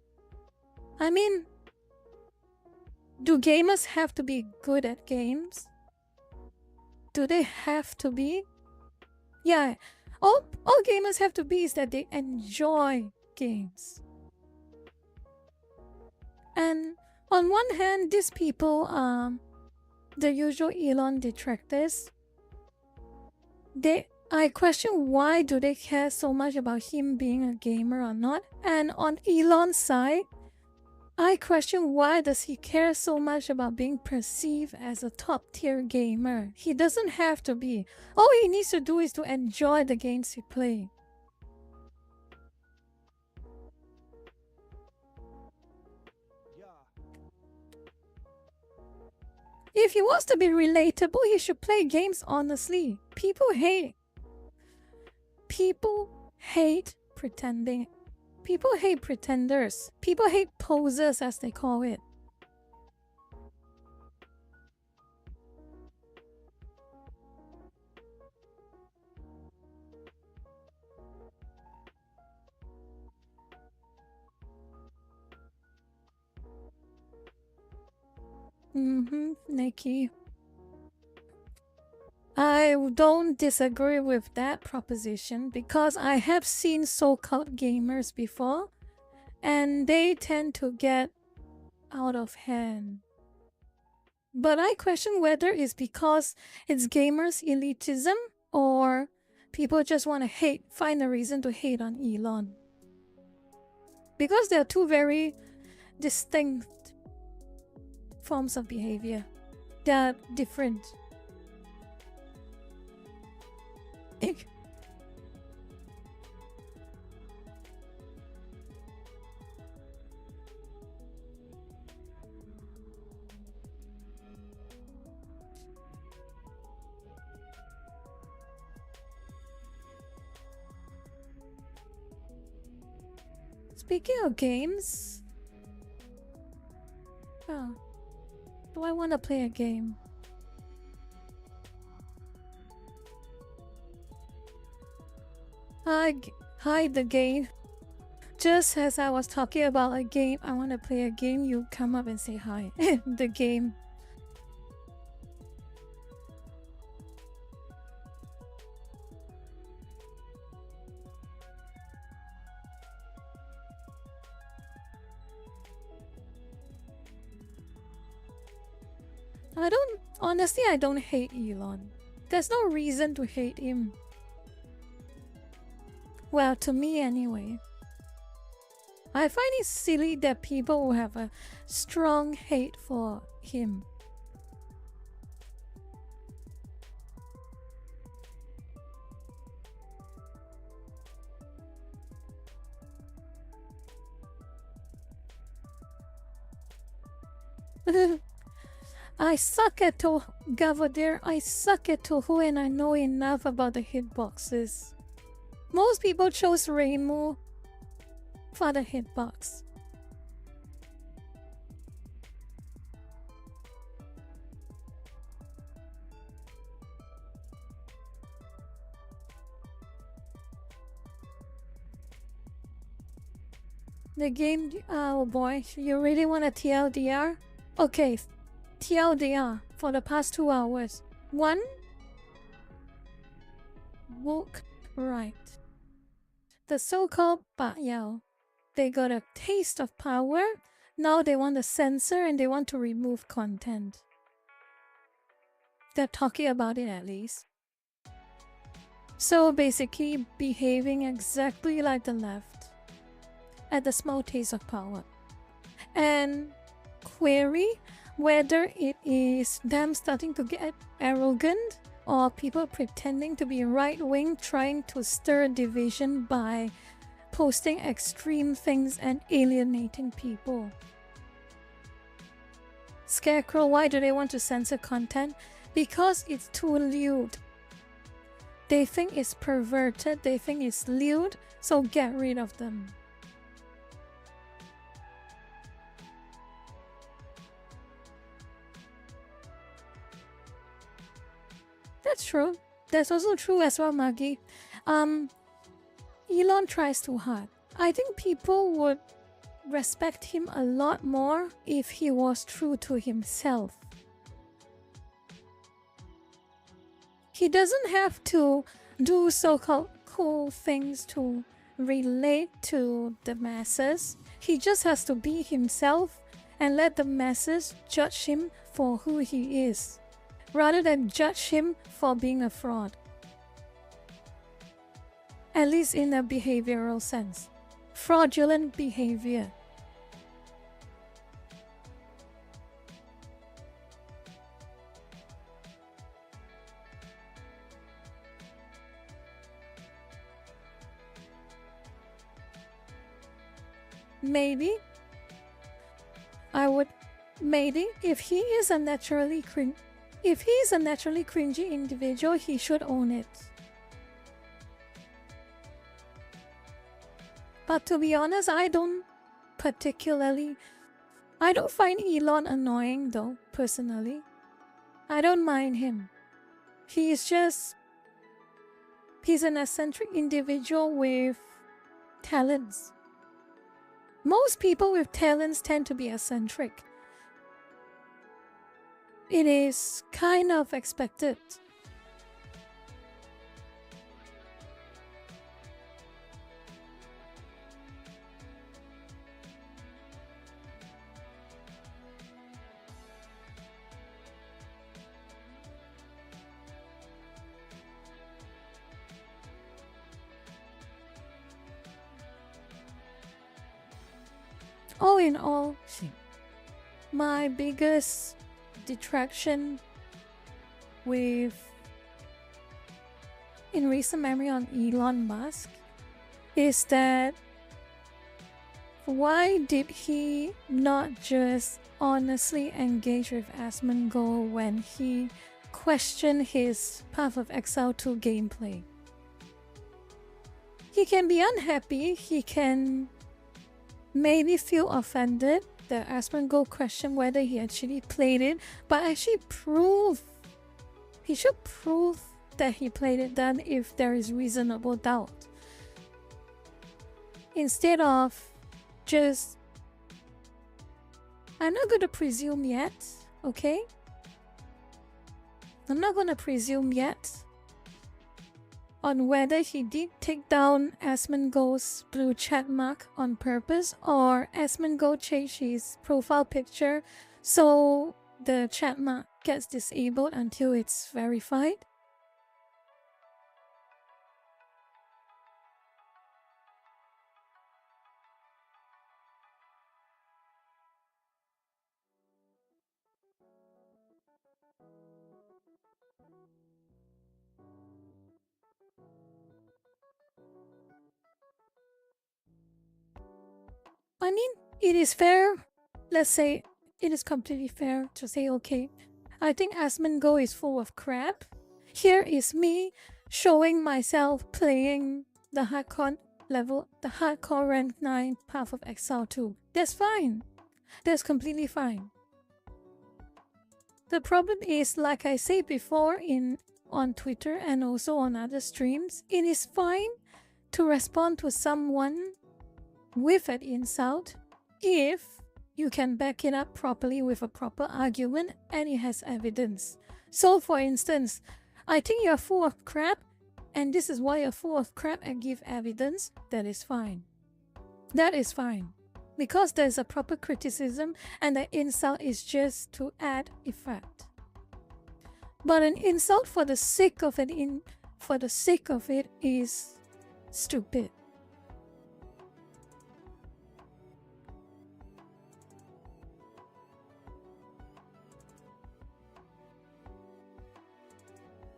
I mean, do gamers have to be good at games? Do they have to be? Yeah, all gamers have to be is that they enjoy games. And on one hand, these people are the usual Elon detractors. I question why do they care so much about him being a gamer or not. And on Elon's side, I question why does he care so much about being perceived as a top tier gamer. He doesn't have to be. All he needs to do is to enjoy the games he plays. If he wants to be relatable, he should play games honestly. People hate pretending. People hate pretenders. People hate posers, as they call it. Nikki. I don't disagree with that proposition because I have seen so-called gamers before and they tend to get out of hand. But I question whether it's because it's gamers elitism or people just want to find a reason to hate on Elon. Because they are two very distinct forms of behavior. They are different. Speaking of games, oh, do I want to play a game? Hi, the game. Just as I was talking about a game, I want to play a game, you come up and say hi. The game. Honestly, I don't hate Elon. There's no reason to hate him. Well, to me anyway. I find it silly that people will have a strong hate for him. I suck at Gavadir. I suck at Toho, and I know enough about the hitboxes. Most people chose Reimu for the hitbox. The game, oh boy, you really want a TLDR? Okay, TLDR for the past 2 hours. 1. Woke right. The so-called Ba Yao. They got a taste of power. Now they want to censor and they want to remove content. They're talking about it at least. So basically behaving exactly like the left. At the small taste of power. And query whether it is them starting to get arrogant or people pretending to be right-wing trying to stir division by posting extreme things and alienating people. Scarecrow, why do they want to censor content? Because it's too lewd. They think it's perverted, they think it's lewd, so get rid of them. That's true. That's also true as well, Maggie. Elon tries too hard. I think people would respect him a lot more if he was true to himself. He doesn't have to do so-called cool things to relate to the masses. He just has to be himself and let the masses judge him for who he is, rather than judge him for being a fraud. At least in a behavioral sense. Fraudulent behavior. Maybe if he is a naturally cringy individual, he should own it. But to be honest, I don't find Elon annoying though, personally. I don't mind him. He's an eccentric individual with talents. Most people with talents tend to be eccentric. It is kind of expected. All in all, my biggest detraction in recent memory on Elon Musk is that why did he not just honestly engage with Asmongold when he questioned his Path of Exile 2 gameplay? He can be unhappy, he can maybe feel offended that Asmongold questioned whether he actually played it, but actually he should prove that he played it then if there is reasonable doubt. Instead of just, I'm not going to presume yet, okay? I'm not going to presume yet on whether he did take down Asmongold's blue chat mark on purpose or Asmongold changed his profile picture so the chat mark gets disabled until it's verified. I mean, it is fair. Let's say it is completely fair to say, okay, I think Asmongold is full of crap. Here is me showing myself playing the hardcore level, the hardcore rank 9 Path of Exile 2. That's fine. That's completely fine. The problem is, like I said before on Twitter and also on other streams, it is fine to respond to someone with an insult if you can back it up properly with a proper argument and it has evidence. So for instance, I think you're full of crap and this is why you're full of crap and give evidence, that is fine. That is fine. Because there's a proper criticism and the insult is just to add effect. But an insult for the sake of it is stupid.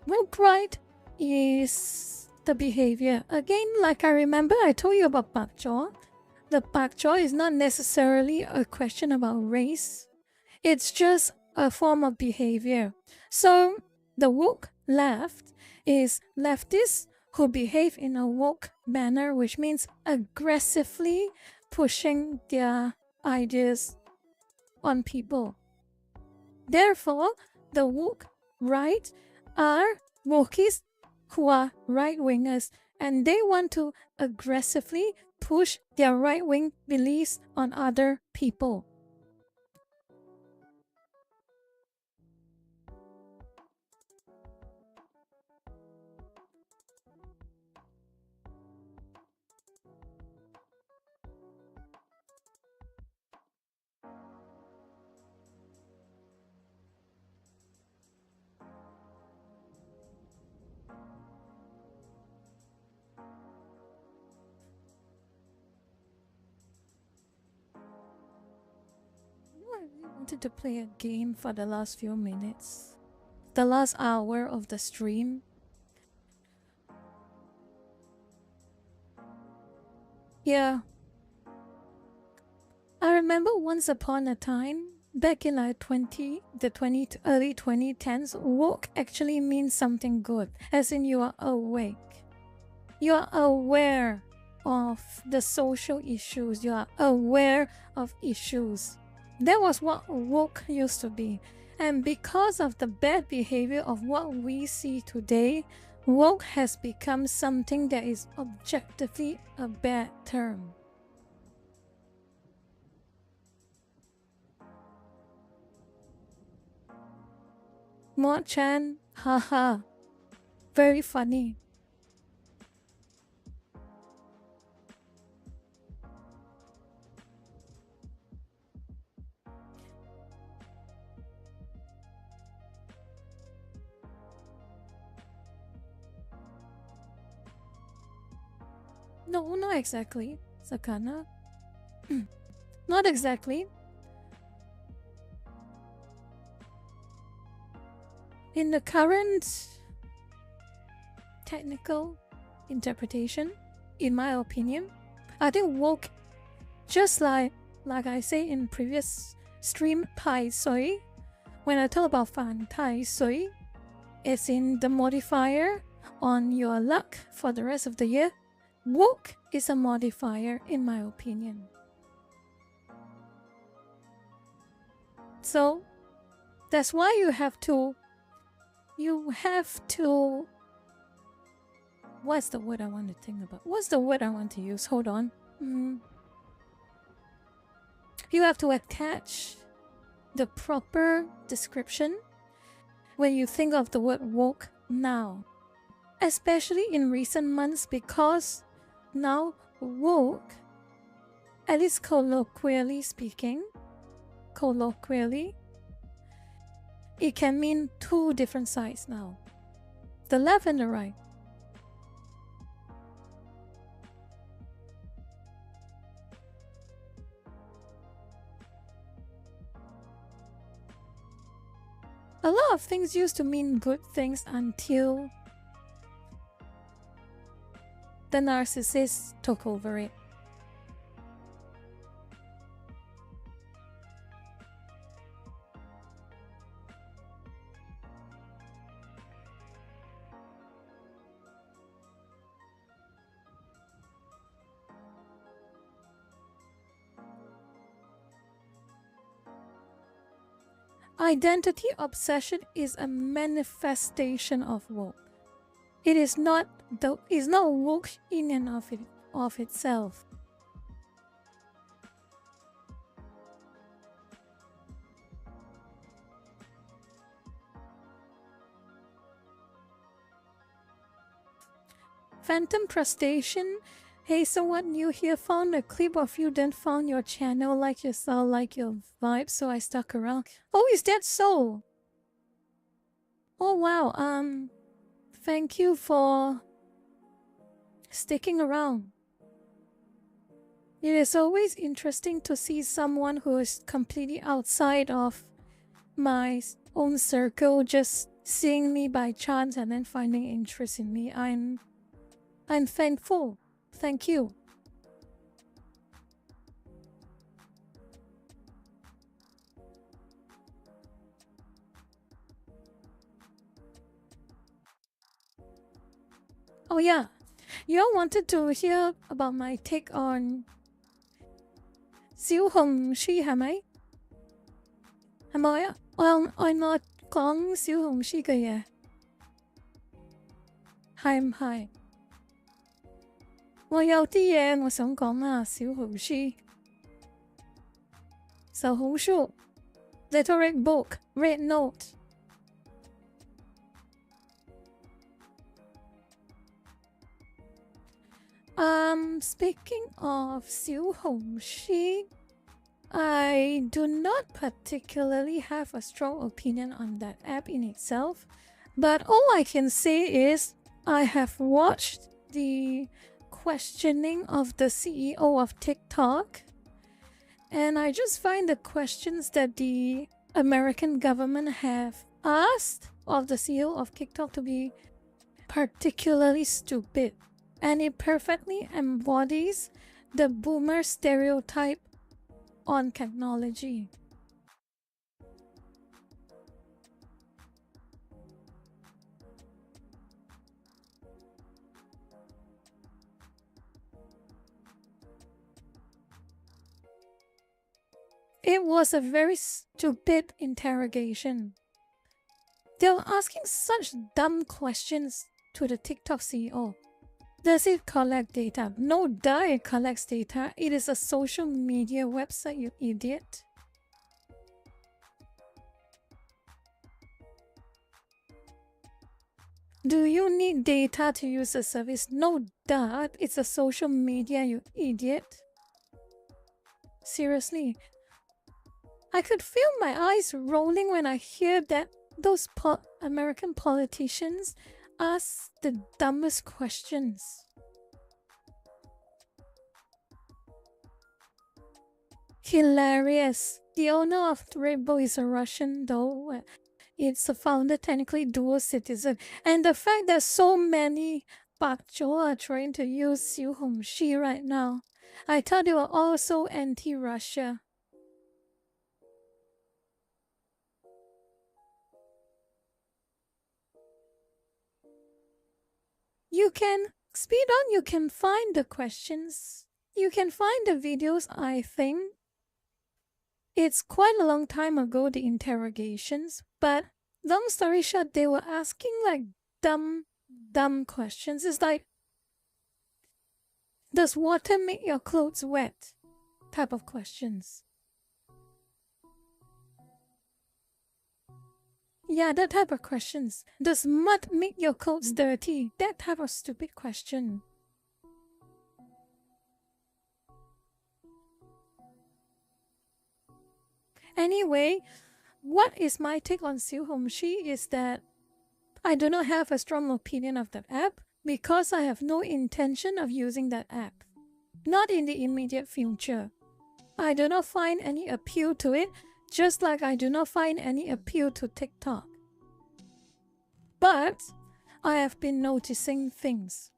Well, pride is the behavior. Again, like I remember I told you about Bakjaw. The Bakjaw is not necessarily a question about race. It's just a form of behavior. So the woke left is leftists who behave in a woke manner, which means aggressively pushing their ideas on people. Therefore, the woke right are wokies who are right-wingers and they want to aggressively push their right-wing beliefs on other people. I really wanted to play a game for the last few minutes. The last hour of the stream. Yeah. I remember once upon a time, back in like early 2010s, woke actually means something good, as in you are awake. You are aware of the social issues, you are aware of issues. That was what woke used to be. And because of the bad behavior of what we see today, woke has become something that is objectively a bad term. Mod Chan, haha, very funny. No, not exactly, Sakana. Not exactly. In the current technical interpretation, in my opinion, I think woke, just like I say in previous stream, pai sui, when I talk about fan tai sui, it's in the modifier on your luck for the rest of the year. Woke is a modifier, in my opinion. So that's why you have to what's the word I want to think about? What's the word I want to use? Hold on. You have to attach the proper description when you think of the word woke now. Especially in recent months, because now woke, at least colloquially speaking, it can mean two different sides now. The left and the right. A lot of things used to mean good things until the narcissist took over it. Identity obsession is a manifestation of woke. It is not woke in and of itself. Phantom Crustacean. Hey, so what new here? Found a clip of you, then found your channel, like your style, like your vibe, so I stuck around. Oh, is that so? Oh wow, thank you for sticking around. It is always interesting to see someone who is completely outside of my own circle just seeing me by chance and then finding interest in me. I'm thankful. Thank you. Oh yeah, you all wanted to hear about my take on 小紅書係咪？係咪啊？我講小紅書嘅嘢，係唔係？我有啲嘢我想講啊，小紅書、小紅書、Rhetoric Book、Red Note。Speaking of 小紅書, I do not particularly have a strong opinion on that app in itself, but all I can say is I have watched the questioning of the CEO of TikTok, and I just find the questions that the American government have asked of the CEO of TikTok to be particularly stupid, and it perfectly embodies the boomer stereotype on technology. It was a very stupid interrogation. They were asking such dumb questions to the TikTok CEO. Does it collect data? No doubt it collects data. It is a social media website, you idiot. Do you need data to use a service? No doubt it's a social media, you idiot. Seriously. I could feel my eyes rolling when I hear that those American politicians ask the dumbest questions. Hilarious. The owner of Rainbow is a Russian, though. It's a founder, technically dual citizen. And the fact that so many Bakjo are trying to use 小红书 right now. I thought they were also anti-Russia. You can speed on, you can find the questions. You can find the videos, I think. It's quite a long time ago, the interrogations, but long story short, they were asking like dumb questions. It's like, does water make your clothes wet? Type of questions. Yeah, that type of questions. Does mud make your clothes dirty? That type of stupid question. Anyway, what is my take on Xiuhongxi is that I do not have a strong opinion of that app because I have no intention of using that app. Not in the immediate future. I do not find any appeal to it, just like I do not find any appeal to TikTok. But I have been noticing things.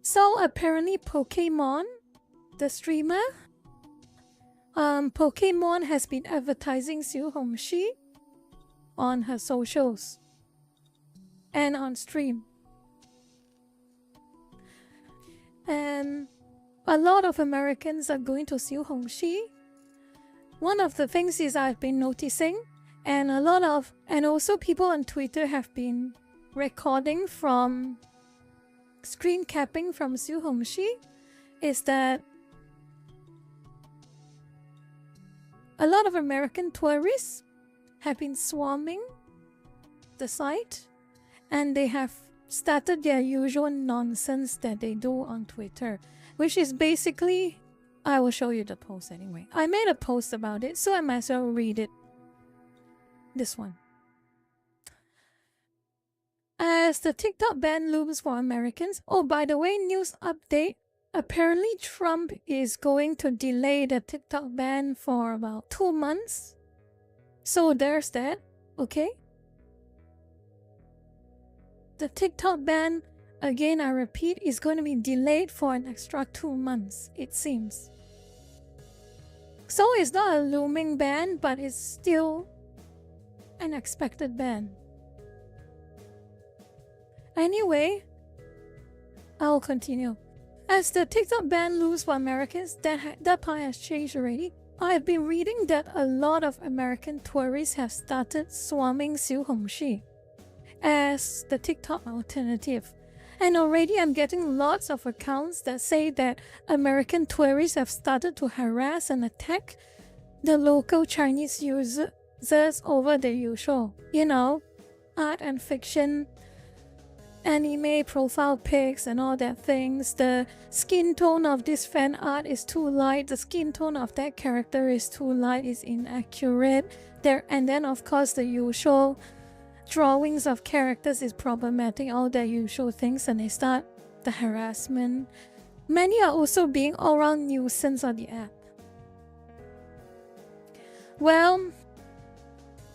So apparently Pokemon, the streamer, Pokemon has been advertising Xiuhongxi on her socials and on stream. And a lot of Americans are going to Xiuhongxi. One of the things is I've been noticing, and also people on Twitter have been recording from screen capping from Xiuhongxi, is that a lot of American tourists have been swarming the site, and they have started their usual nonsense that they do on Twitter, which is basically, I will show you the post anyway. I made a post about it, so I might as well read it. This one. As the TikTok ban looms for Americans, oh, by the way, news update. Apparently, Trump is going to delay the TikTok ban for about 2 months. So there's that, okay? The TikTok ban, again I repeat, is going to be delayed for an extra 2 months, it seems. So it's not a looming ban, but it's still an expected ban. Anyway, I'll continue. As the TikTok ban looms for Americans, that part has changed already. I've been reading that a lot of American tourists have started swarming Xiuhongxi as the TikTok alternative. And already I'm getting lots of accounts that say that American tourists have started to harass and attack the local Chinese users over the usual, art and fiction, anime profile pics and all that things. The skin tone of this fan art is too light, the skin tone of that character is too light, is inaccurate. And then of course the usual drawings of characters is problematic, all the usual things, and they start the harassment. Many are also being all-round nuisance on the app. Well,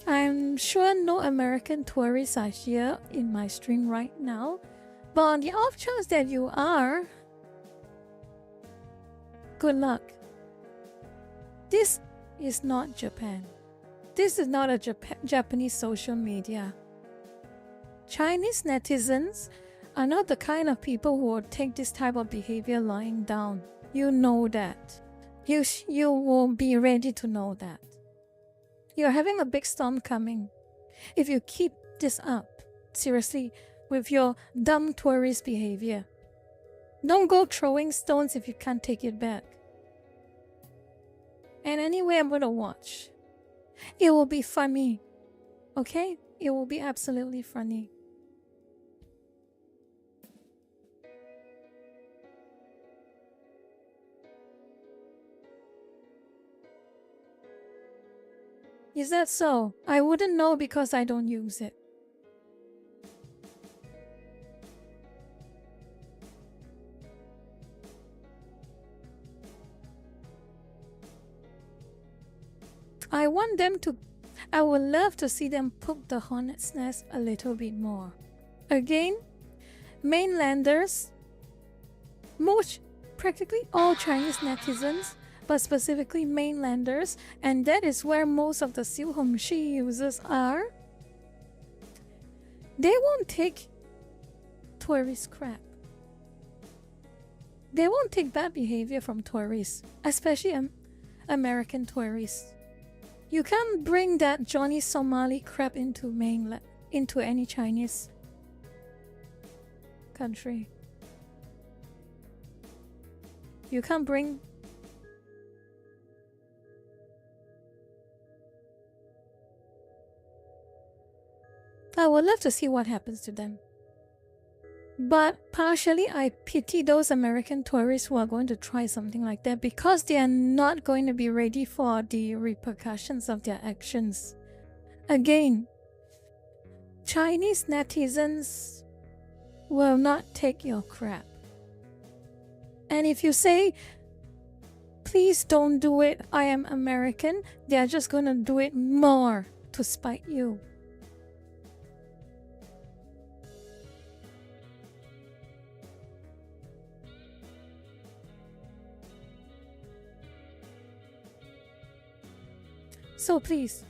I'm sure no American tourists are here in my stream right now, but on the off chance that you are, good luck. This is not Japan. This is not a Japanese social media. Chinese netizens are not the kind of people who will take this type of behavior lying down. You know that. You will be ready to know that. You're having a big storm coming. If you keep this up, seriously, with your dumb tourist behavior. Don't go throwing stones if you can't take it back. And anyway, I'm gonna watch. It will be funny. Okay? It will be absolutely funny. Is that so? I wouldn't know because I don't use it. I would love to see them poke the hornet's nest a little bit more. Again, mainlanders, practically all Chinese netizens, but specifically mainlanders, and that is where most of the Xiuhongxi users are, they won't take tourist crap. They won't take bad behavior from tourists, especially American tourists. You can't bring that Johnny Somali crap into any Chinese country. You can't bring... I would love to see what happens to them. But partially, I pity those American tourists who are going to try something like that because they are not going to be ready for the repercussions of their actions. Again, Chinese netizens will not take your crap. And if you say, please don't do it, I am American, they are just going to do it more to spite you. So please,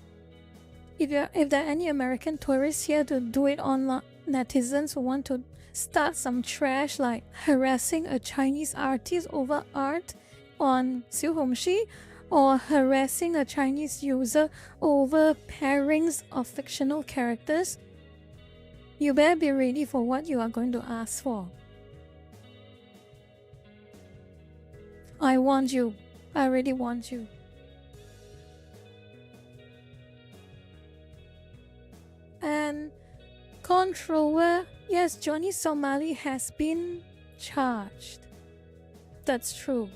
if there are any American tourists here to do it on netizens who want to start some trash like harassing a Chinese artist over art on Xiuhongxi or harassing a Chinese user over pairings of fictional characters, you better be ready for what you are going to ask for. I want you. I really want you. And yes, Johnny Somali has been charged. That's true.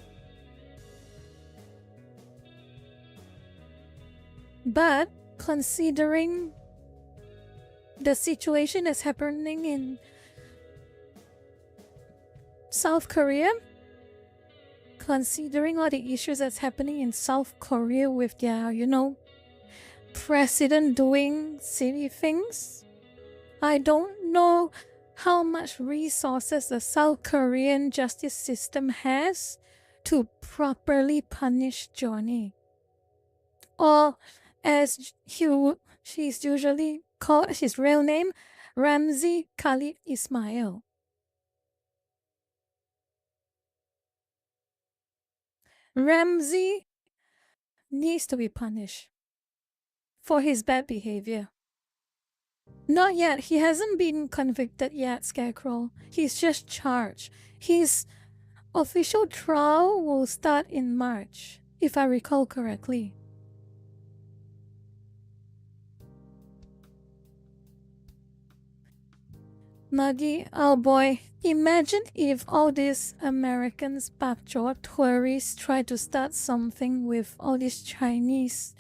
But considering the situation that's happening in South Korea, considering all the issues that's happening in South Korea with their, president doing silly things, I don't know how much resources the South Korean justice system has to properly punish Johnny. Or as she's usually called, his real name, Ramzi Khalid Ismail. Ramzi needs to be punished for his bad behavior. Not yet. He hasn't been convicted yet, Scarecrow. He's just charged. His official trial will start in March, if I recall correctly. Muggy, oh boy. Imagine if all these Americans, bakjor tourists, try to start something with all these Chinese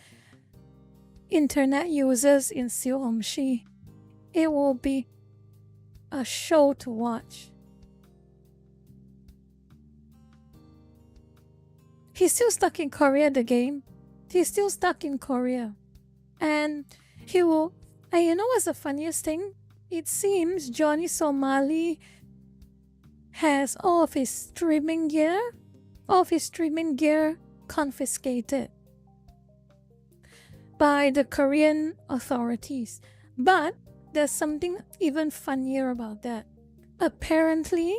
internet users in Xiuhongxi. It will be a show to watch. He's still stuck in Korea, the game. He's still stuck in Korea. And he will... And you know what's the funniest thing? It seems Johnny Somali has all of his streaming gear confiscated by the Korean authorities. But there's something even funnier about that. Apparently,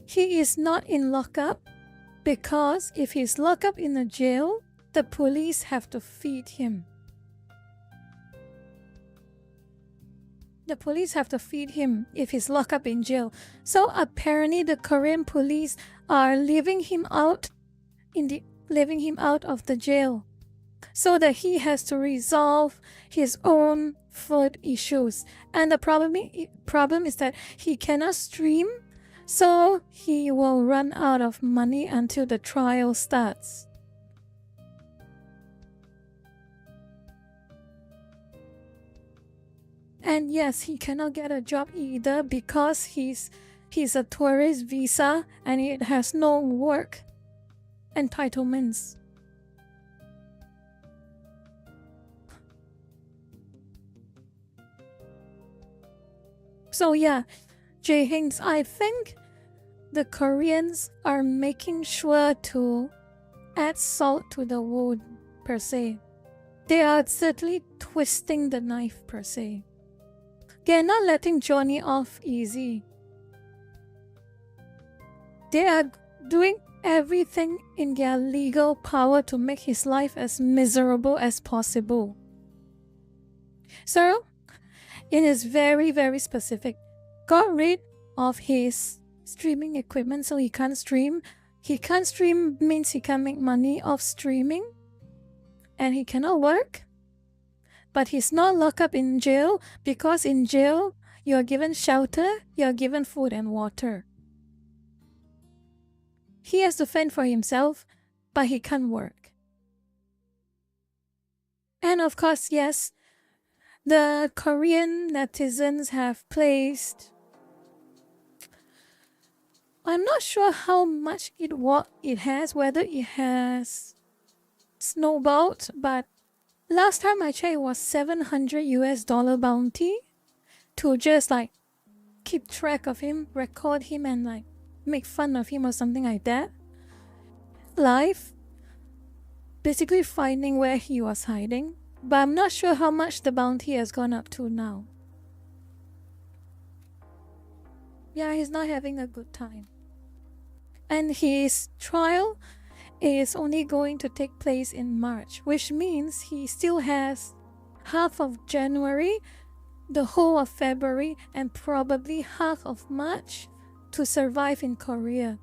he is not in lockup because if he's locked up in a jail, the police have to feed him. The police have to feed him if he's locked up in jail. So apparently the Korean police are leaving him out of the jail so that he has to resolve his own food issues. And the problem is that he cannot stream, so he will run out of money until the trial starts. And yes, he cannot get a job either because he's a tourist visa and it has no work entitlements. So yeah, Jay Haynes, I think the Koreans are making sure to add salt to the wound, per se. They are certainly twisting the knife, per se. They're not letting Johnny off easy. They are doing everything in their legal power to make his life as miserable as possible. So, it is very, very specific. Got rid of his streaming equipment so he can't stream. He can't stream means he can't make money off streaming. And he cannot work. But he's not locked up in jail because in jail, you're given shelter, you're given food and water. He has to fend for himself, but he can't work. And of course, yes, the Korean netizens have placed... I'm not sure how much it has, whether it has snowballed, but last time I checked it was $700 bounty to just like keep track of him, record him and like make fun of him or something like that. Live. Basically finding where he was hiding. But I'm not sure how much the bounty has gone up to now. Yeah, he's not having a good time. And his trial is only going to take place in March, which means he still has half of January, the whole of February, and probably half of March to survive in Korea.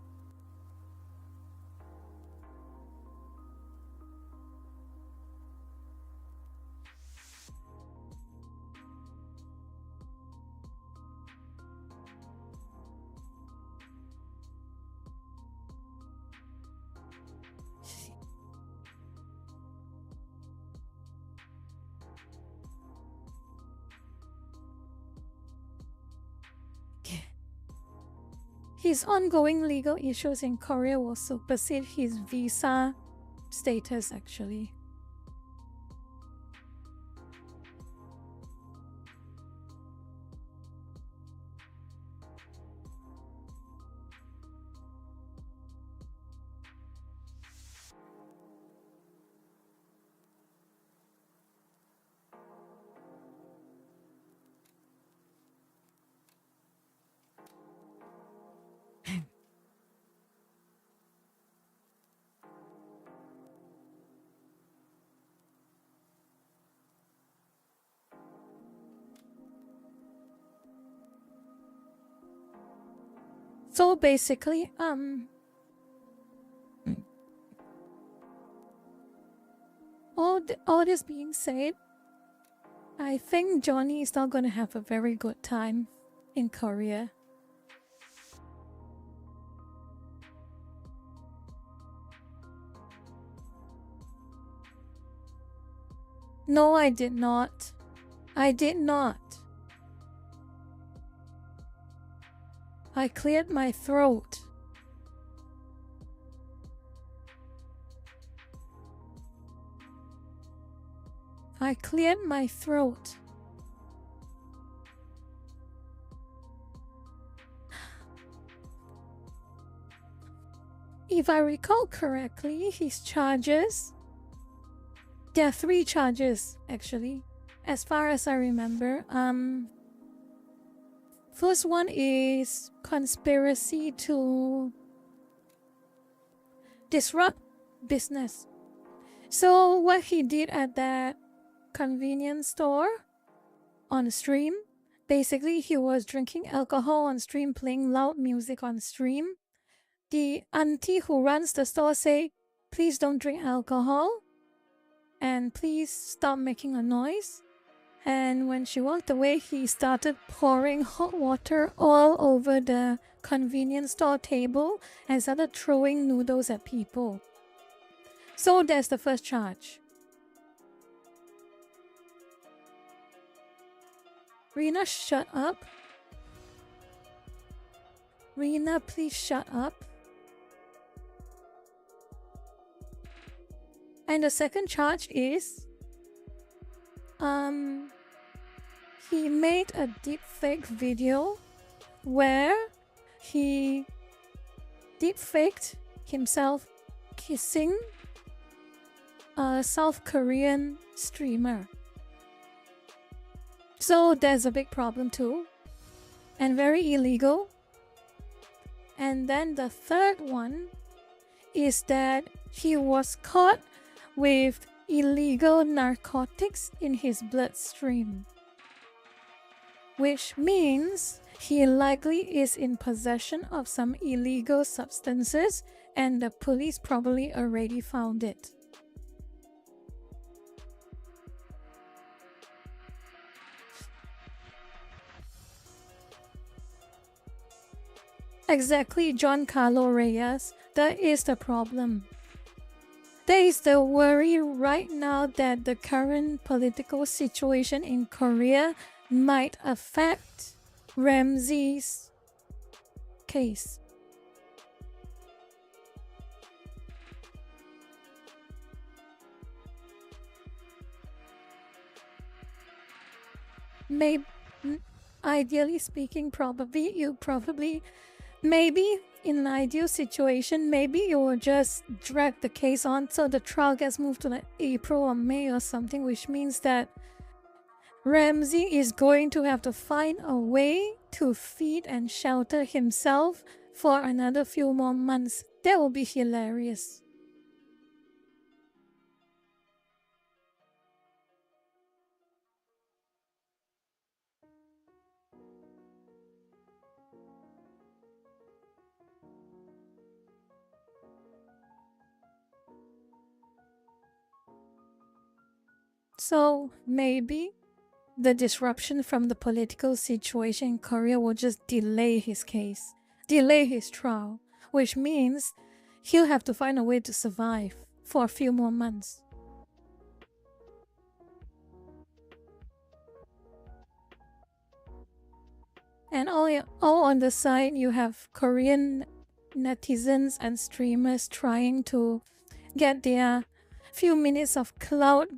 His ongoing legal issues in Korea will supersede his visa status actually. So basically, all this being said, I think Johnny is not going to have a very good time in Korea. No, I did not. I did not. I cleared my throat. I cleared my throat. If I recall correctly, his charges... There are 3 charges, actually, as far as I remember. First one is conspiracy to disrupt business. So what he did at that convenience store on stream, basically he was drinking alcohol on stream, playing loud music on stream. The auntie who runs the store say, please don't drink alcohol and please stop making a noise. And when she walked away, he started pouring hot water all over the convenience store table and started throwing noodles at people. So that's the first charge. Rena, shut up. Rena, please shut up. And the second charge is he made a deepfake video where he deepfaked himself kissing a South Korean streamer. So there's a big problem too, and very illegal. And then the third one is that he was caught with illegal narcotics in his bloodstream, which means he likely is in possession of some illegal substances, and the police probably already found it. Exactly, John Carlo Reyes. That is the problem. There is the worry right now that the current political situation in Korea might affect Ramsey's case. Maybe, ideally speaking, maybe in an ideal situation, maybe you will just drag the case on so the trial gets moved to like April or May or something, which means that Ramsey is going to have to find a way to feed and shelter himself for another few more months. That will be hilarious. So maybe the disruption from the political situation in Korea will just delay his case, delay his trial, which means he'll have to find a way to survive for a few more months. And all on the side, you have Korean netizens and streamers trying to get their few minutes of clout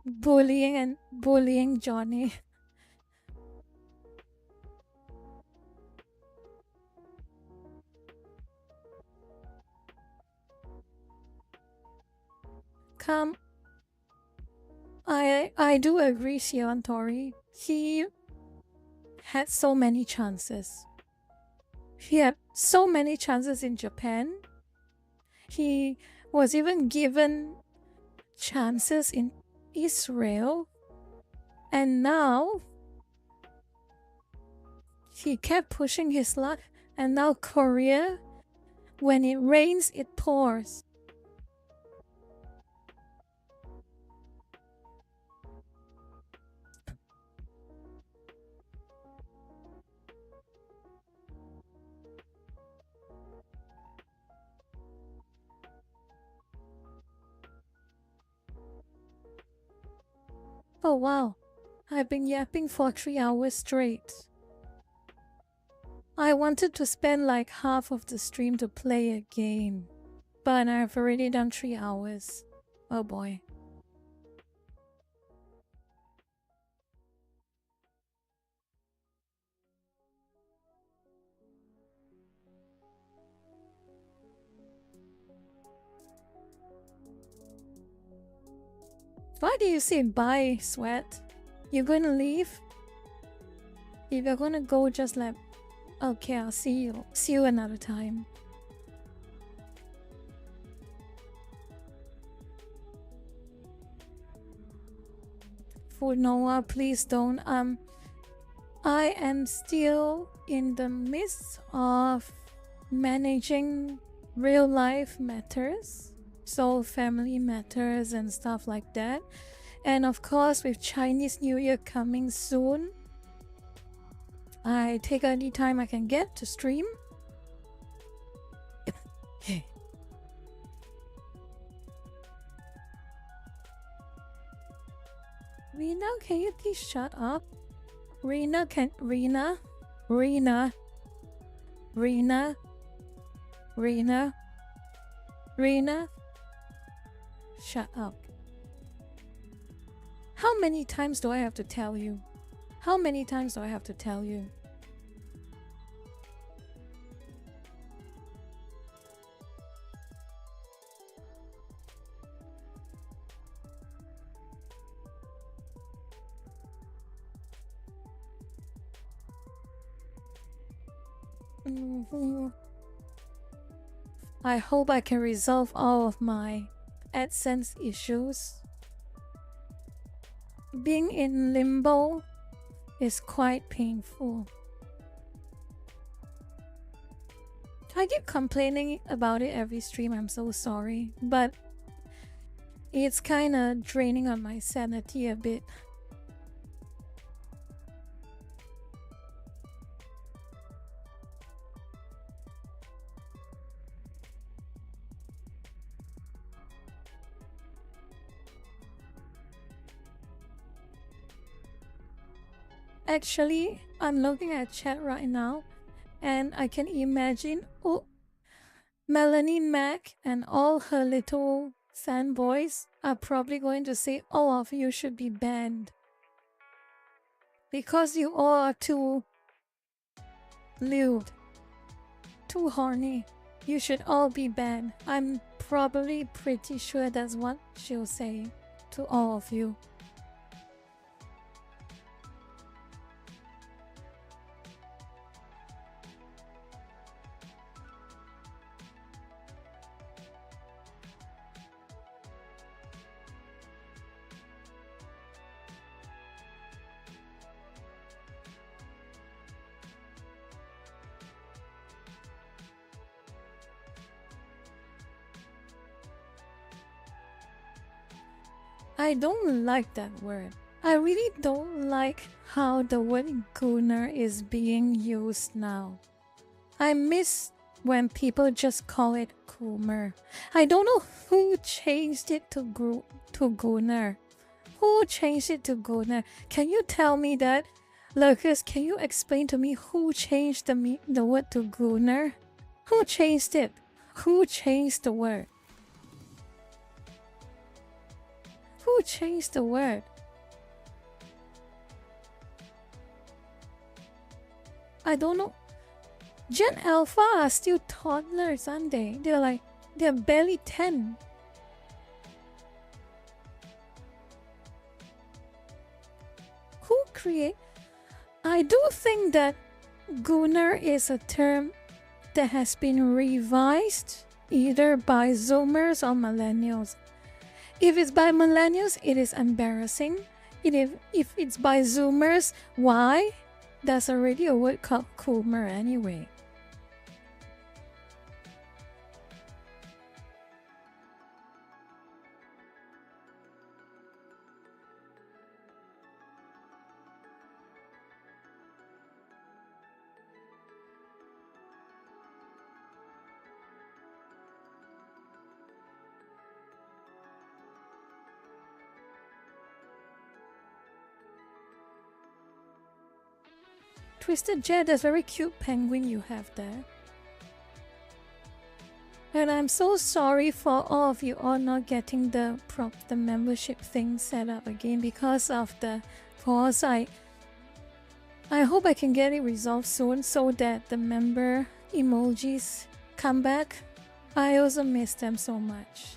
bullying Johnny. Come, I do agree, Sion Tori. He had so many chances. He had so many chances in Japan. He was even given chances in Israel, and now he kept pushing his luck, and now Korea, when it rains it pours. Oh wow, I've been yapping for 3 hours straight. I wanted to spend like half of the stream to play a game, but I've already done 3 hours. Oh boy. Why do you say bye, Sweat? You're gonna leave? If you're gonna go, just like, okay, I'll see you. See you another time. For Noah, please don't. I am still in the midst of managing real life matters. So family matters and stuff like that. And of course, with Chinese New Year coming soon, I take any time I can get to stream. Rena, can you please shut up? Rena, shut up. How many times do I have to tell you? How many times do I have to tell you? I hope I can resolve all of my AdSense issues. Being in limbo is quite painful. I keep complaining about it every stream, I'm so sorry, but it's kinda draining on my sanity a bit. Actually, I'm looking at chat right now and I can imagine Melanie Mac and all her little fanboys are probably going to say all of you should be banned. Because you all are too lewd, too horny. You should all be banned. I'm probably pretty sure that's what she'll say to all of you. I don't like that word. I really don't like how the word gooner is being used now. I miss when people just call it coomer. I don't know who changed it to gooner. Who changed it to gooner? Can you tell me that? Lurkers, can you explain to me who changed the word to gooner? Who changed it? Who changed the word? Who changed the word? I don't know. Gen Alpha are still toddlers, aren't they? They're barely 10. Who create? I do think that gooner is a term that has been revised either by Zoomers or Millennials. If it's by Millennials, it is embarrassing. If it's by Zoomers, why? There's already a word called coomer anyway. Twisted Jet, that's a very cute penguin you have there. And I'm so sorry for all of you all not getting the membership thing set up again because of the pause. I hope I can get it resolved soon so that the member emojis come back. I also miss them so much.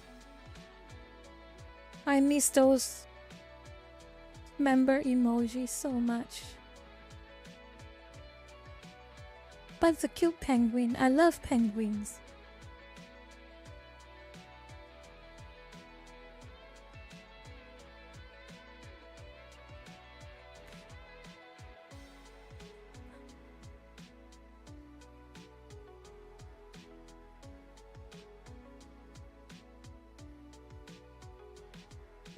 I miss those member emojis so much. But it's a cute penguin. I love penguins.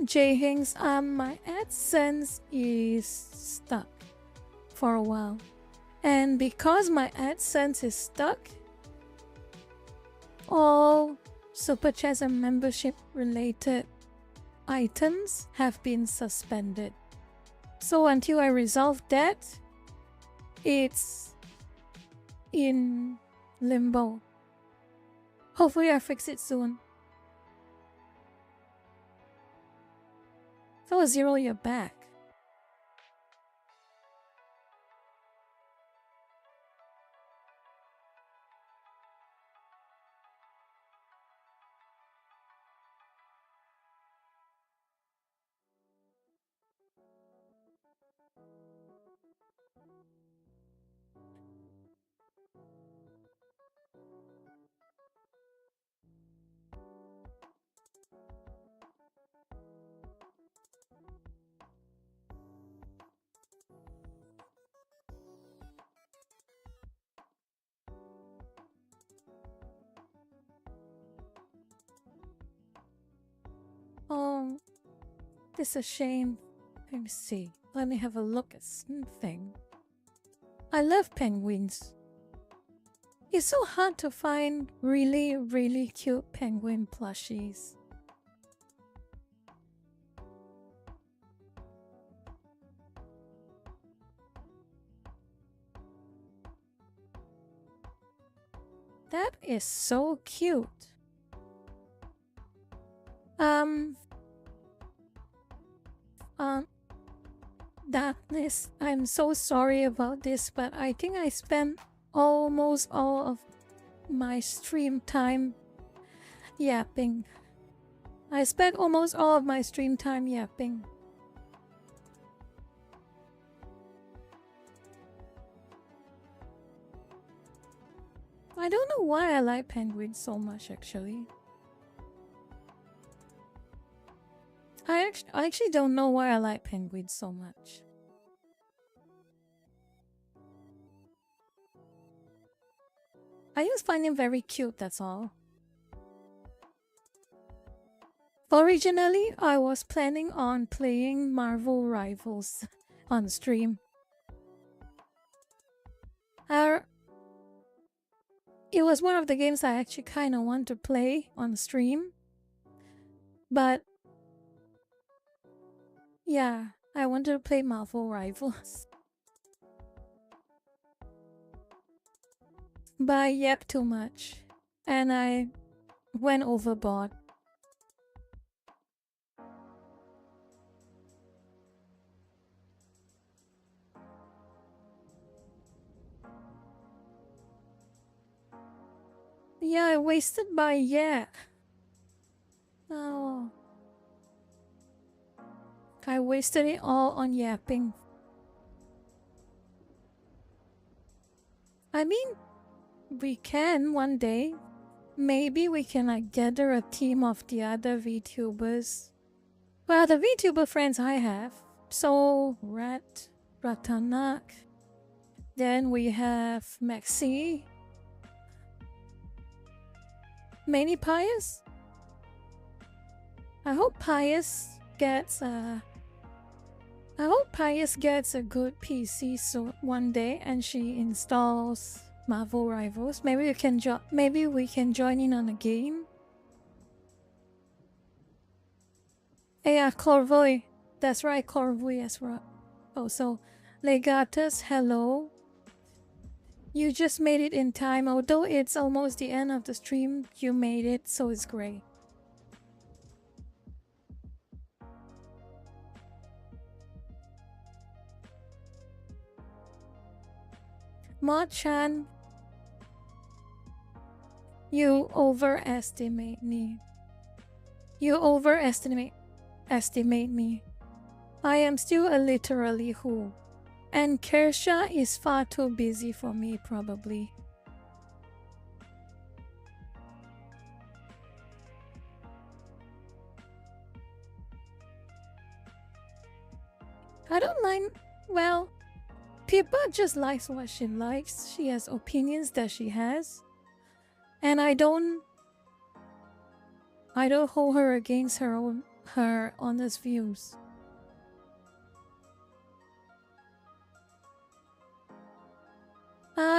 J Hings, my AdSense is stuck for a while. And because my AdSense is stuck, all Super Chats and membership related items have been suspended. So until I resolve that, it's in limbo. Hopefully I fix it soon. So Zero, you're back. Oh, it's a shame. Let me see. Let me have a look at something. I love penguins. It's so hard to find really, really cute penguin plushies. That is so cute. Darkness, I'm so sorry about this, but I think I spent almost all of my stream time yapping. I spent almost all of my stream time yapping. I don't know why I like penguins so much, actually. I actually don't know why I like penguins so much. I just find them very cute, that's all. Originally, I was planning on playing Marvel Rivals on stream. It was one of the games I actually kind of want to play on stream. But yeah, I wanted to play Marvel Rivals. But I yapped too much. And I went overboard. Yeah, I wasted my yap. Oh. I wasted it all on yapping. I mean, we can one day. Maybe we can like gather a team of the other VTubers. Well, the VTuber friends I have. So, Ratanak. Then we have Maxi. Many Pius? I hope Pius gets a good PC so one day and she installs Marvel Rivals. Maybe we can join in on a game. Yeah, Corvoy. That's right, Corvoy as well. Oh, so Legatus, hello. You just made it in time. Although it's almost the end of the stream, you made it, so it's great. Mod-chan, you overestimate me. You overestimate me. I am still a literally who. And Kersha is far too busy for me, probably. I don't mind. Well, Pippa just likes what she likes. She has opinions that she has. And I don't hold her against her honest views.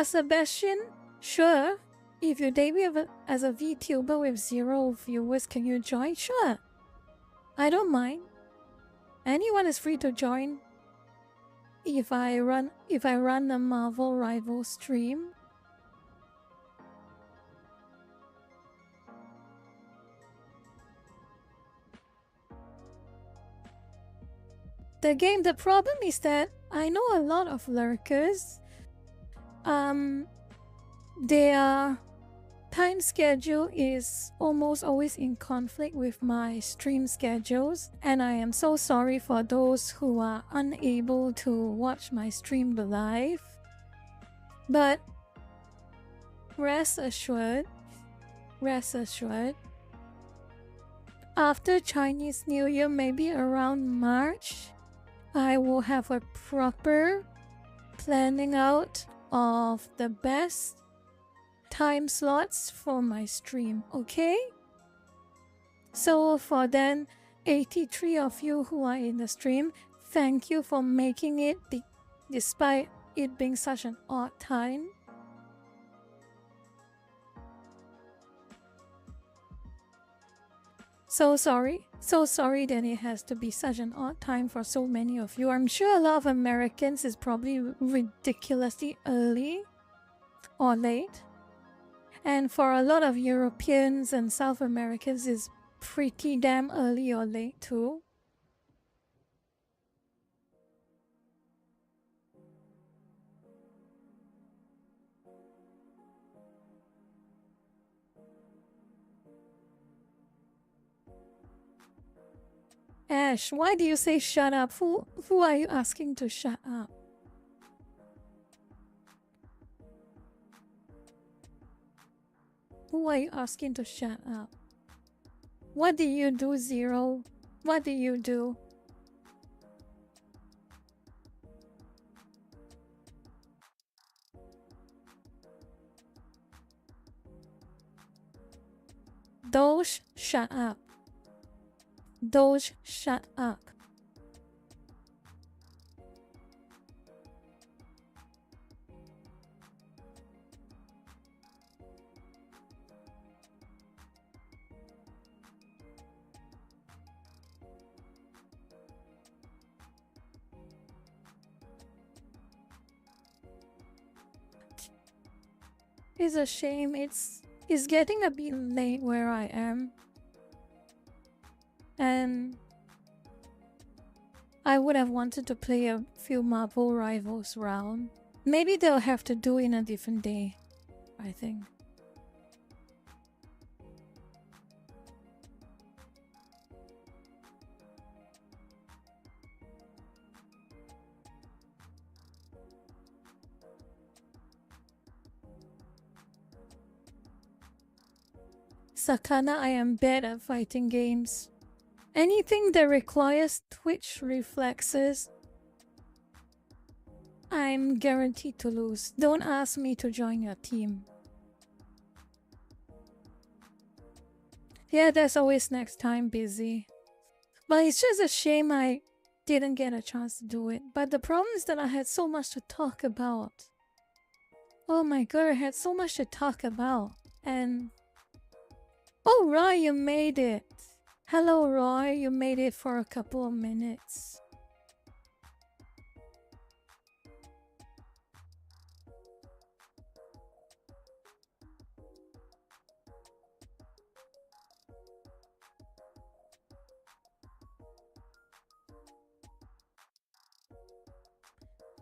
Sebastian, sure. If you debut as a VTuber with 0 viewers, can you join? Sure. I don't mind. Anyone is free to join. If I run the Marvel Rival stream. The problem is that I know a lot of lurkers. Their time schedule is almost always in conflict with my stream schedules, and I am so sorry for those who are unable to watch my stream live. But rest assured, after Chinese New Year, maybe around March, I will have a proper planning out of the best time slots for my stream, okay? So for then 83 of you who are in the stream, thank you for making it despite it being such an odd time. So sorry that it has to be such an odd time for so many of you. I'm sure a lot of Americans is probably ridiculously early or late. And for a lot of Europeans and South Americans is pretty damn early or late too. Ash, why do you say shut up? Who are you asking to shut up? Who are you asking to shut up? What did you do, Zero? What did you do? Doge, shut up. Doge, shut up. It's a shame. It's getting a bit late where I am. And I would have wanted to play a few Marvel Rivals round. Maybe they'll have to do it in a different day, I think. Sakana, I am bad at fighting games. Anything that requires Twitch reflexes, I'm guaranteed to lose. Don't ask me to join your team. Yeah, there's always next time, busy. But it's just a shame I didn't get a chance to do it. But the problem is that I had so much to talk about. Oh my god, I had so much to talk about. And... oh, Roy, you made it. Hello, Roy. You made it for a couple of minutes.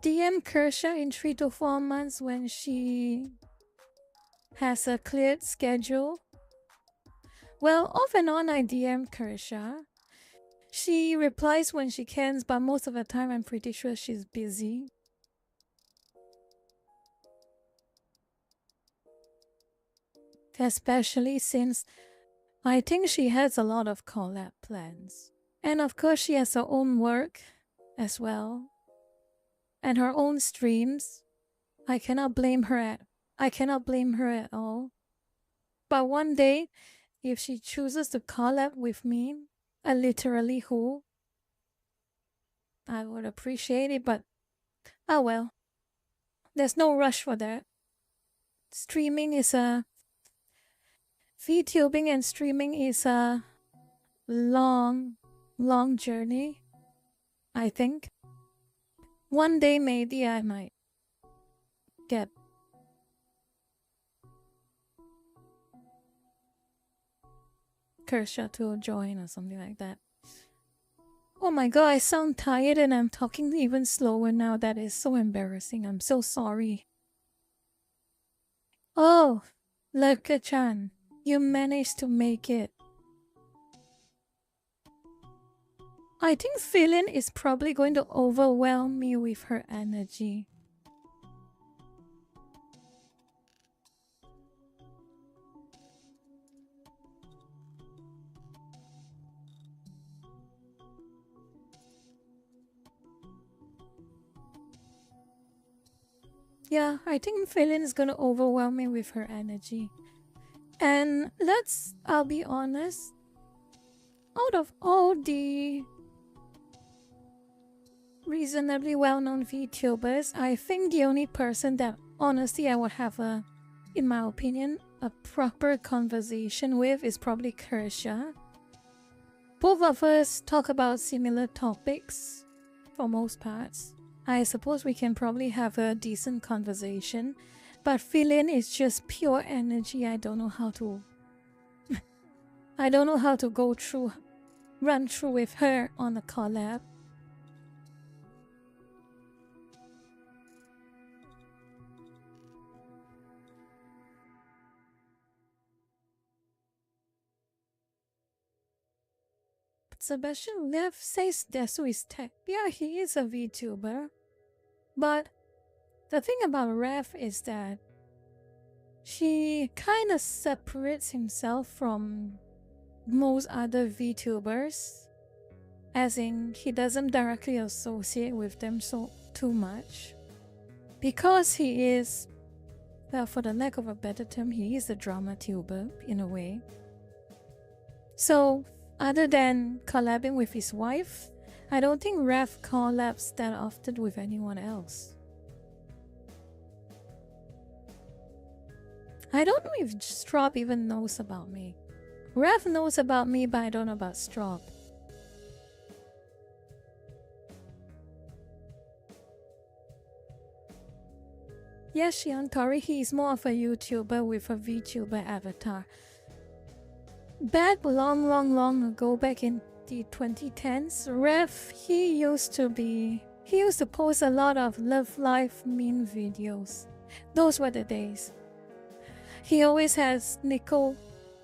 DM Kershaw in 3 to 4 months when she has a cleared schedule. Well, off and on I DM Kershaw. She replies when she can, but most of the time I'm pretty sure she's busy. Especially since I think she has a lot of collab plans. And of course she has her own work as well. And her own streams. I cannot blame her at all. But one day, if she chooses to collab with me, literally who, I would appreciate it, but oh well. There's no rush for that. Streaming is a... VTubing and streaming is a long journey, I think. One day maybe I might get Kershaw to join or something like that. Oh my god, I sound tired and I'm talking even slower now. That is so embarrassing. I'm so sorry. Oh, Lurker-chan, you managed to make it. I think Philin is probably going to overwhelm me with her energy. Yeah, I think Phelan is gonna overwhelm me with her energy. And I'll be honest, out of all the reasonably well-known VTubers, I think the only person that honestly I would have in my opinion, a proper conversation with is probably Kersha. Both of us talk about similar topics for most parts. I suppose we can probably have a decent conversation, but Phelan is just pure energy. I don't know how to run through with her on a collab. Sebastian Lev says Desu is tech. Yeah, he is a VTuber. But the thing about Rev is that she kind of separates himself from most other VTubers. As in, he doesn't directly associate with them too much. Because he is, well, for the lack of a better term, he is a drama tuber in a way. So, other than collabing with his wife, I don't think Rev collabs that often with anyone else. I don't know if Straub even knows about me. Rev knows about me, but I don't know about Straub. Yes, Shion Tori, he is more of a YouTuber with a VTuber avatar. Back long ago, back in the 2010s, Rev, he used to post a lot of love life meme videos. Those were the days. He always has Nico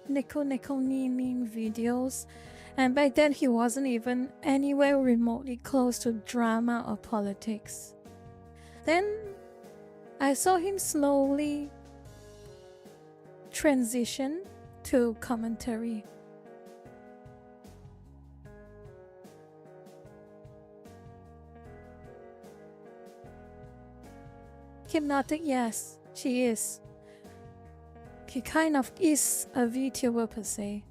meme videos, and back then he wasn't even anywhere remotely close to drama or politics. Then I saw him slowly transition to commentary. Hypnotic, yes, she is. He kind of is a VTuber per se.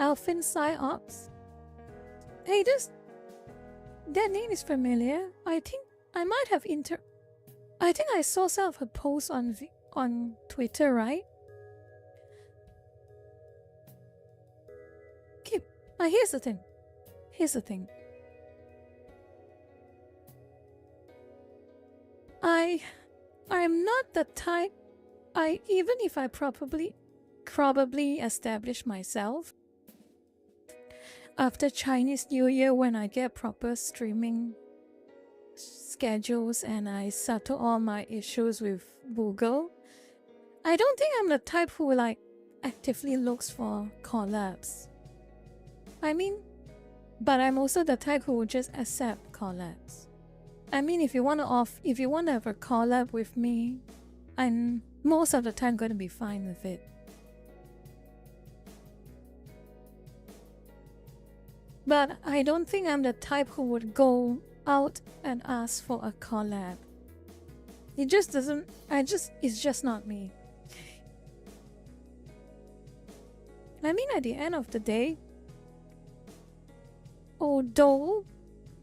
Alphin Psyops. Hey, that name is familiar. I think I might have I think I saw some of her posts on Twitter, right? Here's the thing. I'm not the type. Even if I probably establish myself after Chinese New Year, when I get proper streaming schedules and I settle all my issues with Google, I don't think I'm the type who actively looks for collabs. I mean, but I'm also the type who will just accept collabs. I mean, if you want to have a collab with me, I'm most of the time going to be fine with it. But I don't think I'm the type who would go out and ask for a collab. It's just not me. I mean, at the end of the day, although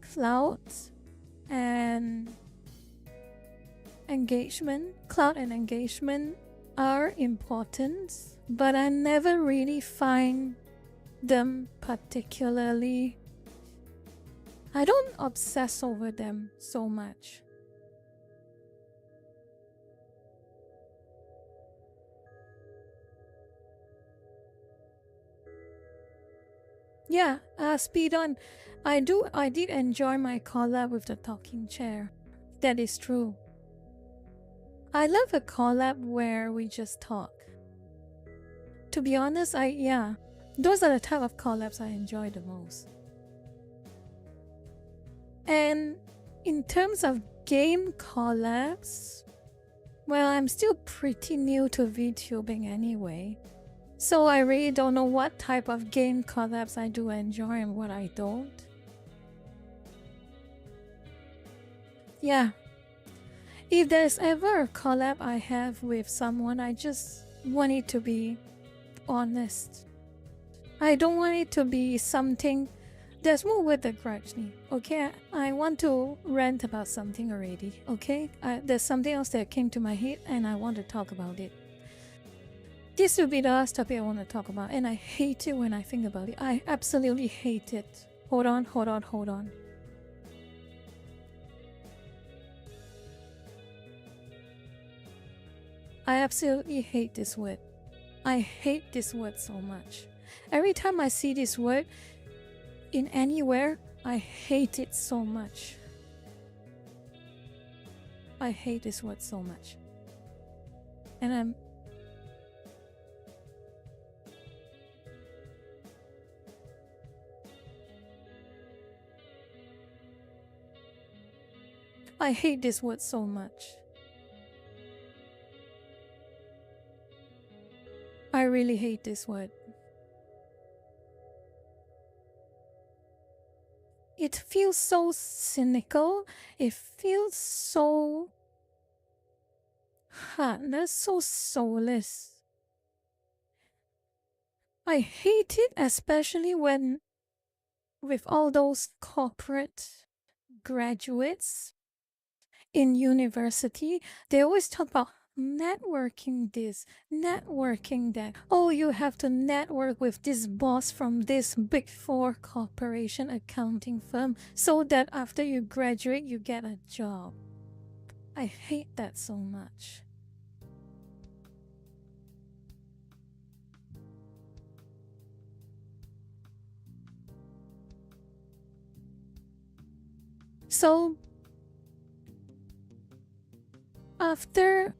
cloud and engagement are important, but I never really find them particularly. I don't obsess over them so much. Yeah, speed on. I did enjoy my collab with the talking chair. That is true. I love a collab where we just talk. To be honest, those are the type of collabs I enjoy the most. And in terms of game collabs, well, I'm still pretty new to VTubing anyway. So I really don't know what type of game collabs I do enjoy and what I don't. Yeah. If there's ever a collab I have with someone, I just want it to be honest. I don't want it to be something. There's more with the grudge. Okay, I want to rant about something already. Okay, there's something else that came to my head and I want to talk about it. This will be the last topic I want to talk about, and I hate it when I think about it. I absolutely hate it. Hold on. I absolutely hate this word. I hate this word so much. Every time I see this word in anywhere, I hate it so much. I hate this word so much. And I hate this word so much. I really hate this word. It feels so cynical. It feels so heartless, so soulless. I hate it, especially when with all those corporate graduates in university, they always talk about networking this, networking that. Oh, you have to network with this boss from this big 4 corporation accounting firm so that after you graduate, you get a job. I hate that so much. So, after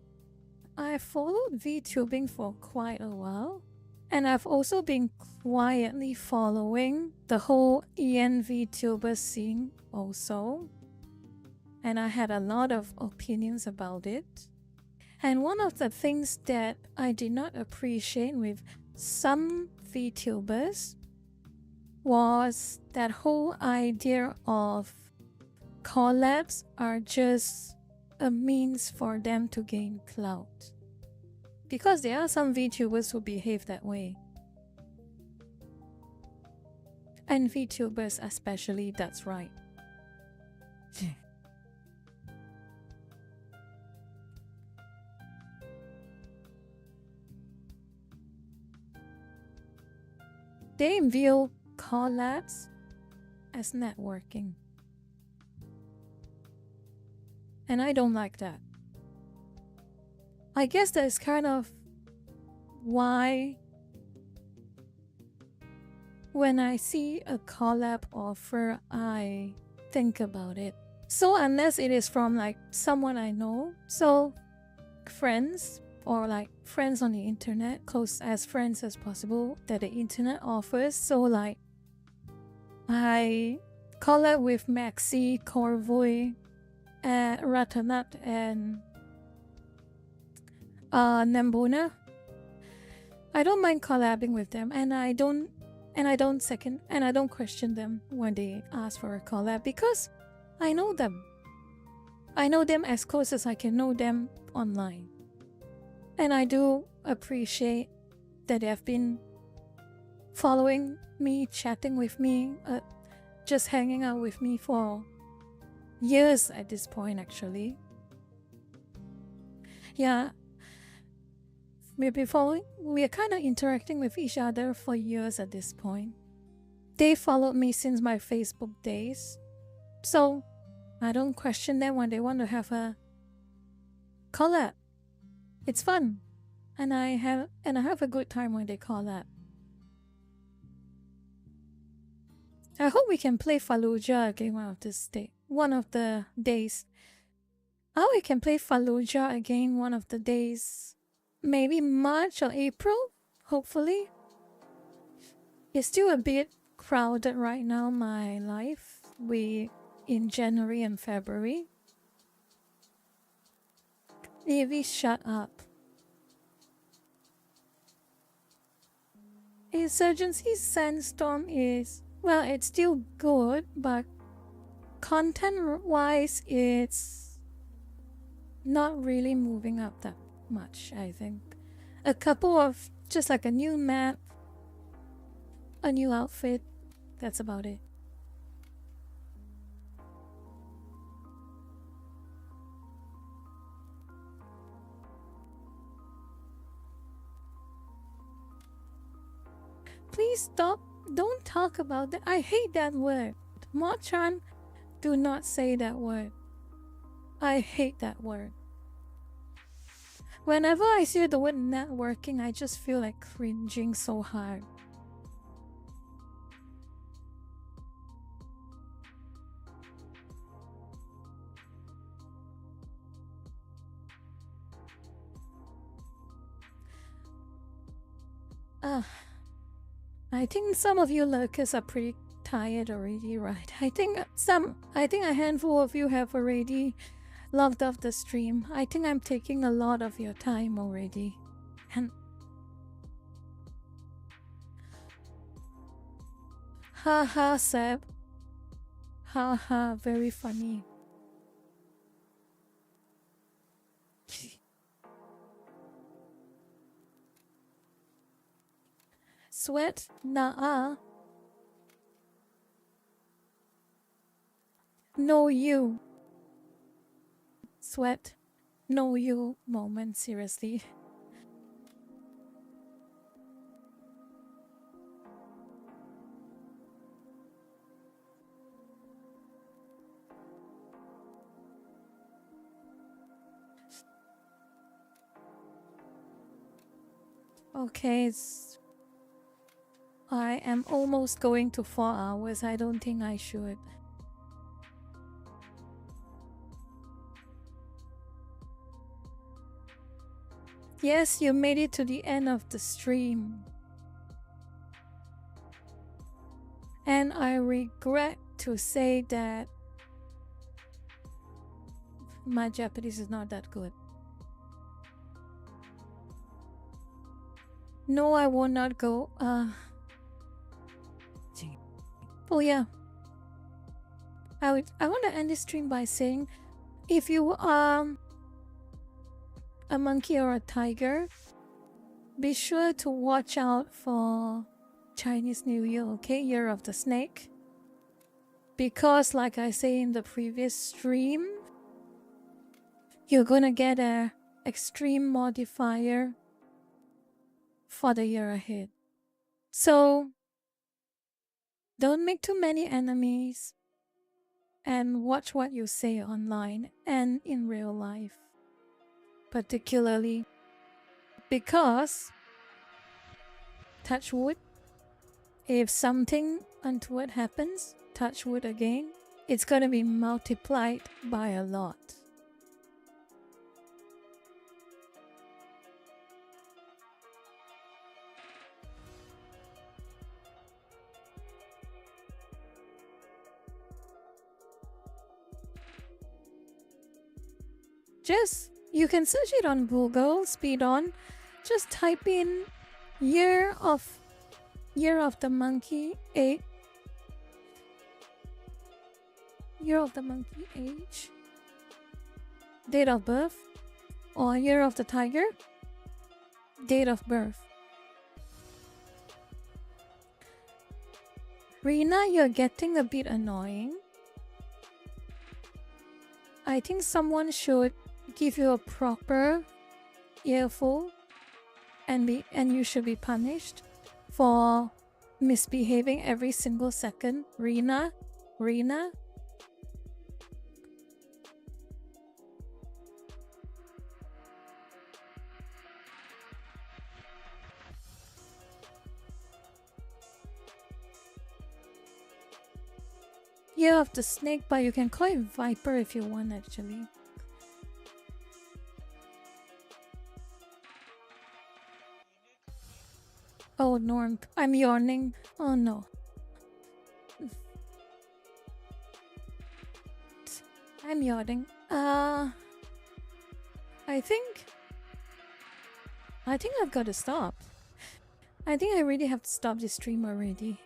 I followed VTubing for quite a while, and I've also been quietly following the whole EN VTuber scene also, and I had a lot of opinions about it. And one of the things that I did not appreciate with some VTubers was that whole idea of collabs are just a means for them to gain clout. Because there are some VTubers who behave that way. And VTubers especially, that's right. They view collabs as networking. And I don't like that. I guess that's kind of why when I see a collab offer, I think about it. So unless it is from like someone I know, so friends or like friends on the internet, close as friends as possible that the internet offers. So like I collab with Maxi, Corvoy, Ratanat and Nambona. I don't mind collabing with them, and I don't question them when they ask for a collab because I know them. I know them as close as I can know them online. And I do appreciate that they have been following me, chatting with me, just hanging out with me for years at this point, actually. Yeah, we are kind of interacting with each other for years at this point. They followed me since my Facebook days, so I don't question them when they want to have a collab. It's fun, and I have a good time when they collab. I hope we can play Fallujah again one of the days. I hope we can play Fallujah again one of the days. Maybe March or April, hopefully. It's still a bit crowded right now, my life. In January and February. Evie, shut up. Insurgency Sandstorm is, well, it's still good, but content-wise, it's not really moving up that much, I think. A couple of, just like a new map, a new outfit, that's about it. Please stop. Don't talk about that. I hate that word. Mochan, do not say that word. I hate that word. Whenever I see the word networking, I just feel like cringing so hard. I think some of you lurkers are pretty tired already, right? I think a handful of you have already logged off the stream. I think I'm taking a lot of your time already. And haha, Seb. Haha, very funny. Sweat, nah. No you. Sweat, no you moment, seriously. Okay, I am almost going to 4 hours. I don't think I should. Yes, you made it to the end of the stream. And I regret to say that my Japanese is not that good. No, I will not go. Oh yeah. I want to end this stream by saying, if you are a monkey or a tiger, be sure to watch out for Chinese New Year, okay? Year of the Snake. Because like I say in the previous stream, you're gonna get a extreme modifier for the year ahead. So don't make too many enemies and watch what you say online and in real life. Particularly because, touch wood, if something untoward happens, touch wood again, it's gonna be multiplied by a lot. You can search it on Google, speed on. Just type in year of the monkey age. Year of the monkey age. Date of birth. Or year of the tiger. Date of birth. Rina, you're getting a bit annoying. I think someone should give you a proper earful and you should be punished for misbehaving every single second. Rina. Year of the Snake, but you can call it Viper if you want actually. Oh, Norm, I'm yawning. Oh no. I'm yawning. I think I've got to stop. I think I really have to stop this stream already.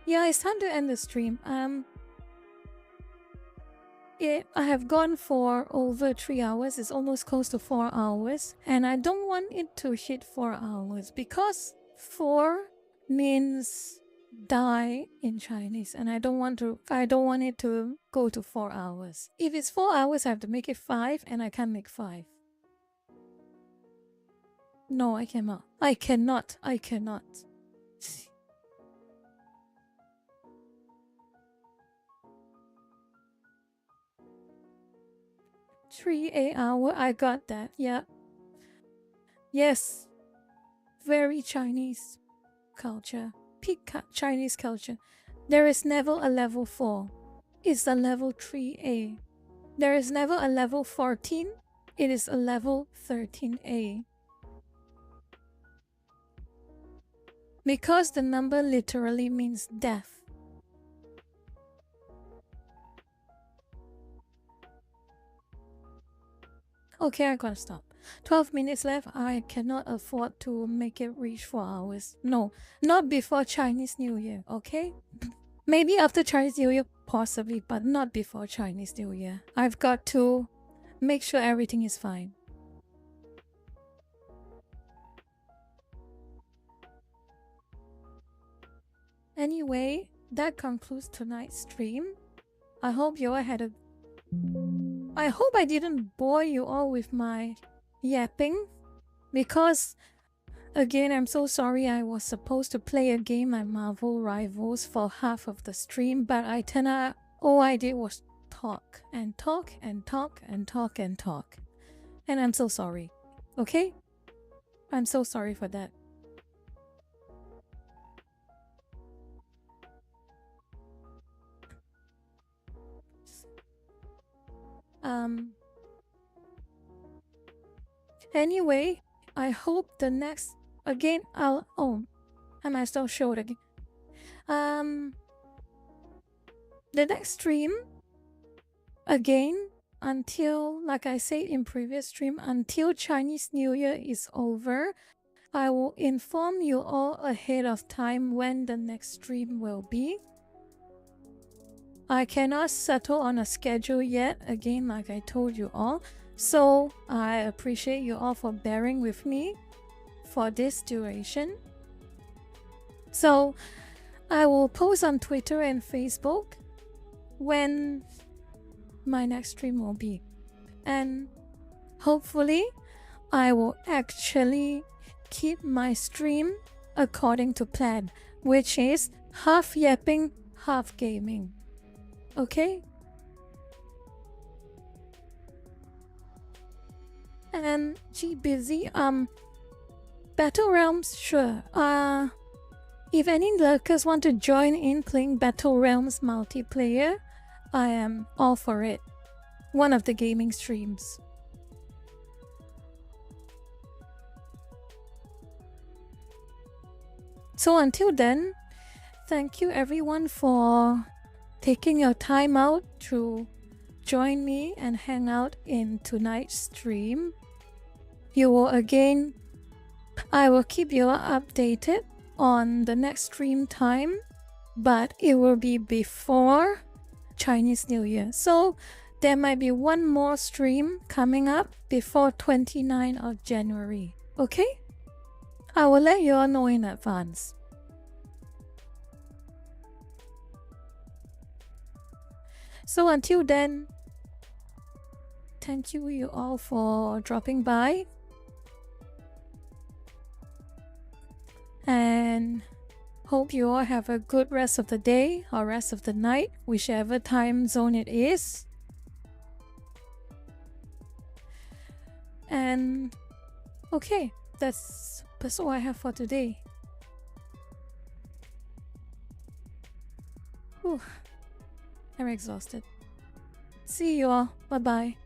Yeah, it's time to end the stream. I have gone for over 3 hours. It's almost close to 4 hours. And I don't want it to hit 4 hours because 4 means die in Chinese, and I don't want it to go to 4 hours. If it's 4 hours, I have to make it 5, and I can't make 5. No, I cannot. I cannot. 3 hour, I got that. Yeah. Yes. Very Chinese culture. Peak Chinese culture. There is never a level 4. It's a level 3A. There is never a level 14. It is a level 13A. Because the number literally means death. Okay, I gotta stop. 12 minutes left. I cannot afford to make it reach 4 hours. No, not before Chinese New Year, okay? Maybe after Chinese New Year, possibly, but not before Chinese New Year. I've got to make sure everything is fine. Anyway, that concludes tonight's stream. I hope you all had a... I hope I didn't bore you all with my yapping, because again, I'm so sorry. I was supposed to play a game at Marvel Rivals for half of the stream, but I turned out all I did was talk and talk and talk and talk and talk, and I'm so sorry. Okay? I'm so sorry for that. Anyway, I hope the next... Again, I might still show it again. The next stream, again, until, like I said in previous stream, until Chinese New Year is over, I will inform you all ahead of time when the next stream will be. I cannot settle on a schedule yet, again, like I told you all. So I appreciate you all for bearing with me for this duration. So I will post on Twitter and Facebook when my next stream will be. And hopefully I will actually keep my stream according to plan, which is half yapping, half gaming. Okay? And gee, busy. Battle Realms, sure. If any lurkers want to join in playing Battle Realms multiplayer, I am all for it. One of the gaming streams. So until then, thank you everyone for taking your time out to join me and hang out in tonight's stream. I will keep you updated on the next stream time, but it will be before Chinese New Year. So there might be one more stream coming up before 29th of January. Okay? I will let you all know in advance. So until then, thank you all for dropping by. And hope you all have a good rest of the day or rest of the night, whichever time zone it is. And okay, that's all I have for today. Whew. I'm exhausted. See you all. Bye bye.